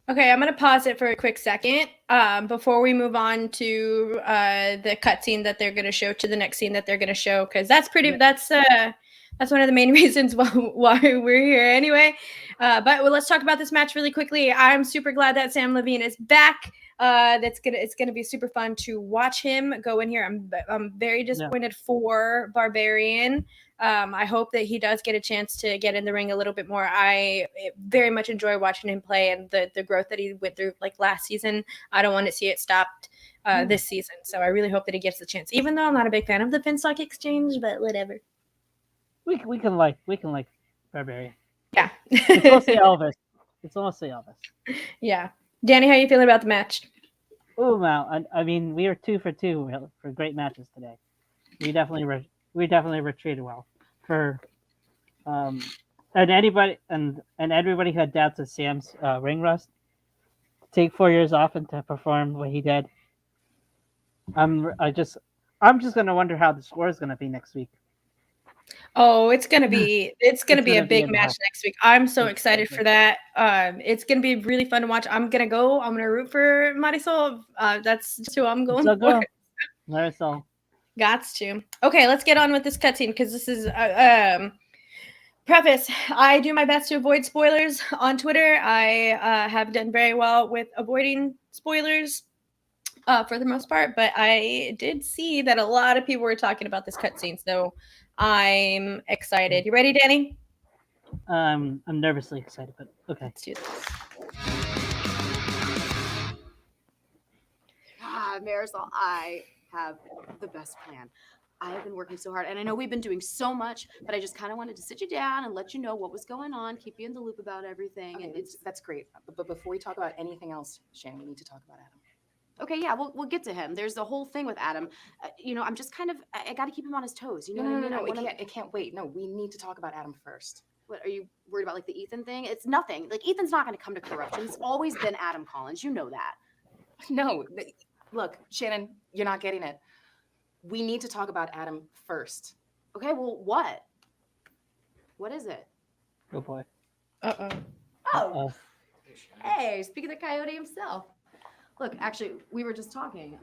Okay, I'm going to pause it for a quick second before we move on to the cutscene that they're going to show to the next scene that they're going to show, because that's one of the main reasons why we're here anyway. But let's talk about this match really quickly. I'm super glad that Samm Levine is back. It's gonna be super fun to watch him go in here. I'm very disappointed for Barbarian. I hope that he does get a chance to get in the ring a little bit more. I very much enjoy watching him play, and the growth that he went through like last season. I don't want to see it stopped this season. So I really hope that he gets the chance, even though I'm not a big fan of the Finstock Exchange, but whatever.
We can like Barbarian.
Yeah.
It's mostly Elvis. It's mostly Elvis.
Yeah. Danny, how you feeling about the match?
Oh, wow. I mean, we are 2 for 2 for great matches today. We definitely retreated well. For and everybody who had doubts of Sam's ring rust, take 4 years off and to perform what he did. I'm just gonna wonder how the score is gonna be next week.
Oh, it's gonna be a big match next week. I'm so excited for that. It's gonna be really fun to watch. I'm gonna root for Marisol. That's just who I'm going for.
Marisol.
Gots to. Okay, let's get on with this cutscene because this is preface. I do my best to avoid spoilers on Twitter. I have done very well with avoiding spoilers for the most part, but I did see that a lot of people were talking about this cutscene, so I'm excited. You ready, Danny?
I'm nervously excited, but okay.
Let's do this.
Marisol, I have the best plan. I have been working so hard, and I know we've been doing so much, but I just kind of wanted to sit you down and let you know what was going on, keep you in the loop about everything.
Okay,
And
that's great. But before we talk about anything else, Shannon, we need to talk about Adam.
okay, yeah, we'll get to him. There's the whole thing with Adam. I'm just kind of I got to keep him on his toes. You know what I mean?
No, it can't wait. No, we need to talk about Adam first.
What are you worried about? Like the Ethan thing? It's nothing. Like Ethan's not going to come to corruption. It's always been Adam Collins. You know that.
No, look, Shannon, you're not getting it. We need to talk about Adam first.
Okay, well, what? What is it?
Oh boy.
Oh. Hey, speaking of the coyote himself. Look, actually, we were just talking.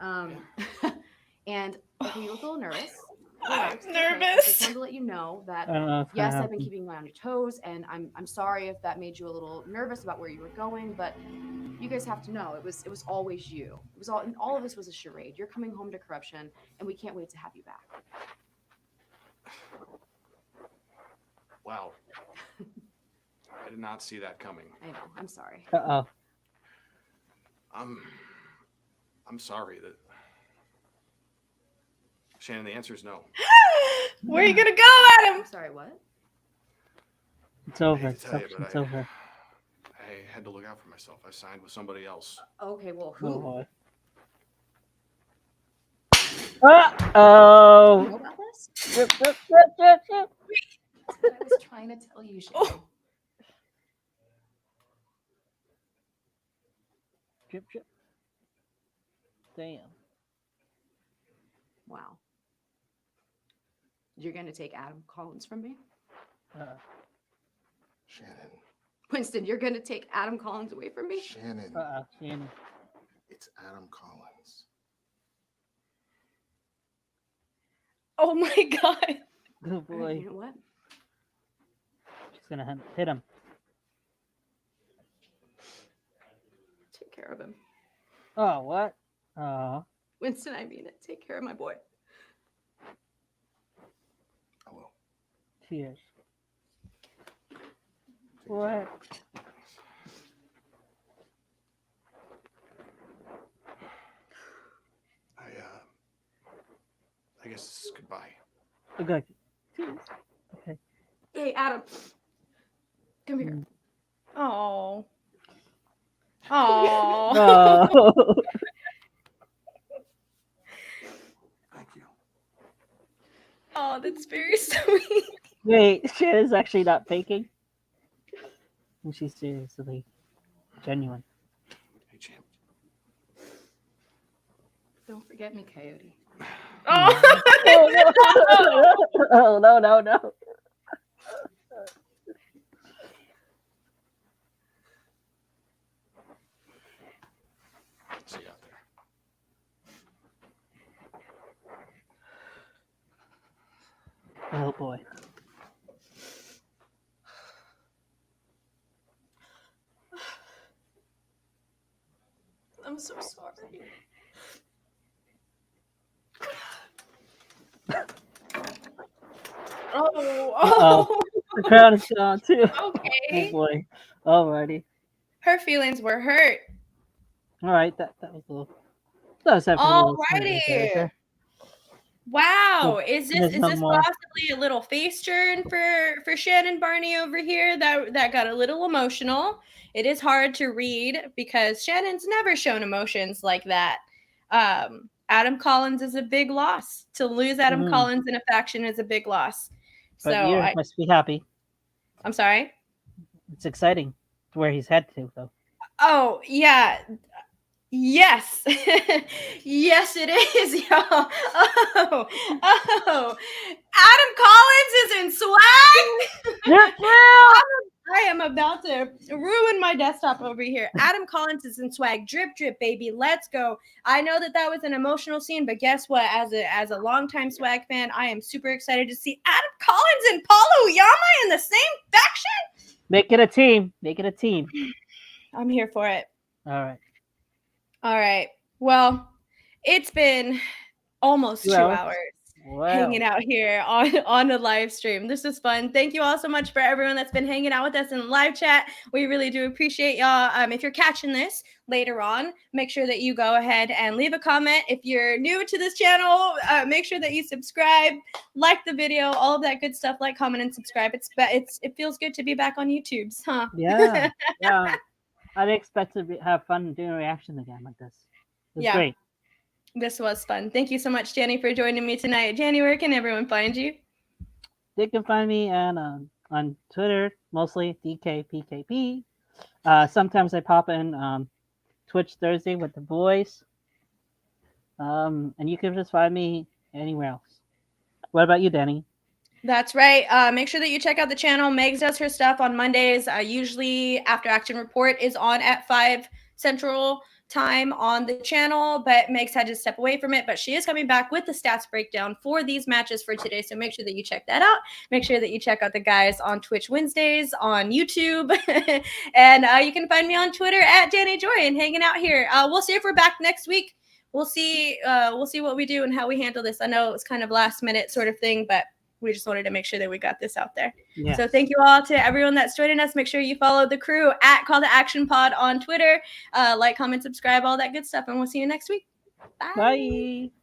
And okay, you look a little nervous. Relax,
I'm
it's okay. I
nervous.
just wanted to let you know that
I don't know if it's
yes,
gonna
I've been
happen.
keeping you on your toes, and I'm sorry if that made you a little nervous about where you were going, but you guys have to know it was always you. It was all of this was a charade. You're coming home to corruption, and we can't wait to have you back.
Wow. I did not see that coming.
I know. I'm sorry.
Uh-oh.
I'm sorry that Shannon, the answer is no.
Where are you gonna go, Adam?
I'm sorry, what?
It's over.
I hate to tell you, but
It's over.
I had to look out for myself. I signed with somebody else.
Okay, well,
Oh,
who?
boy.
You know
Uh-oh.
about this?
Shit.
That's what I was trying to tell you, Shannon.
Drip. Damn.
Wow. You're gonna take Adam Collins from me?
Shannon.
Winston, you're gonna take Adam Collins away from me?
Shannon.
Shannon.
It's Adam Collins.
Oh my god.
Oh,
All right,
boy.
you know what?
She's gonna hit him.
Take care of him.
Oh, what? Oh.
Winston, I mean it. Take care of my boy.
Cheers. What?
I guess this is goodbye.
Okay. Cheers. Okay.
Hey, Adam. Come here.
Oh. Oh.
Oh.
Oh, that's very sweet.
Wait, Shannon's actually not faking. And she's seriously genuine.
Hey, champ.
Don't forget me, Coyote.
Oh.
Oh, no.
See you out there.
Oh, boy.
I'm so sorry. Oh.
Uh-oh. The crowd is gone, too.
Okay.
Oh, boy. Alrighty.
Her feelings were hurt.
Alright, that was a little... That was definitely a little
Alrighty.
there.
Wow,
So,
is
there's
this
no more.
possibly a little face turn for Shannon Barney over here that got a little emotional? It is hard to read because Shannon's never shown emotions like that. Adam Collins is a big loss. To lose Adam
Mhm.
Collins in a faction is a big loss.
But
So
you must be happy.
I'm sorry.
It's exciting where he's headed to, though.
Oh yeah. Yes. Yes, it is, y'all. Oh. Adam Collins is in swag.
Yeah.
I am about to ruin my desktop over here. Adam Collins is in swag. Drip, baby. Let's go. I know that was an emotional scene, but guess what? As a longtime swag fan, I am super excited to see Adam Collins and Paulo Yama in the same faction.
Make it a team. Make it a team.
I'm here for it.
Alright.
All right. Well, it's been almost 2 hours
Wow.
hanging out here on a live stream. This is fun. Thank you all so much for everyone that's been hanging out with us in the live chat. We really do appreciate y'all. If you're catching this later on, make sure that you go ahead and leave a comment. If you're new to this channel, make sure that you subscribe, like the video, all of that good stuff. Like, comment, and subscribe. It feels good to be back on YouTube's, huh?
Yeah. Yeah. I didn't expect to have fun doing a reaction again like this. It's great.
This was fun. Thank you so much, Jenny, for joining me tonight. Jenny, where can everyone find you?
They can find me on Twitter, mostly DKPKP. Sometimes I pop in Twitch Thursday with the boys. And you can just find me anywhere else. What about you, Danny?
That's right. Make sure that you check out the channel. Megs does her stuff on Mondays. Usually After Action Report is on at 5 Central. time on the channel, but Meg's had to step away from it. But she is coming back with the stats breakdown for these matches for today. So make sure that you check that out. Make sure that you check out the guys on Twitch Wednesdays, on YouTube. And you can find me on Twitter at Danie Joy and hanging out here. We'll see if we're back next week. We'll see what we do and how we handle this. I know it's kind of last minute sort of thing, but we just wanted to make sure that we got this out there.
Yes.
So thank you all to everyone that's joining us. Make sure you follow the crew at Call to Action Pod on Twitter. Like, comment, subscribe, all that good stuff. And we'll see you next week. Bye.
Bye.